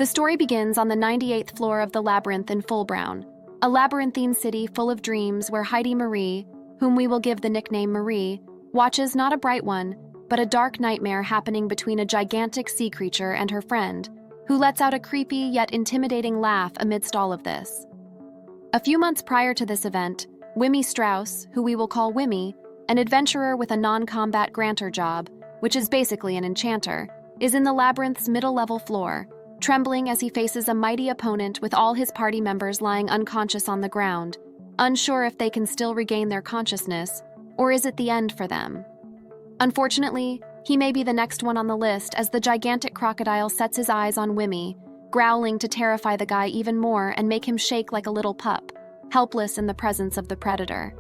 The story begins on the 98th floor of the Labyrinth in Fullbrown, a labyrinthine city full of dreams where Heidi Marie, whom we will give the nickname Marie, watches not a bright one, but a dark nightmare happening between a gigantic sea creature and her friend, who lets out a creepy yet intimidating laugh amidst all of this. A few months prior to this event, Wimmy Strauss, who we will call Wimmy, an adventurer with a non-combat grantor job, which is basically an enchanter, is in the labyrinth's middle-level floor, trembling as he faces a mighty opponent with all his party members lying unconscious on the ground, unsure if they can still regain their consciousness, or is it the end for them? Unfortunately, he may be the next one on the list as the gigantic crocodile sets his eyes on Wimmy, growling to terrify the guy even more and make him shake like a little pup, helpless in the presence of the predator.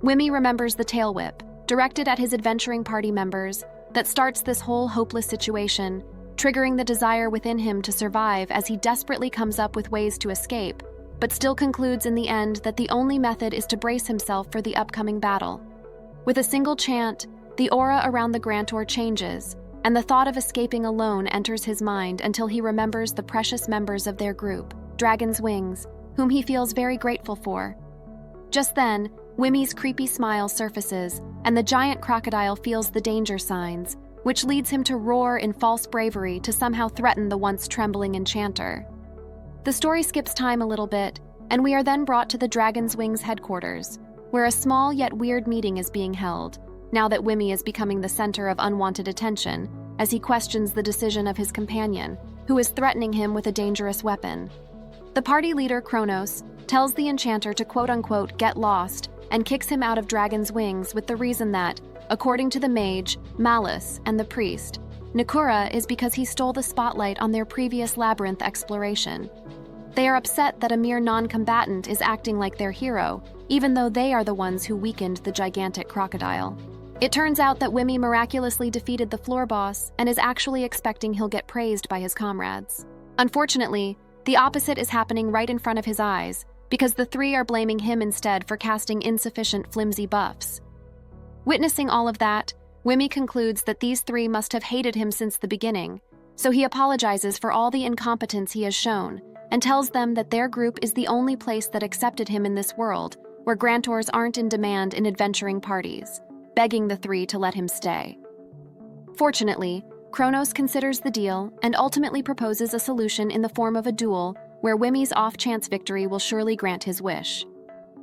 Wimmy remembers the tail whip, directed at his adventuring party members, that starts this whole hopeless situation, triggering the desire within him to survive as he desperately comes up with ways to escape, but still concludes in the end that the only method is to brace himself for the upcoming battle. With a single chant, the aura around the grantor changes, and the thought of escaping alone enters his mind until he remembers the precious members of their group, Dragon's Wings, whom he feels very grateful for. Just then, Wimmy's creepy smile surfaces, and the giant crocodile feels the danger signs, which leads him to roar in false bravery to somehow threaten the once trembling enchanter. The story skips time a little bit, and we are then brought to the Dragon's Wings headquarters, where a small yet weird meeting is being held, now that Wimmy is becoming the center of unwanted attention, as he questions the decision of his companion, who is threatening him with a dangerous weapon. The party leader, Kronos, tells the enchanter to quote-unquote get lost and kicks him out of Dragon's Wings with the reason that, according to the mage, Malice, and the priest, Nakura is because he stole the spotlight on their previous labyrinth exploration. They are upset that a mere non-combatant is acting like their hero, even though they are the ones who weakened the gigantic crocodile. It turns out that Wimmy miraculously defeated the floor boss and is actually expecting he'll get praised by his comrades. Unfortunately, the opposite is happening right in front of his eyes, because the three are blaming him instead for casting insufficient flimsy buffs. Witnessing all of that, Wimmy concludes that these three must have hated him since the beginning, so he apologizes for all the incompetence he has shown and tells them that their group is the only place that accepted him in this world, where grantors aren't in demand in adventuring parties, begging the three to let him stay. Fortunately, Kronos considers the deal and ultimately proposes a solution in the form of a duel where Wimmy's off-chance victory will surely grant his wish.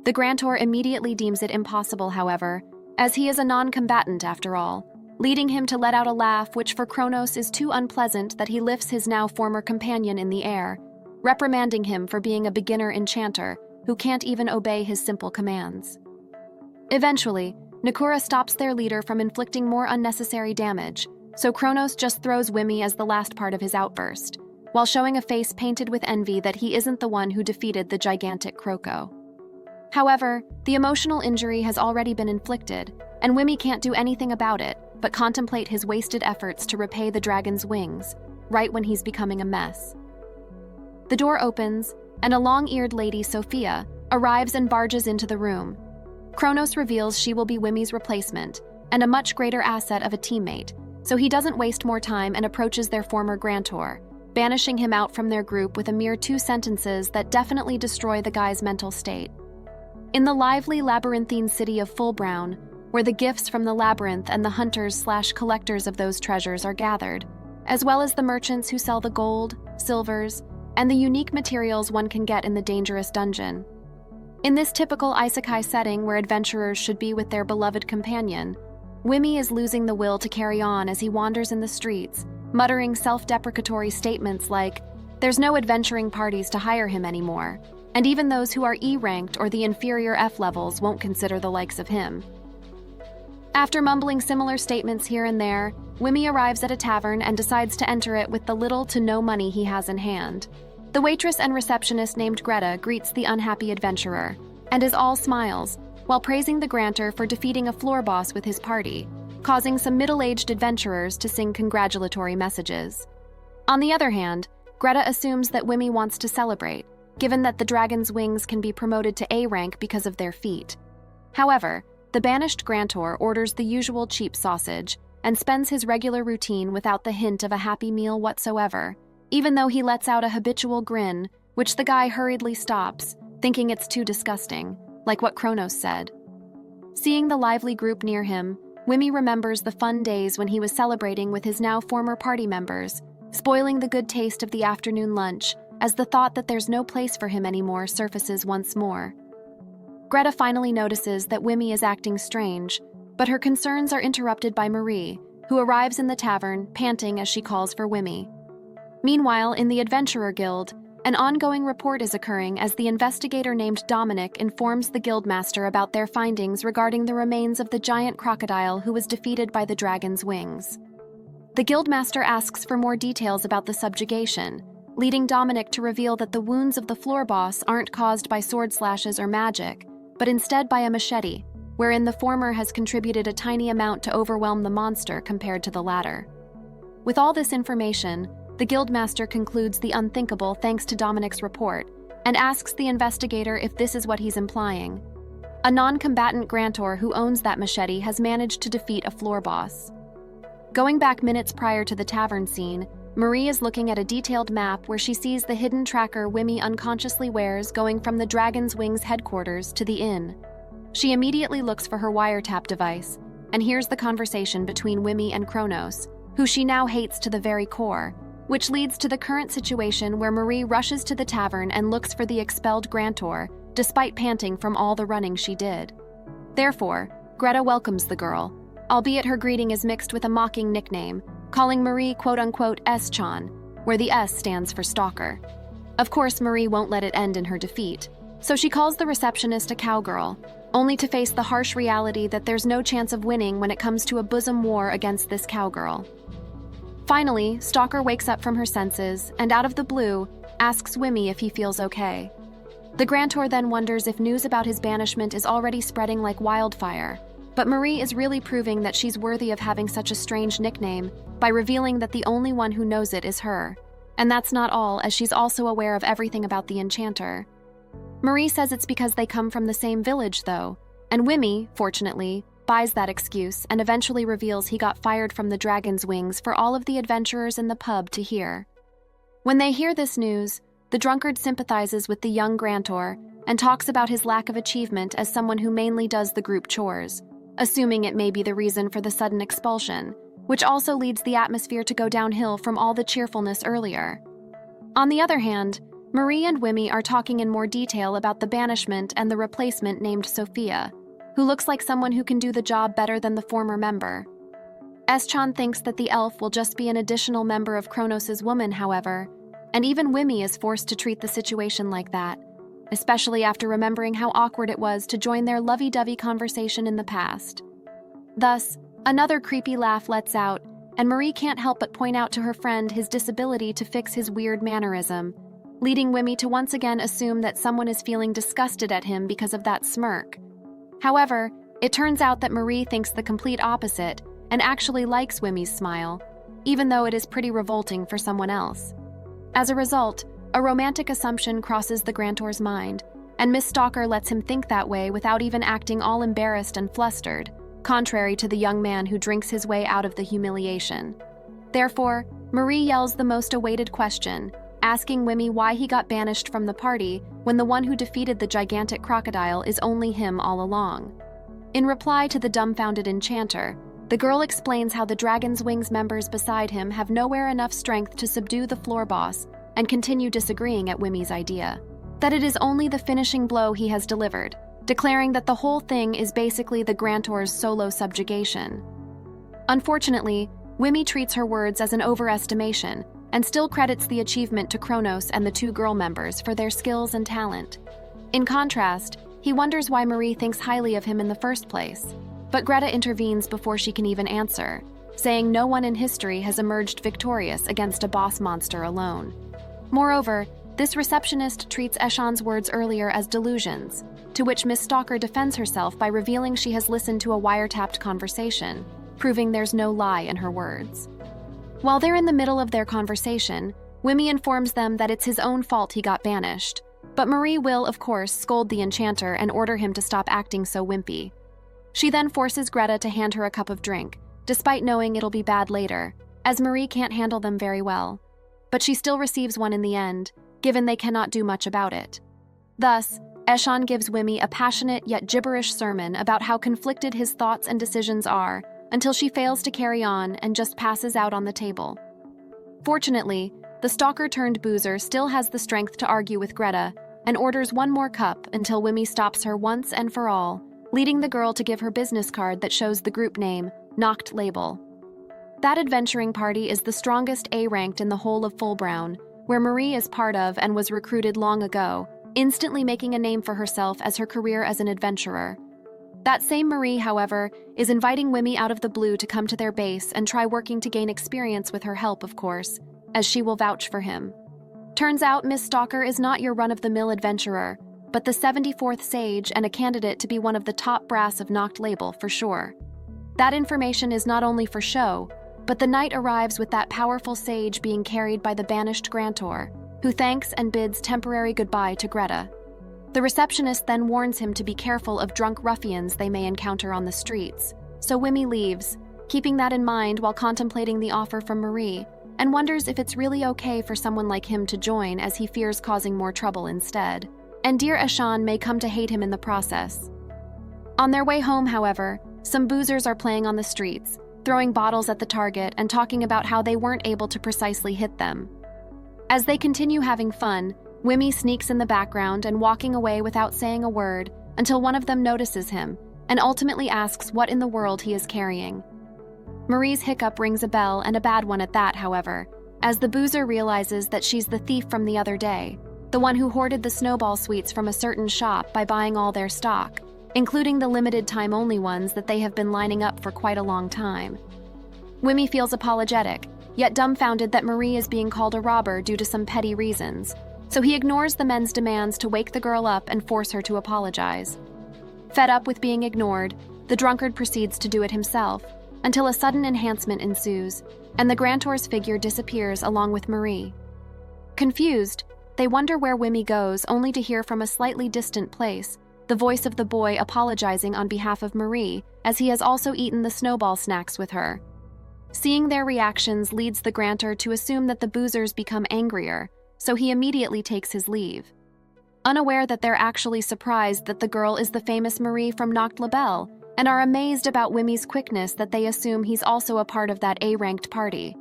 The grantor immediately deems it impossible, however, as he is a non-combatant after all, leading him to let out a laugh which for Kronos is too unpleasant that he lifts his now former companion in the air, reprimanding him for being a beginner enchanter who can't even obey his simple commands. Eventually, Nakura stops their leader from inflicting more unnecessary damage, so Kronos just throws Wimmy as the last part of his outburst, while showing a face painted with envy that he isn't the one who defeated the gigantic Croco. However, the emotional injury has already been inflicted, and Wimmy can't do anything about it but contemplate his wasted efforts to repay the Dragon's Wings, right when he's becoming a mess. The door opens, and a long-eared lady, Sophia, arrives and barges into the room. Kronos reveals she will be Wimmy's replacement, and a much greater asset of a teammate, so he doesn't waste more time and approaches their former grantor, banishing him out from their group with a mere 2 sentences that definitely destroy the guy's mental state. In the lively labyrinthine city of Fullbrown, where the gifts from the labyrinth and the hunters/collectors of those treasures are gathered, as well as the merchants who sell the gold, silvers, and the unique materials one can get in the dangerous dungeon. In this typical isekai setting where adventurers should be with their beloved companion, Wimmy is losing the will to carry on as he wanders in the streets, muttering self-deprecatory statements like, "There's no adventuring parties to hire him anymore, and even those who are E-ranked or the inferior F levels won't consider the likes of him." After mumbling similar statements here and there, Wimmy arrives at a tavern and decides to enter it with the little to no money he has in hand. The waitress and receptionist named Greta greets the unhappy adventurer, and is all smiles, while praising the grantor for defeating a floor boss with his party, causing some middle-aged adventurers to sing congratulatory messages. On the other hand, Greta assumes that Wimmy wants to celebrate, given that the Dragon's Wings can be promoted to A rank because of their feat. However, the banished grantor orders the usual cheap sausage and spends his regular routine without the hint of a happy meal whatsoever, even though he lets out a habitual grin, which the guy hurriedly stops, thinking it's too disgusting, like what Kronos said. Seeing the lively group near him, Wimmy remembers the fun days when he was celebrating with his now former party members, spoiling the good taste of the afternoon lunch as the thought that there's no place for him anymore surfaces once more. Greta finally notices that Wimmy is acting strange, but her concerns are interrupted by Marie, who arrives in the tavern, panting as she calls for Wimmy. Meanwhile, in the Adventurer Guild, an ongoing report is occurring as the investigator named Dominic informs the guildmaster about their findings regarding the remains of the giant crocodile who was defeated by the dragon's wings. The guildmaster asks for more details about the subjugation, leading Dominic to reveal that the wounds of the floor boss aren't caused by sword slashes or magic, but instead by a machete, wherein the former has contributed a tiny amount to overwhelm the monster compared to the latter. With all this information, the guildmaster concludes the unthinkable thanks to Dominic's report, and asks the investigator if this is what he's implying. A non-combatant grantor who owns that machete has managed to defeat a floor boss. Going back minutes prior to the tavern scene, Marie is looking at a detailed map where she sees the hidden tracker Wimmy unconsciously wears going from the Dragon's Wings headquarters to the inn. She immediately looks for her wiretap device, and hears the conversation between Wimmy and Kronos, who she now hates to the very core, which leads to the current situation where Marie rushes to the tavern and looks for the expelled grantor, despite panting from all the running she did. Therefore, Greta welcomes the girl, albeit her greeting is mixed with a mocking nickname, calling Marie quote-unquote S-chan, where the S stands for stalker. Of course, Marie won't let it end in her defeat, so she calls the receptionist a cowgirl, only to face the harsh reality that there's no chance of winning when it comes to a bosom war against this cowgirl. Finally, Stalker wakes up from her senses and, out of the blue, asks Wimmy if he feels okay. The grantor then wonders if news about his banishment is already spreading like wildfire, but Marie is really proving that she's worthy of having such a strange nickname by revealing that the only one who knows it is her. And that's not all, as she's also aware of everything about the enchanter. Marie says it's because they come from the same village, though, and Wimmy, fortunately, buys that excuse and eventually reveals he got fired from the Dragon's Wings for all of the adventurers in the pub to hear. When they hear this news, the drunkard sympathizes with the young grantor and talks about his lack of achievement as someone who mainly does the group chores, assuming it may be the reason for the sudden expulsion, which also leads the atmosphere to go downhill from all the cheerfulness earlier. On the other hand, Marie and Wimmy are talking in more detail about the banishment and the replacement named Sophia, who looks like someone who can do the job better than the former member. S-chan thinks that the elf will just be an additional member of Kronos' woman, however, and even Wimmy is forced to treat the situation like that, especially after remembering how awkward it was to join their lovey-dovey conversation in the past. Thus, another creepy laugh lets out, and Marie can't help but point out to her friend his disability to fix his weird mannerism, leading Wimmy to once again assume that someone is feeling disgusted at him because of that smirk. However, it turns out that Marie thinks the complete opposite and actually likes Wimmy's smile, even though it is pretty revolting for someone else. As a result, a romantic assumption crosses the grantor's mind, and Miss Stalker lets him think that way without even acting all embarrassed and flustered, contrary to the young man who drinks his way out of the humiliation. Therefore, Marie yells the most awaited question, asking Wimmy why he got banished from the party when the one who defeated the gigantic crocodile is only him all along. In reply to the dumbfounded enchanter, the girl explains how the Dragon's Wings members beside him have nowhere enough strength to subdue the floor boss and continue disagreeing at Wimmy's idea, that it is only the finishing blow he has delivered, declaring that the whole thing is basically the grantor's solo subjugation. Unfortunately, Wimmy treats her words as an overestimation and still credits the achievement to Kronos and the two girl members for their skills and talent. In contrast, he wonders why Marie thinks highly of him in the first place, but Greta intervenes before she can even answer, saying no one in history has emerged victorious against a boss monster alone. Moreover, this receptionist treats Eshan's words earlier as delusions, to which Miss Stalker defends herself by revealing she has listened to a wiretapped conversation, proving there's no lie in her words. While they're in the middle of their conversation, Wimmy informs them that it's his own fault he got banished, but Marie will, of course, scold the enchanter and order him to stop acting so wimpy. She then forces Greta to hand her a cup of drink, despite knowing it'll be bad later, as Marie can't handle them very well. but she still receives one in the end, given they cannot do much about it. Thus, Eshan gives Wimi a passionate yet gibberish sermon about how conflicted his thoughts and decisions are, until she fails to carry on and just passes out on the table. Fortunately, the stalker-turned-boozer still has the strength to argue with Greta and orders one more cup until Wimi stops her once and for all, leading the girl to give her business card that shows the group name, Noct Label. That adventuring party is the strongest A-ranked in the whole of Full Brown, where Marie is part of and was recruited long ago, instantly making a name for herself as her career as an adventurer. That same Marie, however, is inviting Wimi out of the blue to come to their base and try working to gain experience with her help, of course, as she will vouch for him. Turns out Miss Stalker is not your run-of-the-mill adventurer, but the 74th Sage and a candidate to be one of the top brass of Noct Label for sure. That information is not only for show, but the night arrives with that powerful sage being carried by the banished Grantor, who thanks and bids temporary goodbye to Greta. The receptionist then warns him to be careful of drunk ruffians they may encounter on the streets, so Wimi leaves, keeping that in mind while contemplating the offer from Marie, and wonders if it's really okay for someone like him to join as he fears causing more trouble instead. And dear Eshan may come to hate him in the process. On their way home, however, some boozers are playing on the streets, throwing bottles at the target and talking about how they weren't able to precisely hit them. As they continue having fun, Wimi sneaks in the background and walking away without saying a word until one of them notices him and ultimately asks what in the world he is carrying. Marie's hiccup rings a bell, and a bad one at that, however, as the boozer realizes that she's the thief from the other day, the one who hoarded the snowball sweets from a certain shop by buying all their stock, including the limited time-only ones that they have been lining up for quite a long time. Wimi feels apologetic, yet dumbfounded that Marie is being called a robber due to some petty reasons, so he ignores the men's demands to wake the girl up and force her to apologize. Fed up with being ignored, the drunkard proceeds to do it himself, until a sudden enhancement ensues, and the Grantor's figure disappears along with Marie. Confused, they wonder where Wimi goes, only to hear from a slightly distant place the voice of the boy apologizing on behalf of Marie, as he has also eaten the snowball snacks with her. Seeing their reactions leads the Grantor to assume that the boozers become angrier, so he immediately takes his leave. Unaware that they're actually surprised that the girl is the famous Marie from Noct Label, and are amazed about Wimi's quickness that they assume he's also a part of that A-ranked party.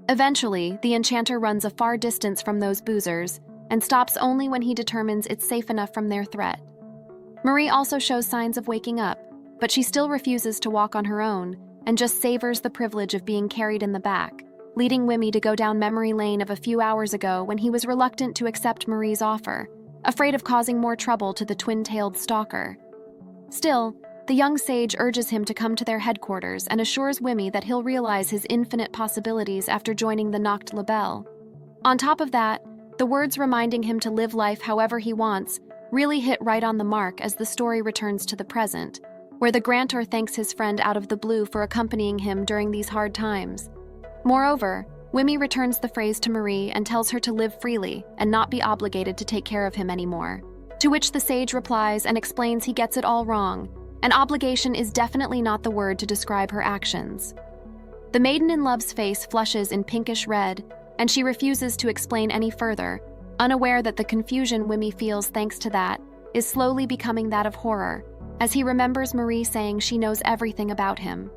Eventually, the enchanter runs a far distance from those boozers, and stops only when he determines it's safe enough from their threat. Marie also shows signs of waking up, but she still refuses to walk on her own, and just savors the privilege of being carried in the back, leading Wimi to go down memory lane of a few hours ago when he was reluctant to accept Marie's offer, afraid of causing more trouble to the twin-tailed stalker. Still, the young sage urges him to come to their headquarters and assures Wimi that he'll realize his infinite possibilities after joining the Noct Label. On top of that, the words reminding him to live life however he wants really hit right on the mark as the story returns to the present, where the Grantor thanks his friend out of the blue for accompanying him during these hard times. Moreover, Wimi returns the phrase to Marie and tells her to live freely and not be obligated to take care of him anymore, to which the sage replies and explains he gets it all wrong, and obligation is definitely not the word to describe her actions. The maiden-in-love's face flushes in pinkish red, and she refuses to explain any further, unaware that the confusion Wimi feels thanks to that is slowly becoming that of horror, as he remembers Marie saying she knows everything about him.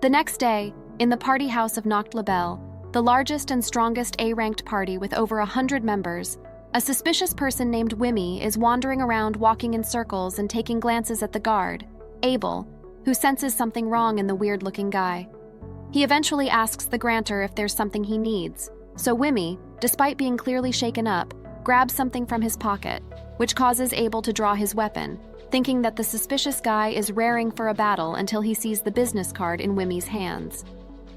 The next day, in the party house of Noct Label, the largest and strongest A-ranked party with over 100 members, a suspicious person named Wimi is wandering around walking in circles and taking glances at the guard, Abel, who senses something wrong in the weird-looking guy. He eventually asks the Grantor if there's something he needs, so Wimi, despite being clearly shaken up, grabs something from his pocket, which causes Abel to draw his weapon, thinking that the suspicious guy is raring for a battle until he sees the business card in Wimi's hands.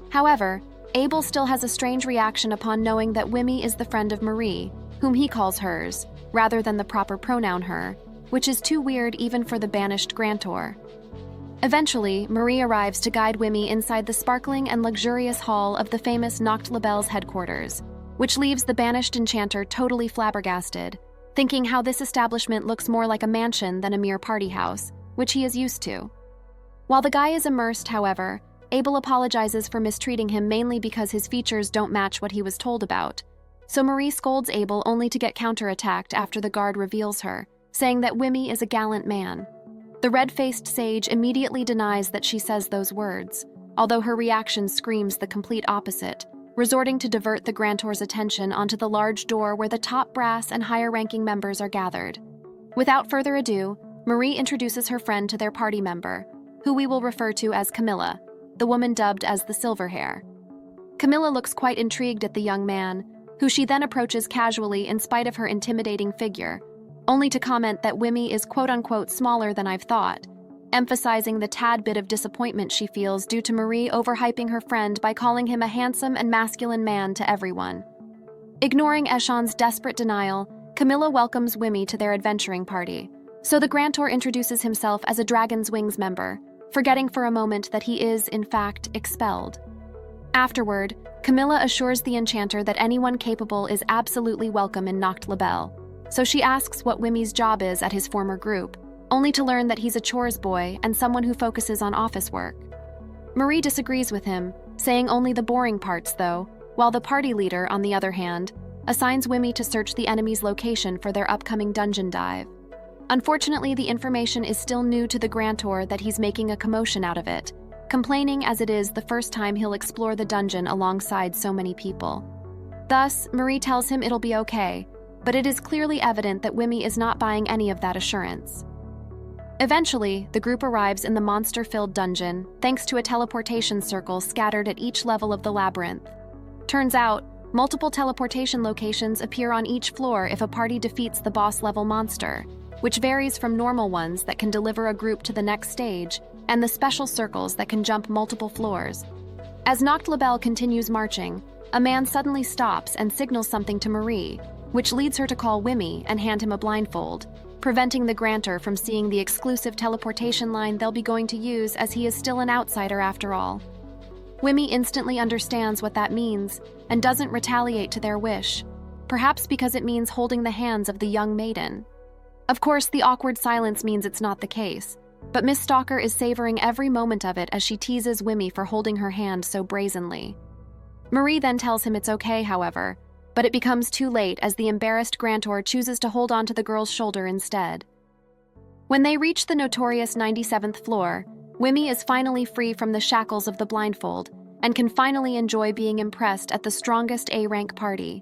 However, Abel still has a strange reaction upon knowing that Wimi is the friend of Marie, whom he calls hers, rather than the proper pronoun her, which is too weird even for the banished Grantor. Eventually, Marie arrives to guide Wimi inside the sparkling and luxurious hall of the famous Noct Label's headquarters, which leaves the banished enchanter totally flabbergasted, thinking how this establishment looks more like a mansion than a mere party house, which he is used to. While the guy is immersed, however, Abel apologizes for mistreating him mainly because his features don't match what he was told about. So Marie scolds Abel only to get counterattacked after the guard reveals her, saying that Wimmy is a gallant man. The red-faced sage immediately denies that she says those words, although her reaction screams the complete opposite, resorting to divert the Grantor's attention onto the large door where the top brass and higher-ranking members are gathered. Without further ado, Marie introduces her friend to their party member, who we will refer to as Camilla, the woman dubbed as the Silverhair. Camilla looks quite intrigued at the young man, who she then approaches casually in spite of her intimidating figure, only to comment that Wimmy is quote-unquote smaller than I've thought, emphasizing the tad bit of disappointment she feels due to Marie overhyping her friend by calling him a handsome and masculine man to everyone. Ignoring Eshan's desperate denial, Camilla welcomes Wimmy to their adventuring party, so the Grantor introduces himself as a Dragon's Wings member, forgetting for a moment that he is, in fact, expelled. Afterward, Camilla assures the enchanter that anyone capable is absolutely welcome in Nacht Label, so she asks what Wimmy's job is at his former group, only to learn that he's a chores boy and someone who focuses on office work. Marie disagrees with him, saying only the boring parts though, while the party leader, on the other hand, assigns Wimmy to search the enemy's location for their upcoming dungeon dive. Unfortunately, the information is still new to the Grantor that he's making a commotion out of it, complaining as it is the first time he'll explore the dungeon alongside so many people. Thus, Marie tells him it'll be okay, but it is clearly evident that Wimmy is not buying any of that assurance. Eventually, the group arrives in the monster-filled dungeon, thanks to a teleportation circle scattered at each level of the labyrinth. Turns out, multiple teleportation locations appear on each floor if a party defeats the boss-level monster, which varies from normal ones that can deliver a group to the next stage, and the special circles that can jump multiple floors. As Nacht Label continues marching, a man suddenly stops and signals something to Marie, which leads her to call Wimmy and hand him a blindfold, preventing the Grantor from seeing the exclusive teleportation line they'll be going to use as he is still an outsider after all. Wimmy instantly understands what that means and doesn't retaliate to their wish, perhaps because it means holding the hands of the young maiden. Of course, the awkward silence means it's not the case, but Miss Stalker is savoring every moment of it as she teases Wimmy for holding her hand so brazenly. Marie then tells him it's okay, however, but it becomes too late as the embarrassed Grantor chooses to hold on to the girl's shoulder instead. When they reach the notorious 97th floor, Wimmy is finally free from the shackles of the blindfold and can finally enjoy being impressed at the strongest A-rank party.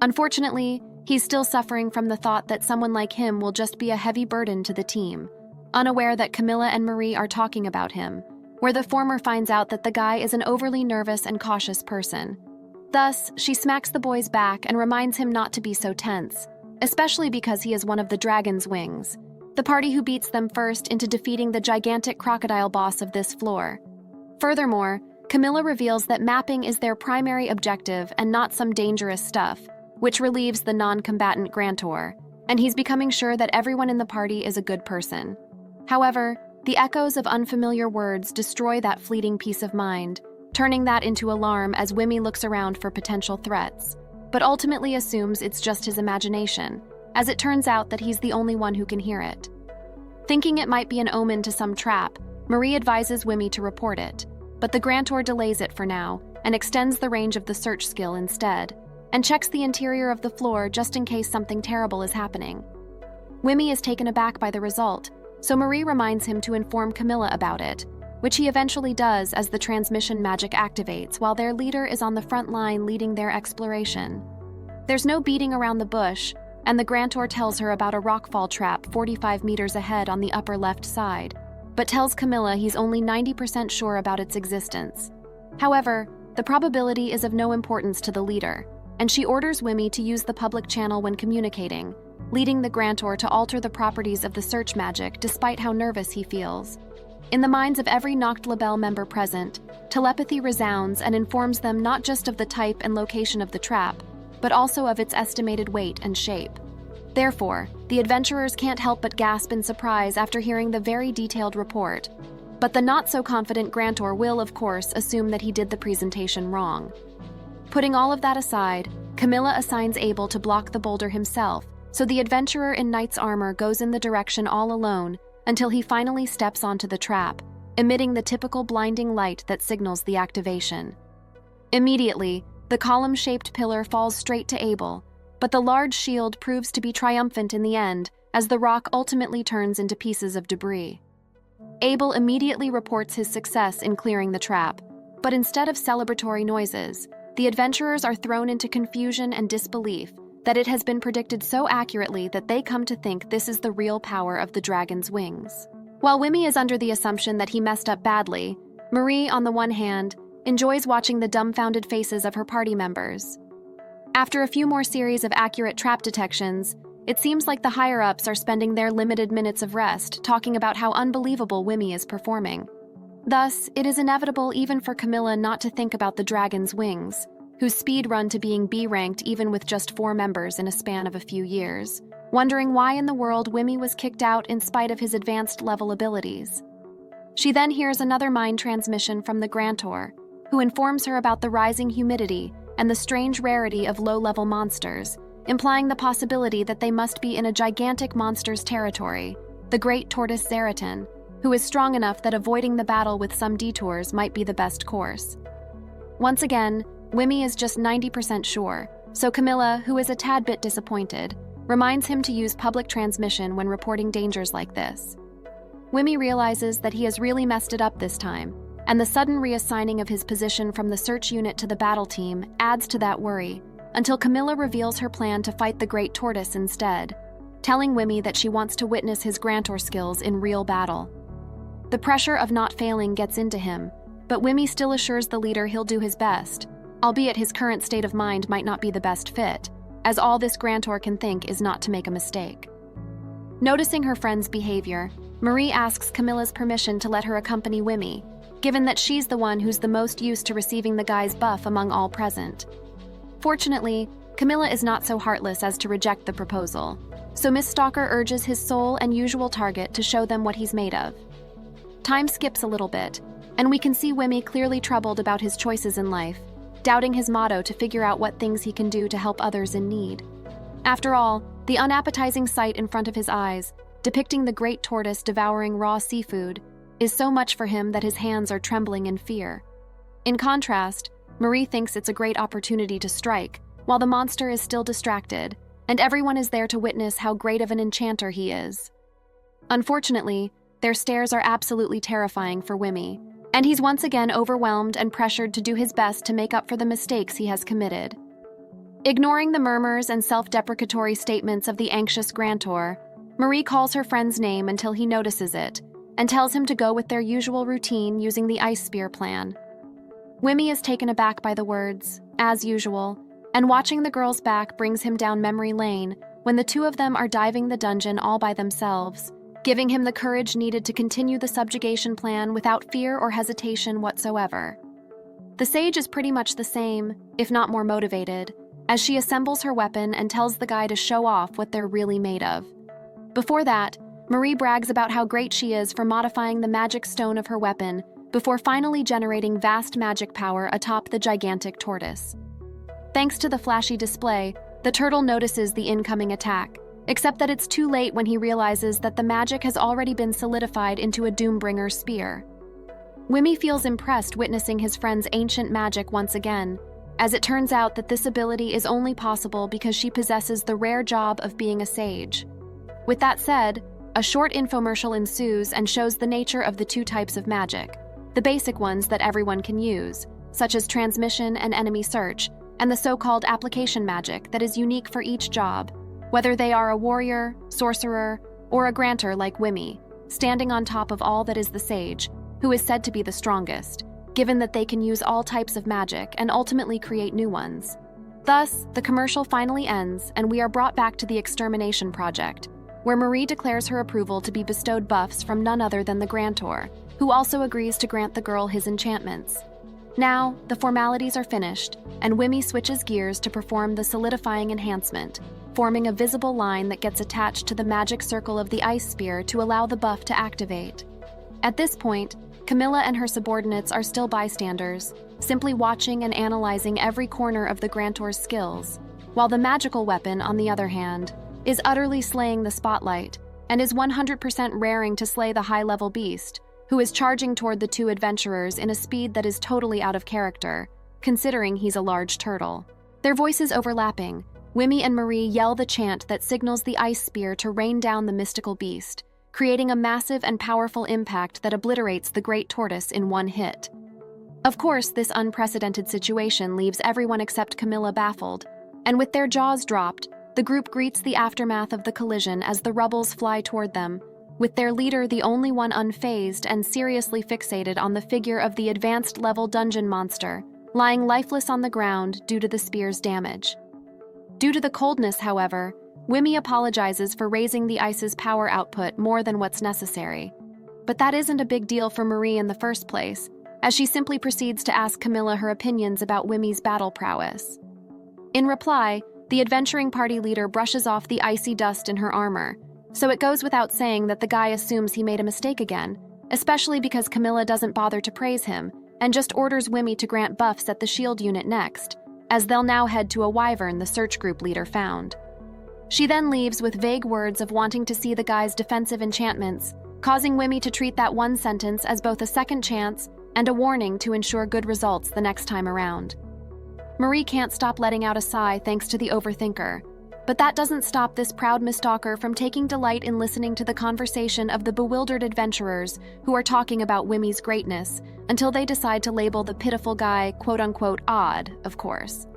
Unfortunately, he's still suffering from the thought that someone like him will just be a heavy burden to the team, unaware that Camilla and Marie are talking about him, where the former finds out that the guy is an overly nervous and cautious person. Thus, she smacks the boy's back and reminds him not to be so tense, especially because he is one of the Dragon's Wings, the party who beats them first into defeating the gigantic crocodile boss of this floor. Furthermore, Camilla reveals that mapping is their primary objective and not some dangerous stuff, which relieves the non-combatant Grantor, and he's becoming sure that everyone in the party is a good person. However, the echoes of unfamiliar words destroy that fleeting peace of mind, turning that into alarm as Wimmy looks around for potential threats, but ultimately assumes it's just his imagination, as it turns out that he's the only one who can hear it. Thinking it might be an omen to some trap, Marie advises Wimmy to report it, but the Grantor delays it for now and extends the range of the search skill instead, and checks the interior of the floor just in case something terrible is happening. Wimmy is taken aback by the result, so Marie reminds him to inform Camilla about it, which he eventually does as the transmission magic activates while their leader is on the front line leading their exploration. There's no beating around the bush, and the Grantor tells her about a rockfall trap 45 meters ahead on the upper left side, but tells Camilla he's only 90% sure about its existence. However, the probability is of no importance to the leader, and she orders Wimmy to use the public channel when communicating, leading the Grantor to alter the properties of the search magic despite how nervous he feels. In the minds of every Nacht Label member present, telepathy resounds and informs them not just of the type and location of the trap, but also of its estimated weight and shape. Therefore, the adventurers can't help but gasp in surprise after hearing the very detailed report. But the not-so-confident Grantor will, of course, assume that he did the presentation wrong. Putting all of that aside, Camilla assigns Abel to block the boulder himself, so the adventurer in knight's armor goes in the direction all alone until he finally steps onto the trap, emitting the typical blinding light that signals the activation. Immediately, the column-shaped pillar falls straight to Abel, but the large shield proves to be triumphant in the end as the rock ultimately turns into pieces of debris. Abel immediately reports his success in clearing the trap, but instead of celebratory noises, the adventurers are thrown into confusion and disbelief that it has been predicted so accurately that they come to think this is the real power of the dragon's wings. While Wimmy is under the assumption that he messed up badly, Marie, on the one hand, enjoys watching the dumbfounded faces of her party members. After a few more series of accurate trap detections, it seems like the higher-ups are spending their limited minutes of rest talking about how unbelievable Wimmy is performing. Thus, it is inevitable even for Camilla not to think about the dragon's wings, whose speed run to being B-ranked even with just 4 members in a span of a few years, wondering why in the world Wimmy was kicked out in spite of his advanced level abilities. She then hears another mind transmission from the Grantor, who informs her about the rising humidity and the strange rarity of low-level monsters, implying the possibility that they must be in a gigantic monster's territory, the great tortoise Zeratin, who is strong enough that avoiding the battle with some detours might be the best course. Once again, Wimmy is just 90% sure, so Camilla, who is a tad bit disappointed, reminds him to use public transmission when reporting dangers like this. Wimmy realizes that he has really messed it up this time, and the sudden reassigning of his position from the search unit to the battle team adds to that worry, until Camilla reveals her plan to fight the Great Tortoise instead, telling Wimmy that she wants to witness his Grantor skills in real battle. The pressure of not failing gets into him, but Wimmy still assures the leader he'll do his best, albeit his current state of mind might not be the best fit, as all this Grantor can think is not to make a mistake. Noticing her friend's behavior, Marie asks Camilla's permission to let her accompany Wimmy, given that she's the one who's the most used to receiving the guy's buff among all present. Fortunately, Camilla is not so heartless as to reject the proposal, so Miss Stalker urges his sole and usual target to show them what he's made of. Time skips a little bit, and we can see Wimmy clearly troubled about his choices in life, doubting his motto to figure out what things he can do to help others in need. After all, the unappetizing sight in front of his eyes, depicting the great tortoise devouring raw seafood, is so much for him that his hands are trembling in fear. In contrast, Marie thinks it's a great opportunity to strike, while the monster is still distracted, and everyone is there to witness how great of an enchanter he is. Unfortunately, their stares are absolutely terrifying for Wimmy, and he's once again overwhelmed and pressured to do his best to make up for the mistakes he has committed. Ignoring the murmurs and self-deprecatory statements of the anxious Grantor, Marie calls her friend's name until he notices it, and tells him to go with their usual routine using the ice spear plan. Wimmy is taken aback by the words, as usual, and watching the girl's back brings him down memory lane when the two of them are diving the dungeon all by themselves, giving him the courage needed to continue the subjugation plan without fear or hesitation whatsoever. The sage is pretty much the same, if not more motivated, as she assembles her weapon and tells the guy to show off what they're really made of. Before that, Marie brags about how great she is for modifying the magic stone of her weapon before finally generating vast magic power atop the gigantic tortoise. Thanks to the flashy display, the turtle notices the incoming attack, except that it's too late when he realizes that the magic has already been solidified into a Doombringer spear. Wimmy feels impressed witnessing his friend's ancient magic once again, as it turns out that this ability is only possible because she possesses the rare job of being a sage. With that said, a short infomercial ensues and shows the nature of the two types of magic, the basic ones that everyone can use, such as transmission and enemy search, and the so-called application magic that is unique for each job, whether they are a warrior, sorcerer, or a grantor like Wimmy, standing on top of all that is the sage, who is said to be the strongest, given that they can use all types of magic and ultimately create new ones. Thus, the commercial finally ends, and we are brought back to the extermination project, where Marie declares her approval to be bestowed buffs from none other than the Grantor, who also agrees to grant the girl his enchantments. Now, the formalities are finished, and Wimmy switches gears to perform the solidifying enhancement, forming a visible line that gets attached to the magic circle of the ice spear to allow the buff to activate. At this point, Camilla and her subordinates are still bystanders, simply watching and analyzing every corner of the Grantor's skills, while the magical weapon, on the other hand, is utterly slaying the spotlight and is 100% raring to slay the high-level beast, who is charging toward the two adventurers in a speed that is totally out of character, considering he's a large turtle. Their voices overlapping, Wimmy and Marie yell the chant that signals the ice spear to rain down the mystical beast, creating a massive and powerful impact that obliterates the great tortoise in one hit. Of course, this unprecedented situation leaves everyone except Camilla baffled, and with their jaws dropped, the group greets the aftermath of the collision as the rubbles fly toward them, with their leader the only one unfazed and seriously fixated on the figure of the advanced-level dungeon monster, lying lifeless on the ground due to the spear's damage. Due to the coldness, however, Wimmy apologizes for raising the ice's power output more than what's necessary. But that isn't a big deal for Marie in the first place, as she simply proceeds to ask Camilla her opinions about Wimmy's battle prowess. In reply, the adventuring party leader brushes off the icy dust in her armor, so it goes without saying that the guy assumes he made a mistake again, especially because Camilla doesn't bother to praise him and just orders Wimmy to grant buffs at the shield unit next, as they'll now head to a wyvern the search group leader found. She then leaves with vague words of wanting to see the guy's defensive enchantments, causing Wimmy to treat that one sentence as both a second chance and a warning to ensure good results the next time around. Marie can't stop letting out a sigh thanks to the overthinker, but that doesn't stop this proud misstalker from taking delight in listening to the conversation of the bewildered adventurers who are talking about Wimmy's greatness until they decide to label the pitiful guy quote-unquote odd, of course.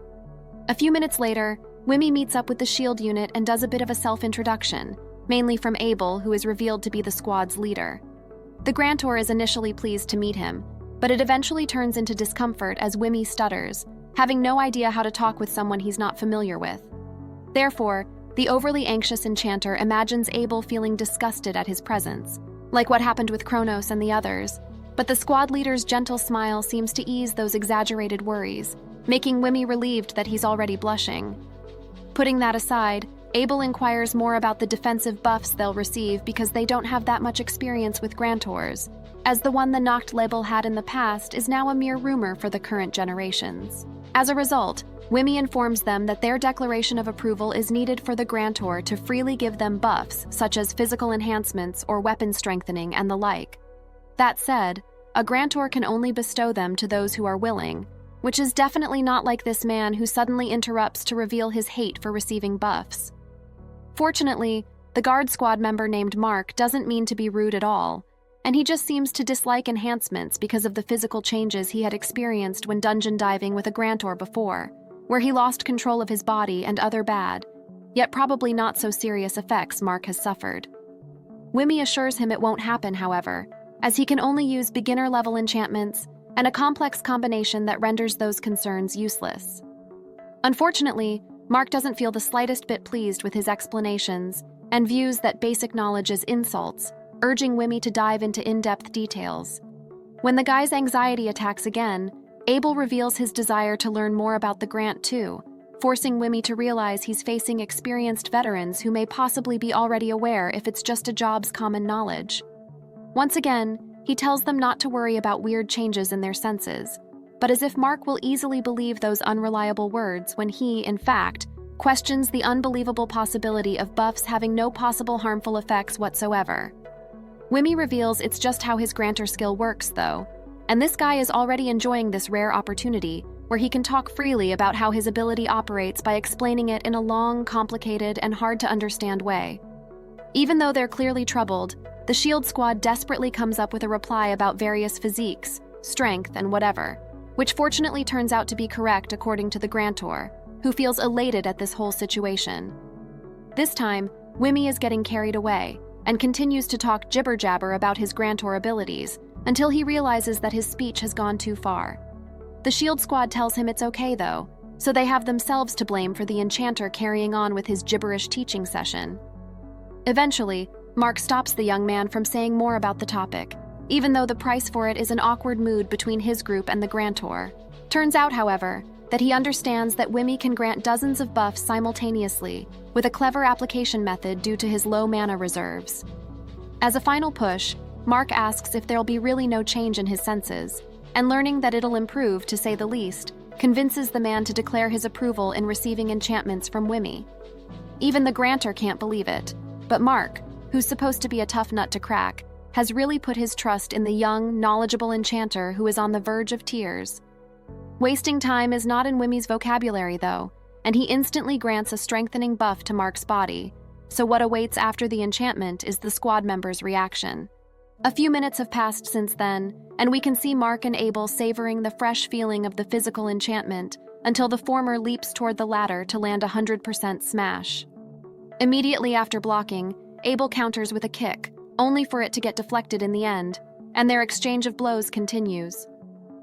A few minutes later, Wimmy meets up with the shield unit and does a bit of a self-introduction, mainly from Abel, who is revealed to be the squad's leader. The Grantor is initially pleased to meet him, but it eventually turns into discomfort as Wimmy stutters, having no idea how to talk with someone he's not familiar with. Therefore, the overly anxious enchanter imagines Abel feeling disgusted at his presence, like what happened with Kronos and the others, but the squad leader's gentle smile seems to ease those exaggerated worries, making Wimmy relieved that he's already blushing. Putting that aside, Abel inquires more about the defensive buffs they'll receive because they don't have that much experience with Grantors, as the one the Noct label had in the past is now a mere rumor for the current generations. As a result, Wimmy informs them that their declaration of approval is needed for the Grantor to freely give them buffs, such as physical enhancements or weapon strengthening and the like. That said, a Grantor can only bestow them to those who are willing, which is definitely not like this man who suddenly interrupts to reveal his hate for receiving buffs. Fortunately, the guard squad member named Mark doesn't mean to be rude at all, and he just seems to dislike enhancements because of the physical changes he had experienced when dungeon diving with a Grantor before, where he lost control of his body and other bad, yet probably not so serious effects Mark has suffered. Wimmy assures him it won't happen, however, as he can only use beginner-level enchantments and a complex combination that renders those concerns useless. Unfortunately, Mark doesn't feel the slightest bit pleased with his explanations and views that basic knowledge is insults, urging Wimmy to dive into in-depth details. When the guy's anxiety attacks again, Abel reveals his desire to learn more about the Grant too, forcing Wimmy to realize he's facing experienced veterans who may possibly be already aware if it's just a job's common knowledge. Once again, he tells them not to worry about weird changes in their senses, but as if Mark will easily believe those unreliable words when he, in fact, questions the unbelievable possibility of buffs having no possible harmful effects whatsoever. Wimmy reveals it's just how his Grantor skill works, though, and this guy is already enjoying this rare opportunity where he can talk freely about how his ability operates by explaining it in a long, complicated, and hard-to-understand way. Even though they're clearly troubled, the SHIELD squad desperately comes up with a reply about various physiques, strength, and whatever, which fortunately turns out to be correct according to the Grantor, who feels elated at this whole situation. This time, Wimmy is getting carried away and continues to talk jibber-jabber about his Grantor abilities until he realizes that his speech has gone too far. The SHIELD squad tells him it's okay, though, so they have themselves to blame for the enchanter carrying on with his gibberish teaching session. Eventually, Mark stops the young man from saying more about the topic, even though the price for it is an awkward mood between his group and the Grantor. Turns out, however, that he understands that Wimmy can grant dozens of buffs simultaneously, with a clever application method due to his low mana reserves. As a final push, Mark asks if there'll be really no change in his senses, and learning that it'll improve, to say the least, convinces the man to declare his approval in receiving enchantments from Wimmy. Even the Grantor can't believe it, but Mark, who's supposed to be a tough nut to crack, has really put his trust in the young, knowledgeable enchanter who is on the verge of tears. Wasting time is not in Wimmy's vocabulary, though, and he instantly grants a strengthening buff to Mark's body, so what awaits after the enchantment is the squad members' reaction. A few minutes have passed since then, and we can see Mark and Abel savoring the fresh feeling of the physical enchantment until the former leaps toward the latter to land a 100% smash. Immediately after blocking, Abel counters with a kick, only for it to get deflected in the end, and their exchange of blows continues.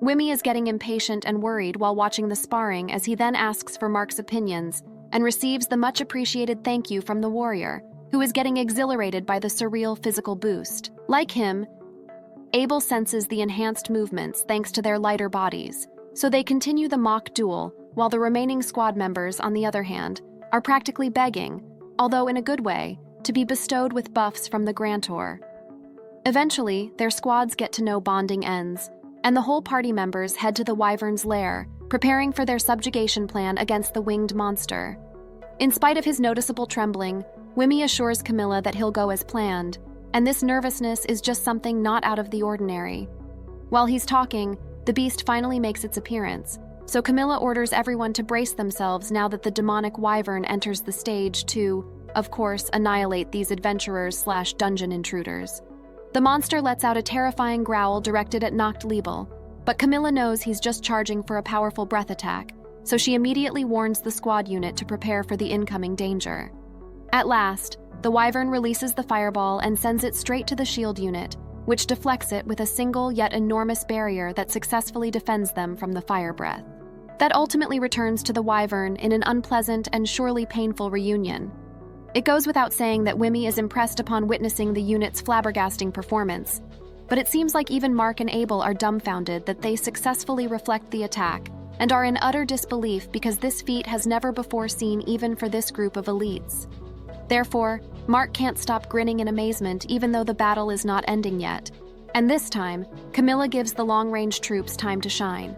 Wimmy is getting impatient and worried while watching the sparring as he then asks for Mark's opinions and receives the much-appreciated thank you from the warrior, who is getting exhilarated by the surreal physical boost. Like him, Abel senses the enhanced movements thanks to their lighter bodies, so they continue the mock duel, while the remaining squad members, on the other hand, are practically begging, although in a good way, to be bestowed with buffs from the grantor. Eventually, their squads get to know bonding ends, and the whole party members head to the Wyvern's lair, preparing for their subjugation plan against the winged monster. In spite of his noticeable trembling, Wimmy assures Camilla that he'll go as planned, and this nervousness is just something not out of the ordinary. While he's talking, the beast finally makes its appearance, so Camilla orders everyone to brace themselves now that the demonic wyvern enters the stage to, of course, annihilate these adventurers/dungeon intruders. The monster lets out a terrifying growl directed at Nacht Liebel, but Camilla knows he's just charging for a powerful breath attack, so she immediately warns the squad unit to prepare for the incoming danger. At last, the wyvern releases the fireball and sends it straight to the shield unit, which deflects it with a single yet enormous barrier that successfully defends them from the fire breath. That ultimately returns to the wyvern in an unpleasant and surely painful reunion. It goes without saying that Wimmy is impressed upon witnessing the unit's flabbergasting performance, but it seems like even Mark and Abel are dumbfounded that they successfully reflect the attack and are in utter disbelief because this feat has never before seen even for this group of elites. Therefore, Mark can't stop grinning in amazement even though the battle is not ending yet, and this time, Camilla gives the long-range troops time to shine.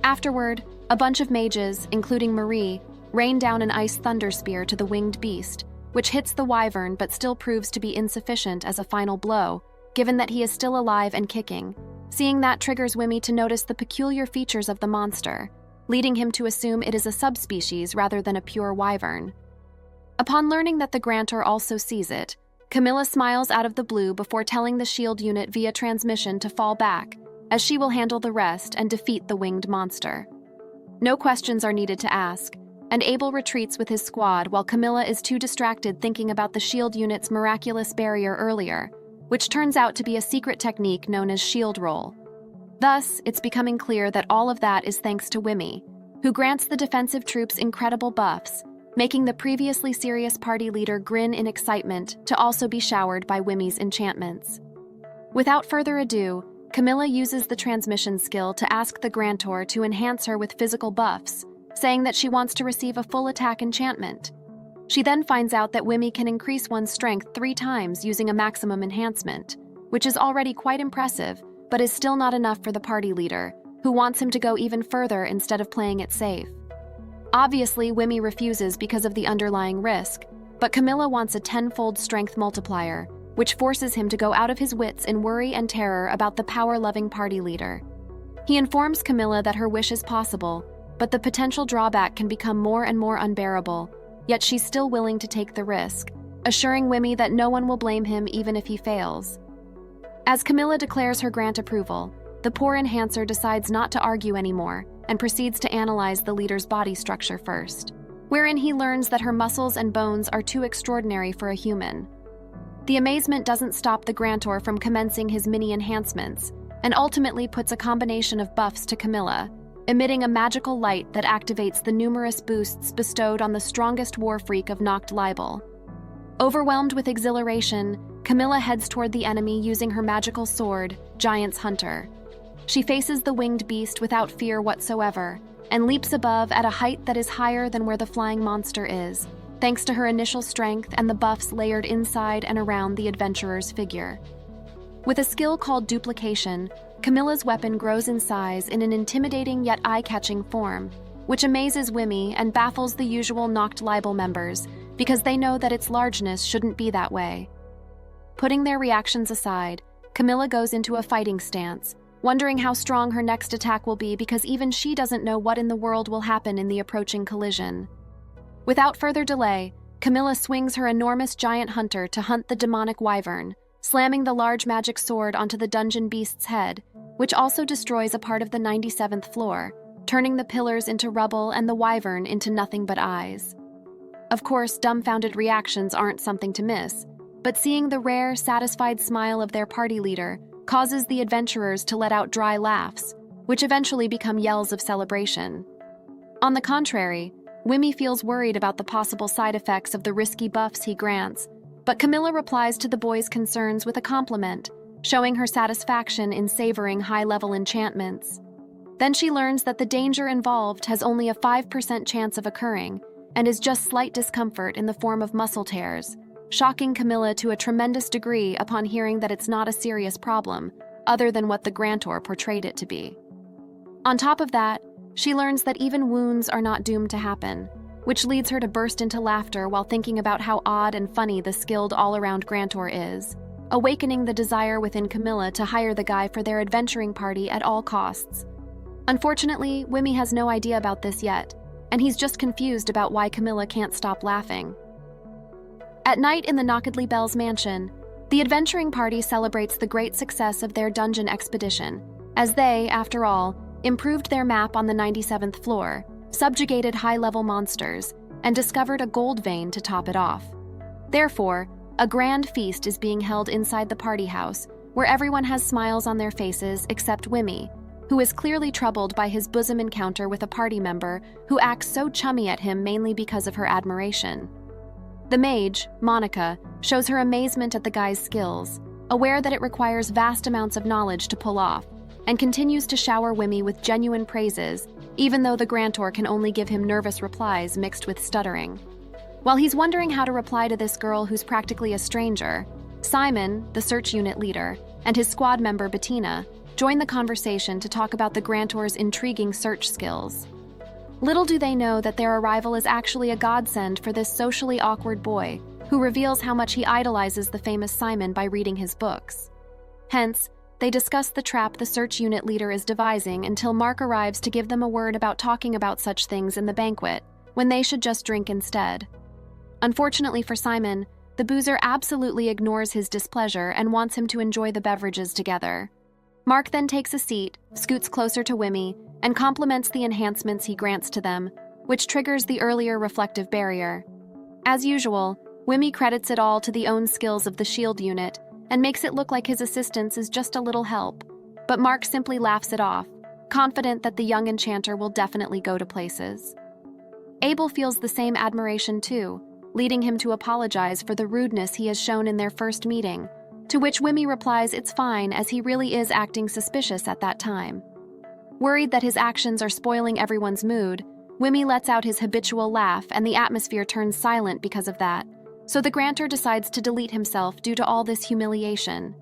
Afterward, a bunch of mages, including Marie, rain down an ice thunder spear to the winged beast, which hits the wyvern but still proves to be insufficient as a final blow, given that he is still alive and kicking. Seeing that triggers Wimmy to notice the peculiar features of the monster, leading him to assume it is a subspecies rather than a pure wyvern. Upon learning that the grantor also sees it, Camilla smiles out of the blue before telling the shield unit via transmission to fall back, as she will handle the rest and defeat the winged monster. No questions are needed to ask, and Abel retreats with his squad while Camilla is too distracted thinking about the shield unit's miraculous barrier earlier, which turns out to be a secret technique known as shield roll. Thus, it's becoming clear that all of that is thanks to Wimmy, who grants the defensive troops incredible buffs, making the previously serious party leader grin in excitement to also be showered by Wimmy's enchantments. Without further ado, Camilla uses the transmission skill to ask the grantor to enhance her with physical buffs, saying that she wants to receive a full attack enchantment. She then finds out that Wimmy can increase one's strength 3 times using a maximum enhancement, which is already quite impressive, but is still not enough for the party leader, who wants him to go even further instead of playing it safe. Obviously, Wimmy refuses because of the underlying risk, but Camilla wants a 10-fold strength multiplier, which forces him to go out of his wits in worry and terror about the power-loving party leader. He informs Camilla that her wish is possible, but the potential drawback can become more and more unbearable, yet she's still willing to take the risk, assuring Wimmy that no one will blame him even if he fails. As Camilla declares her grant approval, the poor enhancer decides not to argue anymore and proceeds to analyze the leader's body structure first, wherein he learns that her muscles and bones are too extraordinary for a human. The amazement doesn't stop the grantor from commencing his mini enhancements, and ultimately puts a combination of buffs to Camilla, emitting a magical light that activates the numerous boosts bestowed on the strongest war freak of Nacht Liebel. Overwhelmed with exhilaration, Camilla heads toward the enemy using her magical sword, Giant's Hunter. She faces the winged beast without fear whatsoever, and leaps above at a height that is higher than where the flying monster is, thanks to her initial strength and the buffs layered inside and around the adventurer's figure. With a skill called duplication, Camilla's weapon grows in size in an intimidating yet eye-catching form, which amazes Wimmy and baffles the usual Nacht Liebel members because they know that its largeness shouldn't be that way. Putting their reactions aside, Camilla goes into a fighting stance, wondering how strong her next attack will be because even she doesn't know what in the world will happen in the approaching collision. Without further delay, Camilla swings her enormous giant hunter to hunt the demonic wyvern, slamming the large magic sword onto the dungeon beast's head, which also destroys a part of the 97th floor, turning the pillars into rubble and the wyvern into nothing but eyes. Of course, dumbfounded reactions aren't something to miss, but seeing the rare, satisfied smile of their party leader causes the adventurers to let out dry laughs, which eventually become yells of celebration. On the contrary, Wimmy feels worried about the possible side effects of the risky buffs he grants, but Camilla replies to the boys' concerns with a compliment, showing her satisfaction in savoring high-level enchantments. Then she learns that the danger involved has only a 5% chance of occurring and is just slight discomfort in the form of muscle tears, shocking Camilla to a tremendous degree upon hearing that it's not a serious problem, other than what the grantor portrayed it to be. On top of that, she learns that even wounds are not doomed to happen, which leads her to burst into laughter while thinking about how odd and funny the skilled all-around grantor is, awakening the desire within Camilla to hire the guy for their adventuring party at all costs. Unfortunately, Wimmy has no idea about this yet, and he's just confused about why Camilla can't stop laughing. At night in the Knockedly Bell's mansion, the adventuring party celebrates the great success of their dungeon expedition, as they, after all, improved their map on the 97th floor, subjugated high-level monsters, and discovered a gold vein to top it off. Therefore, a grand feast is being held inside the party house, where everyone has smiles on their faces except Wimmy, who is clearly troubled by his bosom encounter with a party member who acts so chummy at him mainly because of her admiration. The mage, Monica, shows her amazement at the guy's skills, aware that it requires vast amounts of knowledge to pull off, and continues to shower Wimmy with genuine praises, even though the grantor can only give him nervous replies mixed with stuttering. While he's wondering how to reply to this girl who's practically a stranger, Simon, the search unit leader, and his squad member Bettina join the conversation to talk about the grantor's intriguing search skills. Little do they know that their arrival is actually a godsend for this socially awkward boy, who reveals how much he idolizes the famous Simon by reading his books. Hence, they discuss the trap the search unit leader is devising until Mark arrives to give them a word about talking about such things in the banquet, when they should just drink instead. Unfortunately for Simon, the boozer absolutely ignores his displeasure and wants him to enjoy the beverages together. Mark then takes a seat, scoots closer to Wimmy, and compliments the enhancements he grants to them, which triggers the earlier reflective barrier. As usual, Wimmy credits it all to the own skills of the shield unit and makes it look like his assistance is just a little help, but Mark simply laughs it off, confident that the young enchanter will definitely go to places. Abel feels the same admiration too, leading him to apologize for the rudeness he has shown in their first meeting, to which Wimmy replies it's fine as he really is acting suspicious at that time. Worried that his actions are spoiling everyone's mood, Wimmy lets out his habitual laugh and the atmosphere turns silent because of that, so the grantor decides to delete himself due to all this humiliation.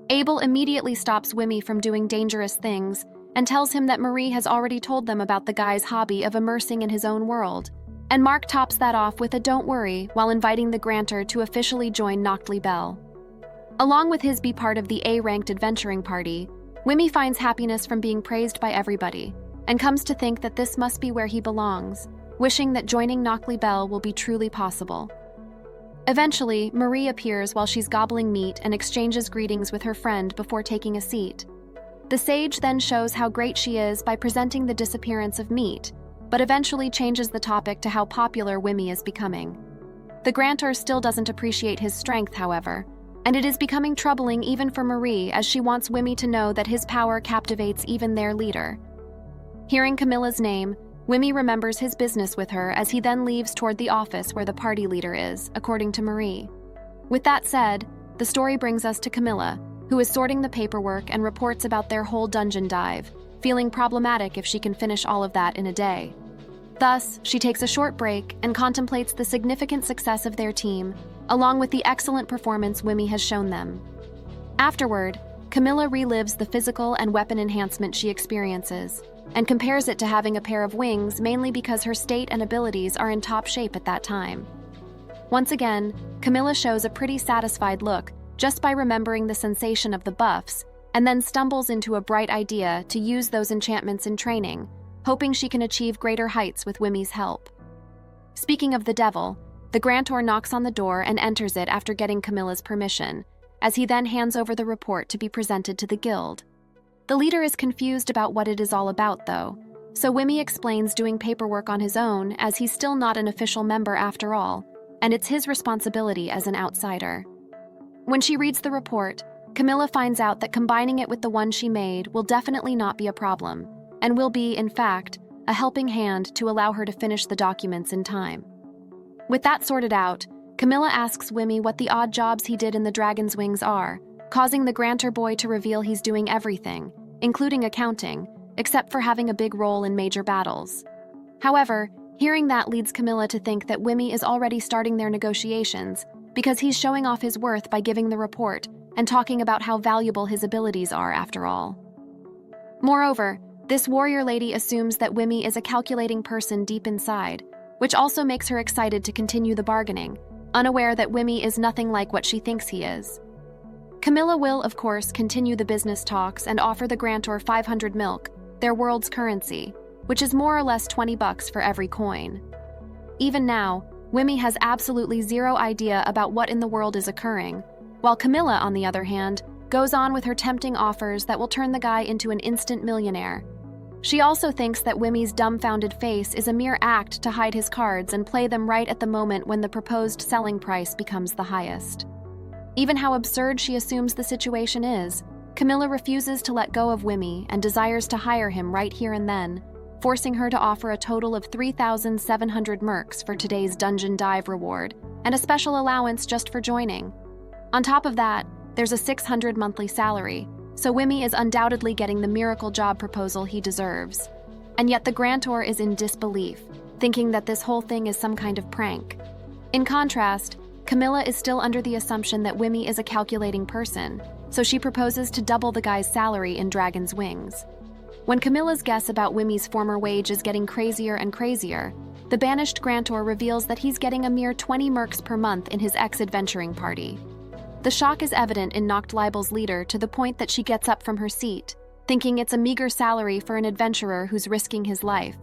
Abel immediately stops Wimmy from doing dangerous things and tells him that Marie has already told them about the guy's hobby of immersing in his own world, and Mark tops that off with a don't worry while inviting the grantor to officially join Knockedly Bell. Along with his be part of the A-ranked adventuring party, Wimmy finds happiness from being praised by everybody, and comes to think that this must be where he belongs, wishing that joining Knockedly Bell will be truly possible. Eventually, Marie appears while she's gobbling meat and exchanges greetings with her friend before taking a seat. The sage then shows how great she is by presenting the disappearance of meat, but eventually changes the topic to how popular Wimmy is becoming. The grantor still doesn't appreciate his strength, however, and it is becoming troubling even for Marie as she wants Wimmy to know that his power captivates even their leader. Hearing Camilla's name, Wimmy remembers his business with her as he then leaves toward the office where the party leader is, according to Marie. With that said, the story brings us to Camilla, who is sorting the paperwork and reports about their whole dungeon dive, feeling problematic if she can finish all of that in a day. Thus, she takes a short break and contemplates the significant success of their team, along with the excellent performance Wimmy has shown them. Afterward, Camilla relives the physical and weapon enhancement she experiences, and compares it to having a pair of wings mainly because her state and abilities are in top shape at that time. Once again, Camilla shows a pretty satisfied look just by remembering the sensation of the buffs, and then stumbles into a bright idea to use those enchantments in training, hoping she can achieve greater heights with Wimi's help. Speaking of the devil, the grantor knocks on the door and enters it after getting Camilla's permission, as he then hands over the report to be presented to the guild. The leader is confused about what it is all about, though, so Wimi explains doing paperwork on his own as he's still not an official member after all, and it's his responsibility as an outsider. When she reads the report, Camilla finds out that combining it with the one she made will definitely not be a problem, and will be, in fact, a helping hand to allow her to finish the documents in time. With that sorted out, Camilla asks Wimi what the odd jobs he did in the Dragon's Wings are, causing the grantor boy to reveal he's doing everything, including accounting, except for having a big role in major battles. However, hearing that leads Camilla to think that Wimi is already starting their negotiations because he's showing off his worth by giving the report and talking about how valuable his abilities are after all. Moreover, this warrior lady assumes that Wimi is a calculating person deep inside, which also makes her excited to continue the bargaining, unaware that Wimi is nothing like what she thinks he is. Camilla will, of course, continue the business talks and offer the grantor 500 milk, their world's currency, which is more or less $20 for every coin. Even now, Wimi has absolutely zero idea about what in the world is occurring, while Camilla, on the other hand, goes on with her tempting offers that will turn the guy into an instant millionaire. She also thinks that Wimi's dumbfounded face is a mere act to hide his cards and play them right at the moment when the proposed selling price becomes the highest. Even how absurd she assumes the situation is, Camilla refuses to let go of Wimi and desires to hire him right here and then, forcing her to offer a total of 3,700 mercs for today's dungeon dive reward, and a special allowance just for joining. On top of that, there's a 600 monthly salary, so Wimi is undoubtedly getting the miracle job proposal he deserves. And yet the grantor is in disbelief, thinking that this whole thing is some kind of prank. In contrast, Camilla is still under the assumption that Wimi is a calculating person, so she proposes to double the guy's salary in Dragon's Wings. When Camilla's guess about Wimi's former wage is getting crazier and crazier, the banished grantor reveals that he's getting a mere 20 mercs per month in his ex-adventuring party. The shock is evident in Noct Libel's leader to the point that she gets up from her seat, thinking it's a meager salary for an adventurer who's risking his life.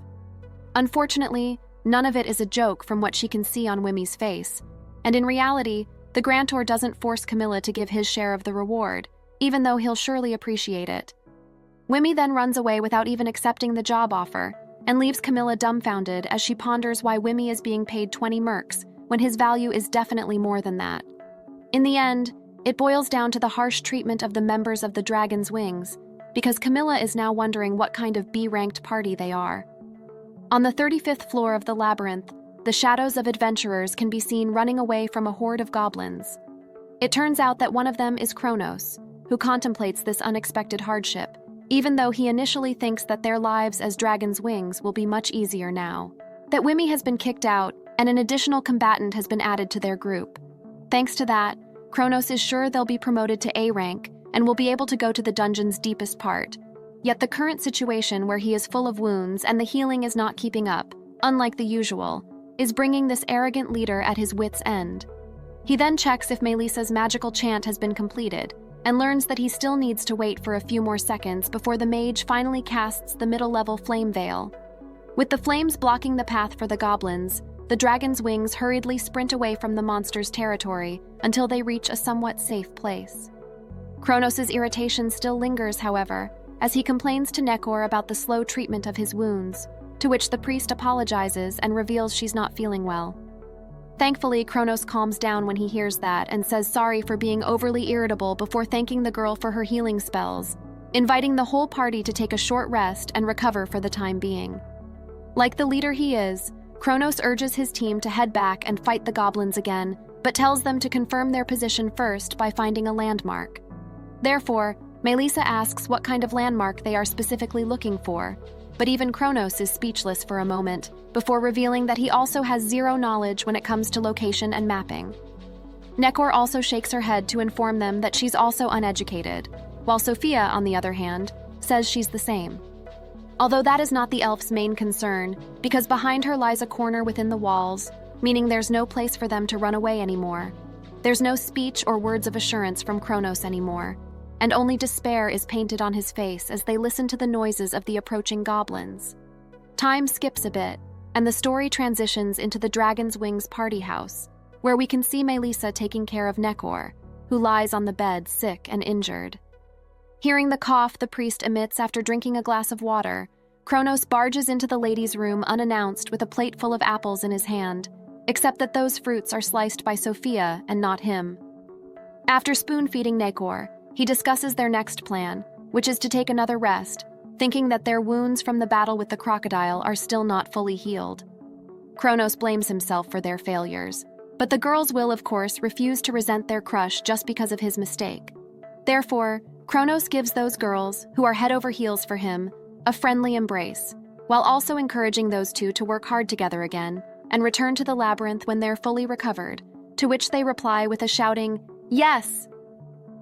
Unfortunately, none of it is a joke from what she can see on Wimi's face, and in reality, the grantor doesn't force Camilla to give his share of the reward, even though he'll surely appreciate it. Wimi then runs away without even accepting the job offer, and leaves Camilla dumbfounded as she ponders why Wimi is being paid 20 mercs when his value is definitely more than that. In the end, it boils down to the harsh treatment of the members of the Dragon's Wings, because Camilla is now wondering what kind of B-ranked party they are. On the 35th floor of the labyrinth, the shadows of adventurers can be seen running away from a horde of goblins. It turns out that one of them is Kronos, who contemplates this unexpected hardship, even though he initially thinks that their lives as Dragon's Wings will be much easier now. That Wimi has been kicked out, and an additional combatant has been added to their group. Thanks to that, Kronos is sure they'll be promoted to A rank and will be able to go to the dungeon's deepest part. Yet the current situation where he is full of wounds and the healing is not keeping up, unlike the usual, is bringing this arrogant leader at his wit's end. He then checks if Melissa's magical chant has been completed, and learns that he still needs to wait for a few more seconds before the mage finally casts the middle-level flame veil. With the flames blocking the path for the goblins, the Dragon's Wings hurriedly sprint away from the monster's territory until they reach a somewhat safe place. Kronos' irritation still lingers, however, as he complains to Nekor about the slow treatment of his wounds, to which the priest apologizes and reveals she's not feeling well. Thankfully, Kronos calms down when he hears that and says sorry for being overly irritable before thanking the girl for her healing spells, inviting the whole party to take a short rest and recover for the time being. Like the leader he is, Kronos urges his team to head back and fight the goblins again, but tells them to confirm their position first by finding a landmark. Therefore, Melissa asks what kind of landmark they are specifically looking for, but even Kronos is speechless for a moment, before revealing that he also has zero knowledge when it comes to location and mapping. Nekor also shakes her head to inform them that she's also uneducated, while Sophia, on the other hand, says she's the same. Although that is not the elf's main concern, because behind her lies a corner within the walls, meaning there's no place for them to run away anymore. There's no speech or words of assurance from Kronos anymore, and only despair is painted on his face as they listen to the noises of the approaching goblins. Time skips a bit, and the story transitions into the Dragon's Wings party house, where we can see Melissa taking care of Nekor, who lies on the bed sick and injured. Hearing the cough the priest emits after drinking a glass of water, Kronos barges into the ladies' room unannounced with a plate full of apples in his hand, except that those fruits are sliced by Sophia and not him. After spoon-feeding Nekor, he discusses their next plan, which is to take another rest, thinking that their wounds from the battle with the crocodile are still not fully healed. Kronos blames himself for their failures, but the girls will, of course, refuse to resent their crush just because of his mistake. Therefore, Kronos gives those girls, who are head over heels for him, a friendly embrace, while also encouraging those two to work hard together again and return to the labyrinth when they're fully recovered, to which they reply with a shouting, "Yes!"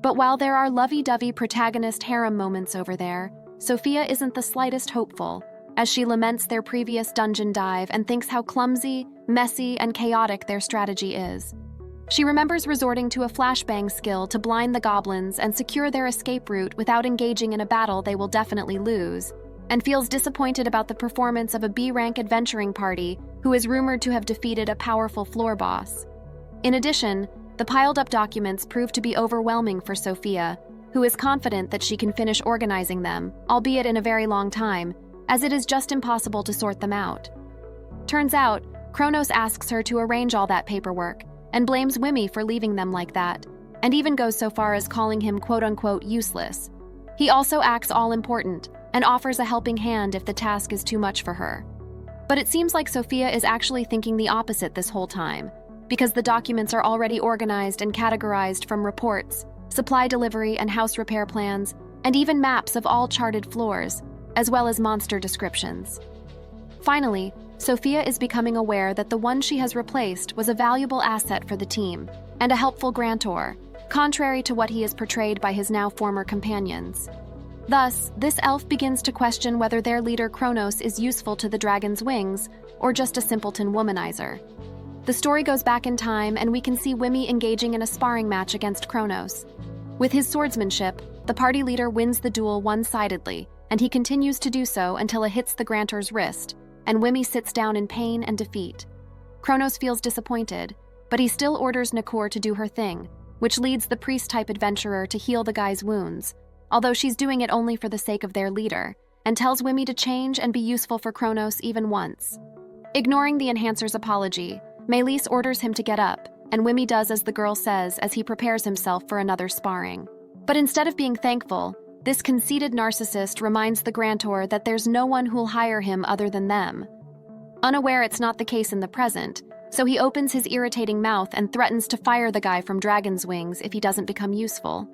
But while there are lovey-dovey protagonist harem moments over there, Sophia isn't the slightest hopeful, as she laments their previous dungeon dive and thinks how clumsy, messy, and chaotic their strategy is. She remembers resorting to a flashbang skill to blind the goblins and secure their escape route without engaging in a battle they will definitely lose, and feels disappointed about the performance of a B-rank adventuring party who is rumored to have defeated a powerful floor boss. In addition, the piled-up documents prove to be overwhelming for Sophia, who is confident that she can finish organizing them, albeit in a very long time, as it is just impossible to sort them out. Turns out, Kronos asks her to arrange all that paperwork, and blames Wimmy for leaving them like that, and even goes so far as calling him quote-unquote useless. He also acts all-important, and offers a helping hand if the task is too much for her. But it seems like Sophia is actually thinking the opposite this whole time, because the documents are already organized and categorized from reports, supply delivery and house repair plans, and even maps of all charted floors, as well as monster descriptions. Finally, Sophia is becoming aware that the one she has replaced was a valuable asset for the team, and a helpful grantor, contrary to what he is portrayed by his now former companions. Thus, this elf begins to question whether their leader Kronos is useful to the Dragon's Wings, or just a simpleton womanizer. The story goes back in time, and we can see Wimmy engaging in a sparring match against Kronos. With his swordsmanship, the party leader wins the duel one-sidedly, and he continues to do so until it hits the grantor's wrist, and Wimmy sits down in pain and defeat. Kronos feels disappointed, but he still orders Nekor to do her thing, which leads the priest-type adventurer to heal the guy's wounds, although she's doing it only for the sake of their leader, and tells Wimmy to change and be useful for Kronos even once. Ignoring the enhancer's apology, Melis orders him to get up, and Wimmy does as the girl says as he prepares himself for another sparring. But instead of being thankful, this conceited narcissist reminds the grantor that there's no one who'll hire him other than them. Unaware it's not the case in the present, so he opens his irritating mouth and threatens to fire the guy from Dragon's Wings if he doesn't become useful.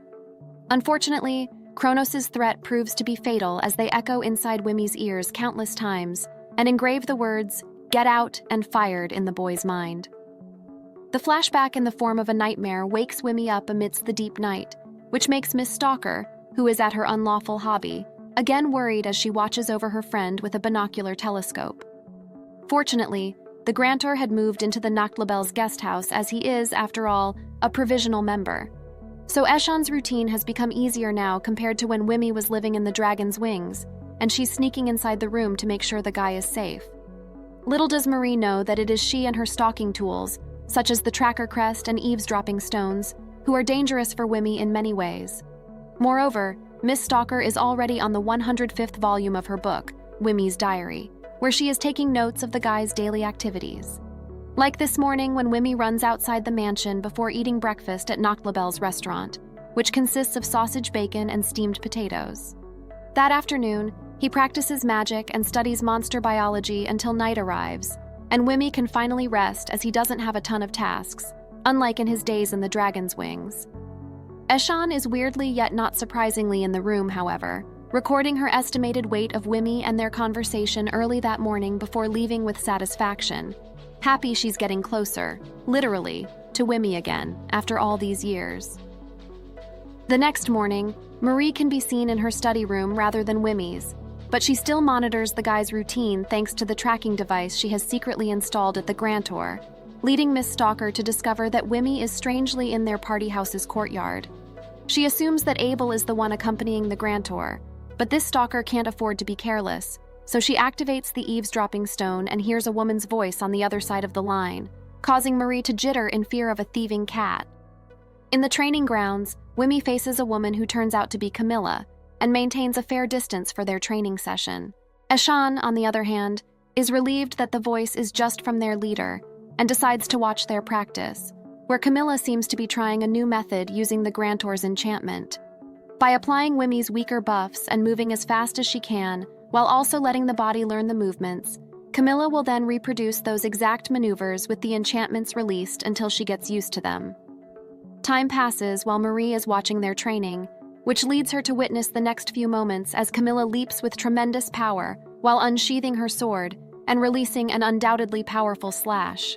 Unfortunately, Kronos' threat proves to be fatal as they echo inside Wimmy's ears countless times and engrave the words, "Get out" and "fired" in the boy's mind. The flashback in the form of a nightmare wakes Wimmy up amidst the deep night, which makes Miss Stalker, who is at her unlawful hobby, again worried as she watches over her friend with a binocular telescope. Fortunately, the grantor had moved into the Nachtlabel's guest house as he is, after all, a provisional member. So Eshan's routine has become easier now compared to when Wimmy was living in the Dragon's Wings, and she's sneaking inside the room to make sure the guy is safe. Little does Marie know that it is she and her stalking tools, such as the tracker crest and eavesdropping stones, who are dangerous for Wimmy in many ways. Moreover, Miss Stalker is already on the 105th volume of her book, Wimmy's Diary, where she is taking notes of the guy's daily activities. Like this morning when Wimmy runs outside the mansion before eating breakfast at Nachtlabel's restaurant, which consists of sausage bacon and steamed potatoes. That afternoon, he practices magic and studies monster biology until night arrives, and Wimmy can finally rest as he doesn't have a ton of tasks, unlike in his days in the Dragon's Wings. Eshan is weirdly yet not surprisingly in the room, however, recording her estimated weight of Wimmy and their conversation early that morning before leaving with satisfaction, happy she's getting closer, literally, to Wimmy again, after all these years. The next morning, Marie can be seen in her study room rather than Wimmy's, but she still monitors the guy's routine thanks to the tracking device she has secretly installed at the grantor, leading Miss Stalker to discover that Wimmy is strangely in their party house's courtyard. She assumes that Abel is the one accompanying the grantor, but this stalker can't afford to be careless, so she activates the eavesdropping stone and hears a woman's voice on the other side of the line, causing Marie to jitter in fear of a thieving cat. In the training grounds, Wimmy faces a woman who turns out to be Camilla and maintains a fair distance for their training session. Eshan, on the other hand, is relieved that the voice is just from their leader and decides to watch their practice, where Camilla seems to be trying a new method using the grantor's enchantment. By applying Wimmy's weaker buffs and moving as fast as she can, while also letting the body learn the movements, Camilla will then reproduce those exact maneuvers with the enchantments released until she gets used to them. Time passes while Marie is watching their training, which leads her to witness the next few moments as Camilla leaps with tremendous power while unsheathing her sword and releasing an undoubtedly powerful slash.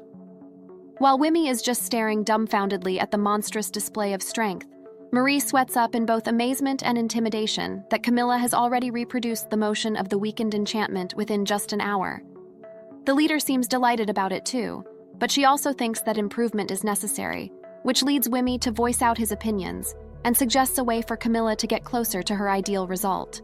While Wimmy is just staring dumbfoundedly at the monstrous display of strength, Marie sweats up in both amazement and intimidation that Camilla has already reproduced the motion of the weakened enchantment within just an hour. The leader seems delighted about it too, but she also thinks that improvement is necessary, which leads Wimmy to voice out his opinions and suggests a way for Camilla to get closer to her ideal result.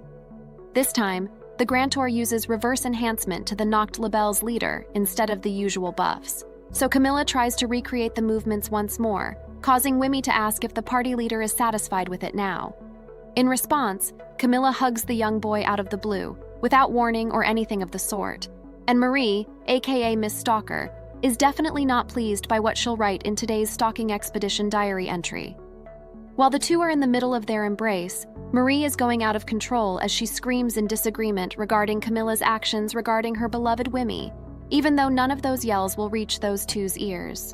This time, the grantor uses reverse enhancement to the knocked label's leader instead of the usual buffs. So Camilla tries to recreate the movements once more, causing Wimmy to ask if the party leader is satisfied with it now. In response, Camilla hugs the young boy out of the blue, without warning or anything of the sort, and Marie, aka Miss Stalker, is definitely not pleased by what she'll write in today's stalking expedition diary entry. While the two are in the middle of their embrace, Marie is going out of control as she screams in disagreement regarding Camilla's actions regarding her beloved Wimmy, even though none of those yells will reach those two's ears.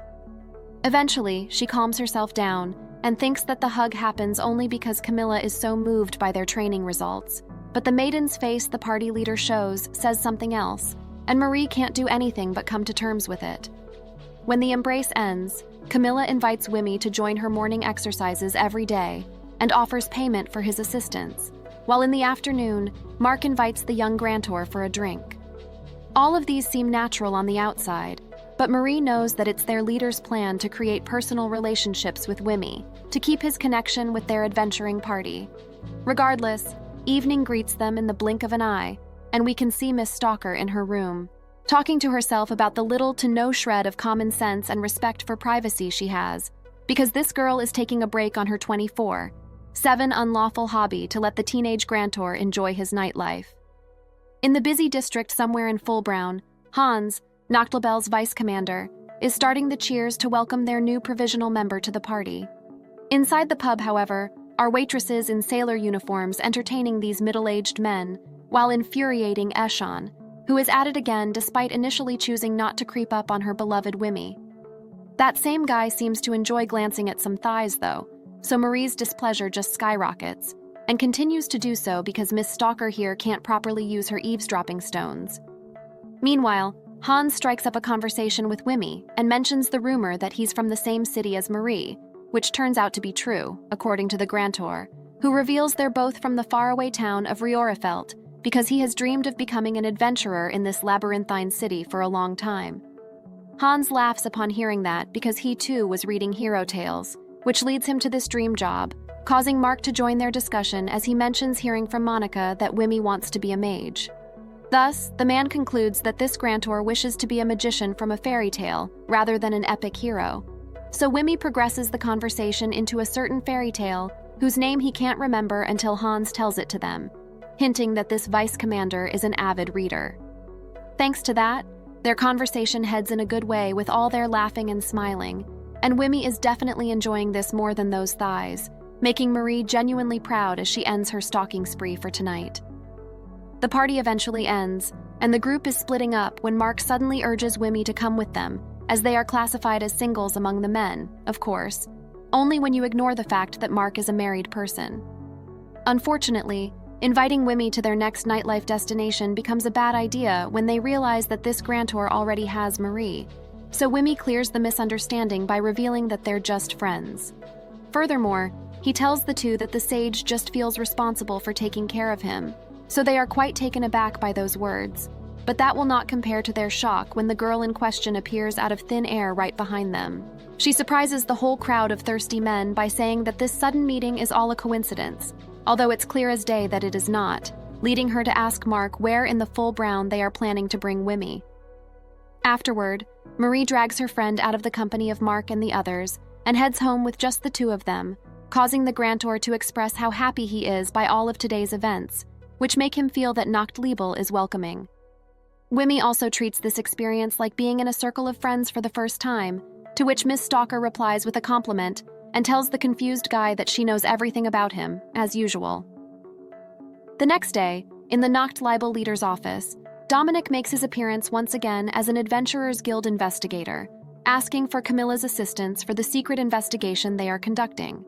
Eventually, she calms herself down and thinks that the hug happens only because Camilla is so moved by their training results, but the maiden's face the party leader shows says something else, and Marie can't do anything but come to terms with it. When the embrace ends, Camilla invites Wimmy to join her morning exercises every day and offers payment for his assistance, while in the afternoon, Mark invites the young grantor for a drink. All of these seem natural on the outside, but Marie knows that it's their leader's plan to create personal relationships with Wimmy, to keep his connection with their adventuring party. Regardless, evening greets them in the blink of an eye, and we can see Miss Stalker in her room, talking to herself about the little to no shred of common sense and respect for privacy she has, because this girl is taking a break on her 24/7 unlawful hobby to let the teenage grantor enjoy his nightlife. In the busy district somewhere in Fullbrown, Hans, Noctlabel's vice commander, is starting the cheers to welcome their new provisional member to the party. Inside the pub, however, are waitresses in sailor uniforms entertaining these middle-aged men, while infuriating Eshan, who is at it again despite initially choosing not to creep up on her beloved Wimmy. That same guy seems to enjoy glancing at some thighs, though, so Marie's displeasure just skyrockets, and continues to do so because Miss Stalker here can't properly use her eavesdropping stones. Meanwhile, Hans strikes up a conversation with Wimmy and mentions the rumor that he's from the same city as Marie, which turns out to be true, according to the grantor, who reveals they're both from the faraway town of Riorefelt because he has dreamed of becoming an adventurer in this labyrinthine city for a long time. Hans laughs upon hearing that because he too was reading hero tales, which leads him to this dream job, causing Mark to join their discussion as he mentions hearing from Monica that Wimmy wants to be a mage. Thus, the man concludes that this grantor wishes to be a magician from a fairy tale rather than an epic hero. So Wimmy progresses the conversation into a certain fairy tale whose name he can't remember until Hans tells it to them, hinting that this vice commander is an avid reader. Thanks to that, their conversation heads in a good way with all their laughing and smiling, and Wimmy is definitely enjoying this more than those thighs, making Marie genuinely proud as she ends her stalking spree for tonight. The party eventually ends, and the group is splitting up when Mark suddenly urges Wimmy to come with them, as they are classified as singles among the men, of course, only when you ignore the fact that Mark is a married person. Unfortunately, inviting Wimmy to their next nightlife destination becomes a bad idea when they realize that this grantor already has Marie, so Wimmy clears the misunderstanding by revealing that they're just friends. Furthermore, he tells the two that the sage just feels responsible for taking care of him, so they are quite taken aback by those words, But that will not compare to their shock when the girl in question appears out of thin air right behind them. She surprises the whole crowd of thirsty men by saying that this sudden meeting is all a coincidence, although it's clear as day that it is not, leading her to ask Mark where in the full brown they are planning to bring Wimmy. Afterward, Marie drags her friend out of the company of Mark and the others and heads home with just the two of them, causing the grantor to express how happy he is by all of today's events, which make him feel that Nacht Liebe is welcoming. Wimmy also treats this experience like being in a circle of friends for the first time, to which Miss Stalker replies with a compliment and tells the confused guy that she knows everything about him, as usual. The next day, in the Nacht Liebe leader's office, Dominic makes his appearance once again as an Adventurers Guild investigator, asking for Camilla's assistance for the secret investigation they are conducting.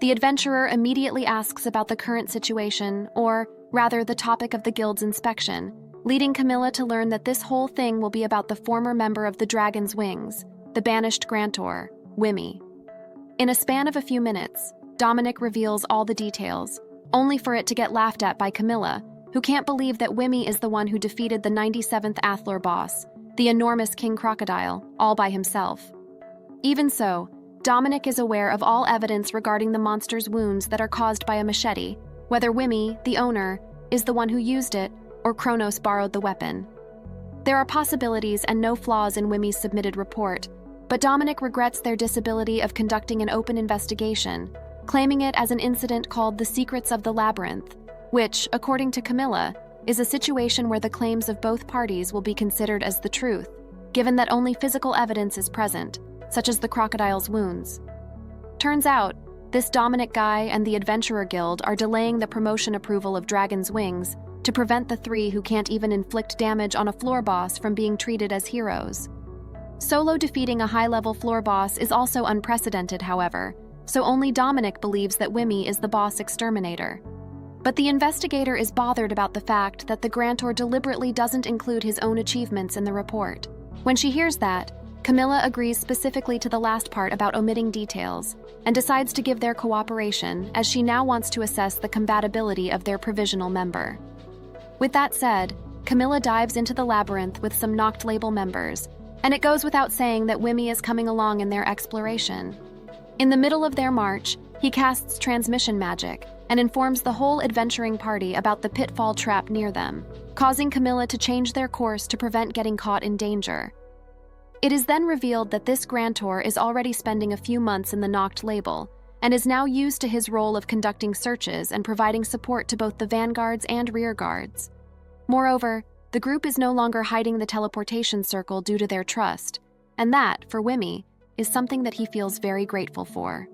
The adventurer immediately asks about the current situation, or rather the topic of the guild's inspection, leading Camilla to learn that this whole thing will be about the former member of the Dragon's Wings, the banished grantor, Wimmy. In a span of a few minutes, Dominic reveals all the details, only for it to get laughed at by Camilla, who can't believe that Wimmy is the one who defeated the 97th Athlor boss, the enormous King Crocodile, all by himself. Even so, Dominic is aware of all evidence regarding the monster's wounds that are caused by a machete, whether Wimmy, the owner, is the one who used it, or Kronos borrowed the weapon. There are possibilities and no flaws in Wimmy's submitted report, but Dominic regrets their disability of conducting an open investigation, claiming it as an incident called the Secrets of the Labyrinth, which, according to Camilla, is a situation where the claims of both parties will be considered as the truth, given that only physical evidence is present, such as the crocodile's wounds. Turns out, this Dominic guy and the Adventurer Guild are delaying the promotion approval of Dragon's Wings to prevent the three who can't even inflict damage on a floor boss from being treated as heroes. Solo defeating a high-level floor boss is also unprecedented, however, so only Dominic believes that Wimmy is the boss exterminator. But the investigator is bothered about the fact that the grantor deliberately doesn't include his own achievements in the report. When she hears that, Camilla agrees specifically to the last part about omitting details, and decides to give their cooperation as she now wants to assess the compatibility of their provisional member. With that said, Camilla dives into the labyrinth with some Nacht Label members, and it goes without saying that Wimmy is coming along in their exploration. In the middle of their march, he casts transmission magic and informs the whole adventuring party about the pitfall trap near them, causing Camilla to change their course to prevent getting caught in danger. It is then revealed that this grantor is already spending a few months in the Nacht Label, and is now used to his role of conducting searches and providing support to both the vanguards and rearguards. Moreover, the group is no longer hiding the teleportation circle due to their trust, and that, for Wimmy, is something that he feels very grateful for.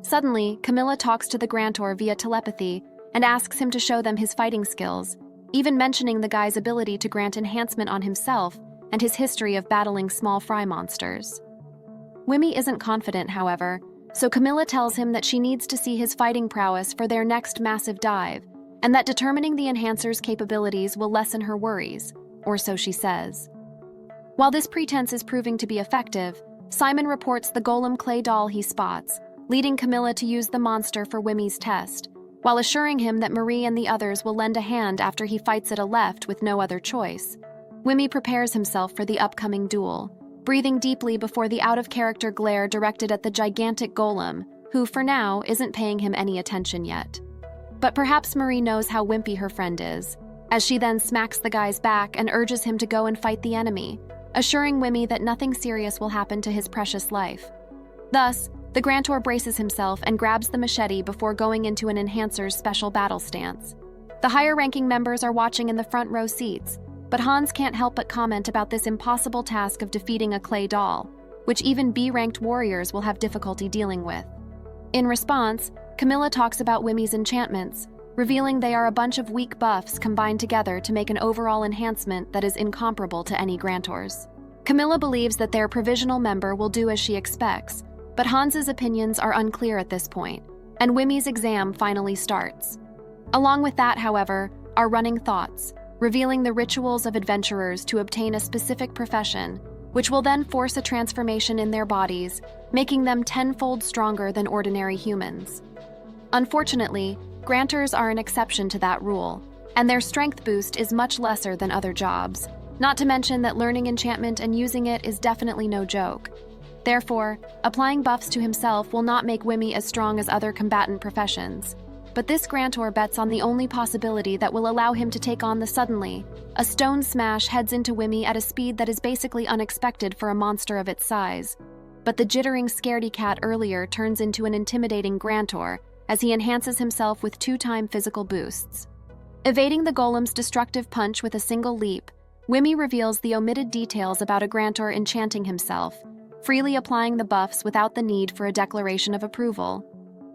Suddenly, Camilla talks to the grantor via telepathy and asks him to show them his fighting skills, even mentioning the guy's ability to grant enhancement on himself and his history of battling small fry monsters. Wimmy isn't confident, however, so Camilla tells him that she needs to see his fighting prowess for their next massive dive, and that determining the enhancer's capabilities will lessen her worries, or so she says. While this pretense is proving to be effective, Simon reports the golem clay doll he spots, leading Camilla to use the monster for Wimmy's test, while assuring him that Marie and the others will lend a hand after he fights it a left with no other choice. Wimmy prepares himself for the upcoming duel, breathing deeply before the out-of-character glare directed at the gigantic golem, who, for now, isn't paying him any attention yet. But perhaps Marie knows how wimpy her friend is, as she then smacks the guy's back and urges him to go and fight the enemy, assuring Wimmy that nothing serious will happen to his precious life. Thus, the grantor braces himself and grabs the machete before going into an enhancer's special battle stance. The higher-ranking members are watching in the front row seats, but Hans can't help but comment about this impossible task of defeating a clay doll, which even B-ranked warriors will have difficulty dealing with. In response, Camilla talks about Wimmy's enchantments, revealing they are a bunch of weak buffs combined together to make an overall enhancement that is incomparable to any grantors. Camilla believes that their provisional member will do as she expects, but Hans's opinions are unclear at this point, and Wimmy's exam finally starts. Along with that, however, are running thoughts, revealing the rituals of adventurers to obtain a specific profession, which will then force a transformation in their bodies, making them tenfold stronger than ordinary humans. Unfortunately, grantors are an exception to that rule, and their strength boost is much lesser than other jobs. Not to mention that learning enchantment and using it is definitely no joke. Therefore, applying buffs to himself will not make Wimmy as strong as other combatant professions. But this grantor bets on the only possibility that will allow him to take on the suddenly. A stone smash heads into Wimmy at a speed that is basically unexpected for a monster of its size. But the jittering scaredy cat earlier turns into an intimidating grantor as he enhances himself with 2-time physical boosts. Evading the golem's destructive punch with a single leap, Wimmy reveals the omitted details about a grantor enchanting himself, freely applying the buffs without the need for a declaration of approval.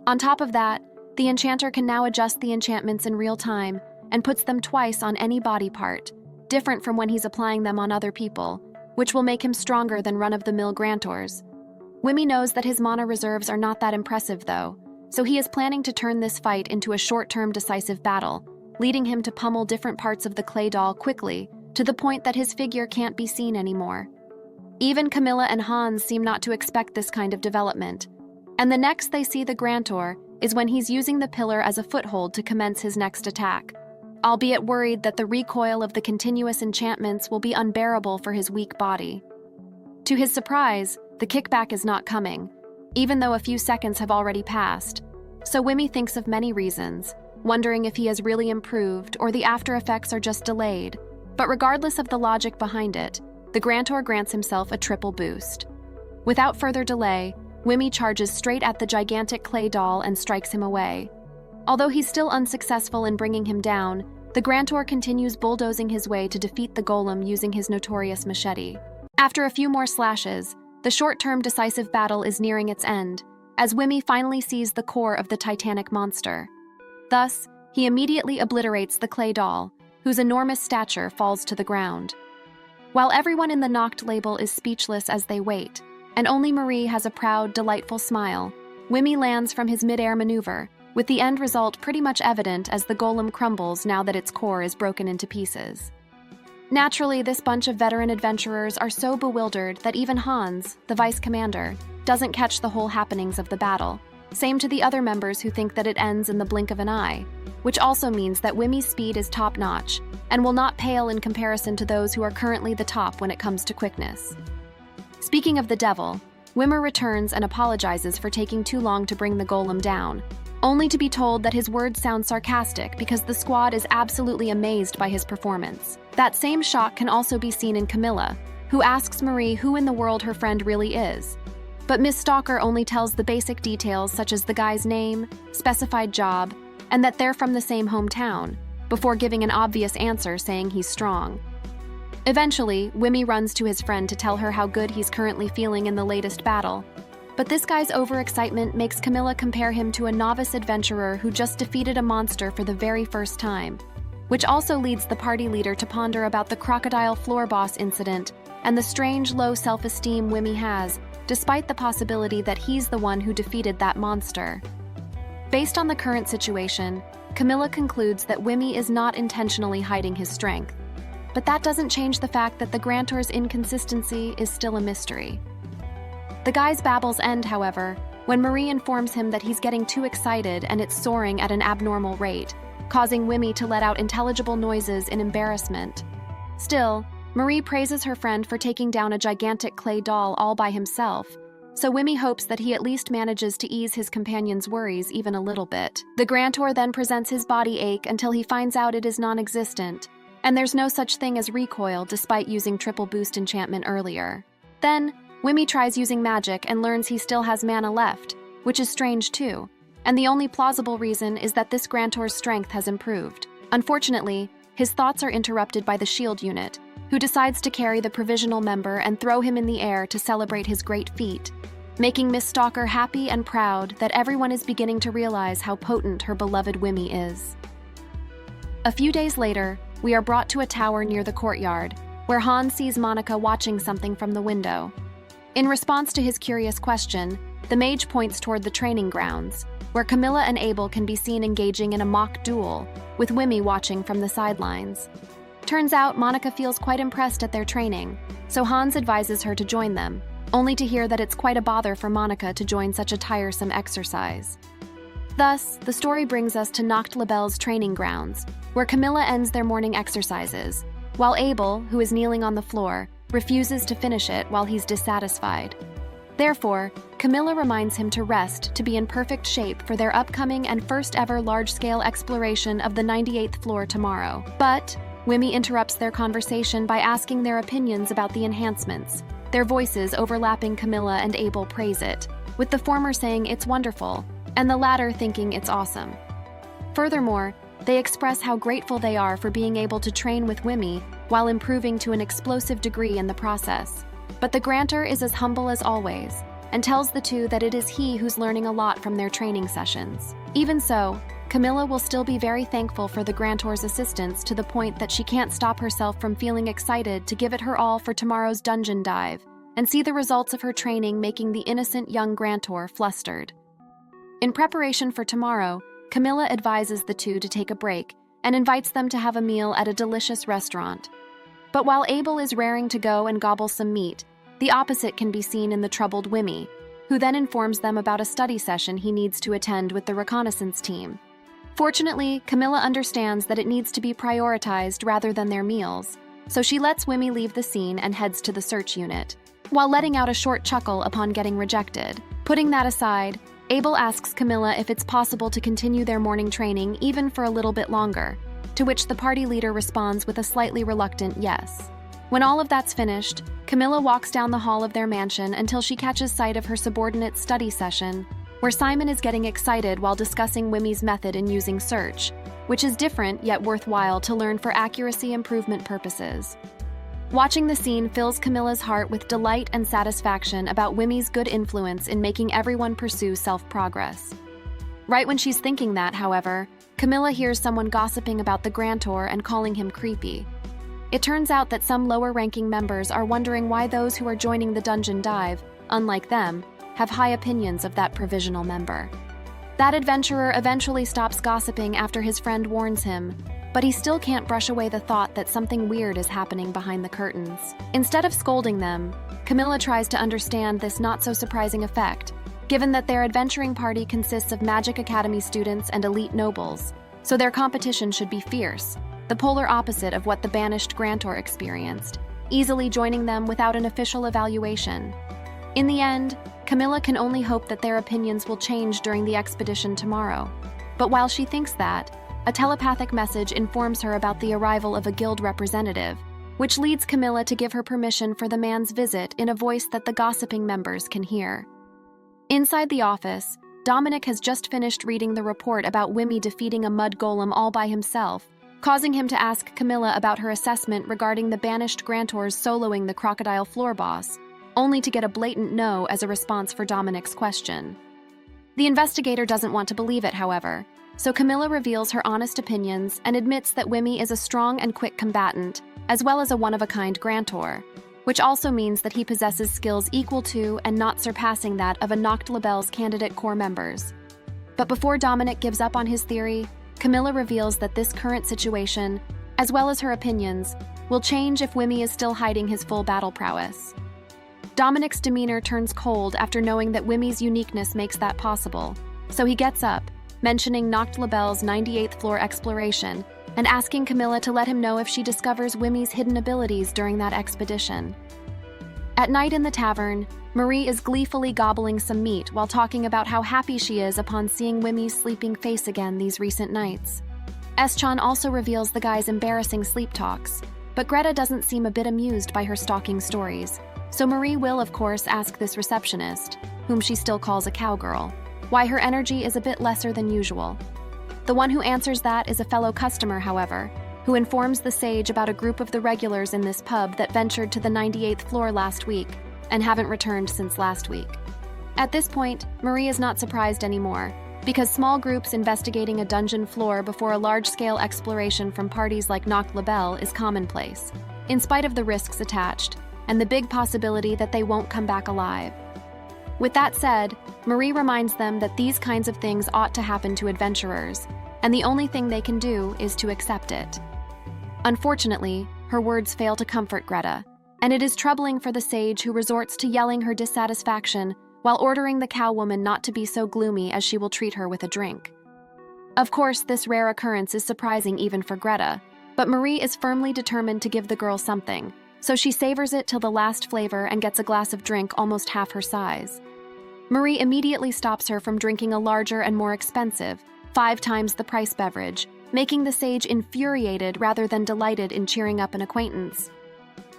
On top of that, the enchanter can now adjust the enchantments in real time and puts them twice on any body part, different from when he's applying them on other people, which will make him stronger than run-of-the-mill grantors. Wimmy knows that his mana reserves are not that impressive though, so he is planning to turn this fight into a short-term decisive battle, leading him to pummel different parts of the clay doll quickly, to the point that his figure can't be seen anymore. Even Camilla and Hans seem not to expect this kind of development, and the next they see the grantor is when he's using the pillar as a foothold to commence his next attack, albeit worried that the recoil of the continuous enchantments will be unbearable for his weak body. To his surprise, the kickback is not coming, even though a few seconds have already passed, so Wimmy thinks of many reasons, wondering if he has really improved or the after effects are just delayed. But regardless of the logic behind it, the grantor grants himself a triple boost. Without further delay, Wimmy charges straight at the gigantic clay doll and strikes him away. Although he's still unsuccessful in bringing him down, the grantor continues bulldozing his way to defeat the golem using his notorious machete. After a few more slashes, the short-term decisive battle is nearing its end, as Wimmy finally sees the core of the titanic monster. Thus, he immediately obliterates the clay doll, whose enormous stature falls to the ground. While everyone in the knocked label is speechless as they wait, and only Marie has a proud, delightful smile, Wimmy lands from his mid-air maneuver, with the end result pretty much evident as the golem crumbles now that its core is broken into pieces. Naturally, this bunch of veteran adventurers are so bewildered that even Hans, the vice commander, doesn't catch the whole happenings of the battle. Same to the other members who think that it ends in the blink of an eye, which also means that Wimmy's speed is top-notch and will not pale in comparison to those who are currently the top when it comes to quickness. Speaking of the devil, Wimmer returns and apologizes for taking too long to bring the golem down, only to be told that his words sound sarcastic because the squad is absolutely amazed by his performance. That same shock can also be seen in Camilla, who asks Marie who in the world her friend really is. But Miss Stalker only tells the basic details such as the guy's name, specified job, and that they're from the same hometown, before giving an obvious answer saying he's strong. Eventually, Wimmy runs to his friend to tell her how good he's currently feeling in the latest battle. But this guy's overexcitement makes Camilla compare him to a novice adventurer who just defeated a monster for the very first time, which also leads the party leader to ponder about the crocodile floor boss incident and the strange low self-esteem Wimmy has, despite the possibility that he's the one who defeated that monster. Based on the current situation, Camilla concludes that Wimmy is not intentionally hiding his strength, but that doesn't change the fact that the grantor's inconsistency is still a mystery. The guy's babbles end, however, when Marie informs him that he's getting too excited and it's soaring at an abnormal rate, causing Wimmy to let out intelligible noises in embarrassment. Still, Marie praises her friend for taking down a gigantic clay doll all by himself, so Wimmy hopes that he at least manages to ease his companion's worries even a little bit. The grantor then presents his body ache until he finds out it is non-existent, and there's no such thing as recoil despite using triple boost enchantment earlier. Then, Wimmy tries using magic and learns he still has mana left, which is strange too, and the only plausible reason is that this grantor's strength has improved. Unfortunately, his thoughts are interrupted by the shield unit, who decides to carry the provisional member and throw him in the air to celebrate his great feat, making Miss Stalker happy and proud that everyone is beginning to realize how potent her beloved Wimmy is. A few days later, we are brought to a tower near the courtyard, where Han sees Monica watching something from the window. In response to his curious question, the mage points toward the training grounds, where Camilla and Abel can be seen engaging in a mock duel, with Wimmy watching from the sidelines. Turns out Monica feels quite impressed at their training, so Hans advises her to join them, only to hear that it's quite a bother for Monica to join such a tiresome exercise. Thus, the story brings us to Nacht Labelle's training grounds, where Camilla ends their morning exercises, while Abel, who is kneeling on the floor, refuses to finish it while he's dissatisfied. Therefore, Camilla reminds him to rest to be in perfect shape for their upcoming and first-ever large-scale exploration of the 98th floor tomorrow. But Wimmy interrupts their conversation by asking their opinions about the enhancements. Their voices overlapping Camilla and Abel praise it, with the former saying it's wonderful, and the latter thinking it's awesome. Furthermore, they express how grateful they are for being able to train with Wimmy while improving to an explosive degree in the process. But the grantor is as humble as always, and tells the two that it is he who's learning a lot from their training sessions. Even so, Camilla will still be very thankful for the grantor's assistance to the point that she can't stop herself from feeling excited to give it her all for tomorrow's dungeon dive, and see the results of her training making the innocent young grantor flustered. In preparation for tomorrow, Camilla advises the two to take a break and invites them to have a meal at a delicious restaurant. But while Abel is raring to go and gobble some meat, the opposite can be seen in the troubled Wimmy, who then informs them about a study session he needs to attend with the reconnaissance team. Fortunately, Camilla understands that it needs to be prioritized rather than their meals, so she lets Wimmy leave the scene and heads to the search unit, while letting out a short chuckle upon getting rejected. Putting that aside, Abel asks Camilla if it's possible to continue their morning training even for a little bit longer, to which the party leader responds with a slightly reluctant yes. When all of that's finished, Camilla walks down the hall of their mansion until she catches sight of her subordinate's study session, where Simon is getting excited while discussing Wimmy's method in using search, which is different yet worthwhile to learn for accuracy improvement purposes. Watching the scene fills Camilla's heart with delight and satisfaction about Wimmy's good influence in making everyone pursue self-progress. Right when she's thinking that, however, Camilla hears someone gossiping about the grantor and calling him creepy. It turns out that some lower-ranking members are wondering why those who are joining the dungeon dive, unlike them, have high opinions of that provisional member. That adventurer eventually stops gossiping after his friend warns him, but he still can't brush away the thought that something weird is happening behind the curtains. Instead of scolding them, Camilla tries to understand this not-so-surprising effect, given that their adventuring party consists of Magic Academy students and elite nobles, so their competition should be fierce, the polar opposite of what the banished grantor experienced, easily joining them without an official evaluation. In the end, Camilla can only hope that their opinions will change during the expedition tomorrow. But while she thinks that, a telepathic message informs her about the arrival of a guild representative, which leads Camilla to give her permission for the man's visit in a voice that the gossiping members can hear. Inside the office, Dominic has just finished reading the report about Wimmy defeating a mud golem all by himself, causing him to ask Camilla about her assessment regarding the banished grantors soloing the crocodile floor boss, only to get a blatant no as a response for Dominic's question. The investigator doesn't want to believe it, however, so Camilla reveals her honest opinions and admits that Wimmy is a strong and quick combatant, as well as a one-of-a-kind grantor, which also means that he possesses skills equal to and not surpassing that of a Nacht Labelle's candidate corps members. But before Dominic gives up on his theory, Camilla reveals that this current situation, as well as her opinions, will change if Wimmy is still hiding his full battle prowess. Dominic's demeanor turns cold after knowing that Wimmy's uniqueness makes that possible, so he gets up, mentioning Nacht Labelle's 98th floor exploration, and asking Camilla to let him know if she discovers Wimmy's hidden abilities during that expedition. At night in the tavern, Marie is gleefully gobbling some meat while talking about how happy she is upon seeing Wimmy's sleeping face again these recent nights. Eschan also reveals the guy's embarrassing sleep talks, but Greta doesn't seem a bit amused by her stalking stories, so Marie will, of course, ask this receptionist, whom she still calls a cowgirl, why her energy is a bit lesser than usual. The one who answers that is a fellow customer, however, who informs the sage about a group of the regulars in this pub that ventured to the 98th floor last week and haven't returned since last week. At this point, Marie is not surprised anymore, because small groups investigating a dungeon floor before a large-scale exploration from parties like Nacht Labelle is commonplace, in spite of the risks attached, and the big possibility that they won't come back alive. With that said, Marie reminds them that these kinds of things ought to happen to adventurers, and the only thing they can do is to accept it. Unfortunately, her words fail to comfort Greta, and it is troubling for the sage who resorts to yelling her dissatisfaction while ordering the cow woman not to be so gloomy as she will treat her with a drink. Of course, this rare occurrence is surprising even for Greta, but Marie is firmly determined to give the girl something, so she savors it till the last flavor and gets a glass of drink almost half her size. Marie immediately stops her from drinking a larger and more expensive, 5 times the price beverage, making the sage infuriated rather than delighted in cheering up an acquaintance.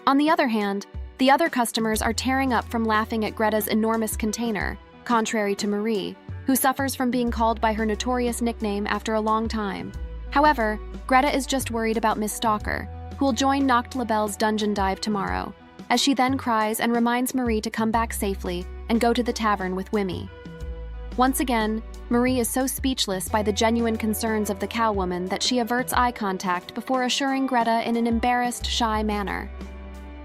On the other hand, the other customers are tearing up from laughing at Greta's enormous container, contrary to Marie, who suffers from being called by her notorious nickname after a long time. However, Greta is just worried about Miss Stalker, who will join Nacht Labelle's dungeon dive tomorrow, as she then cries and reminds Marie to come back safely and go to the tavern with Wimmy. Once again, Marie is so speechless by the genuine concerns of the cow woman that she averts eye contact before assuring Greta in an embarrassed, shy manner.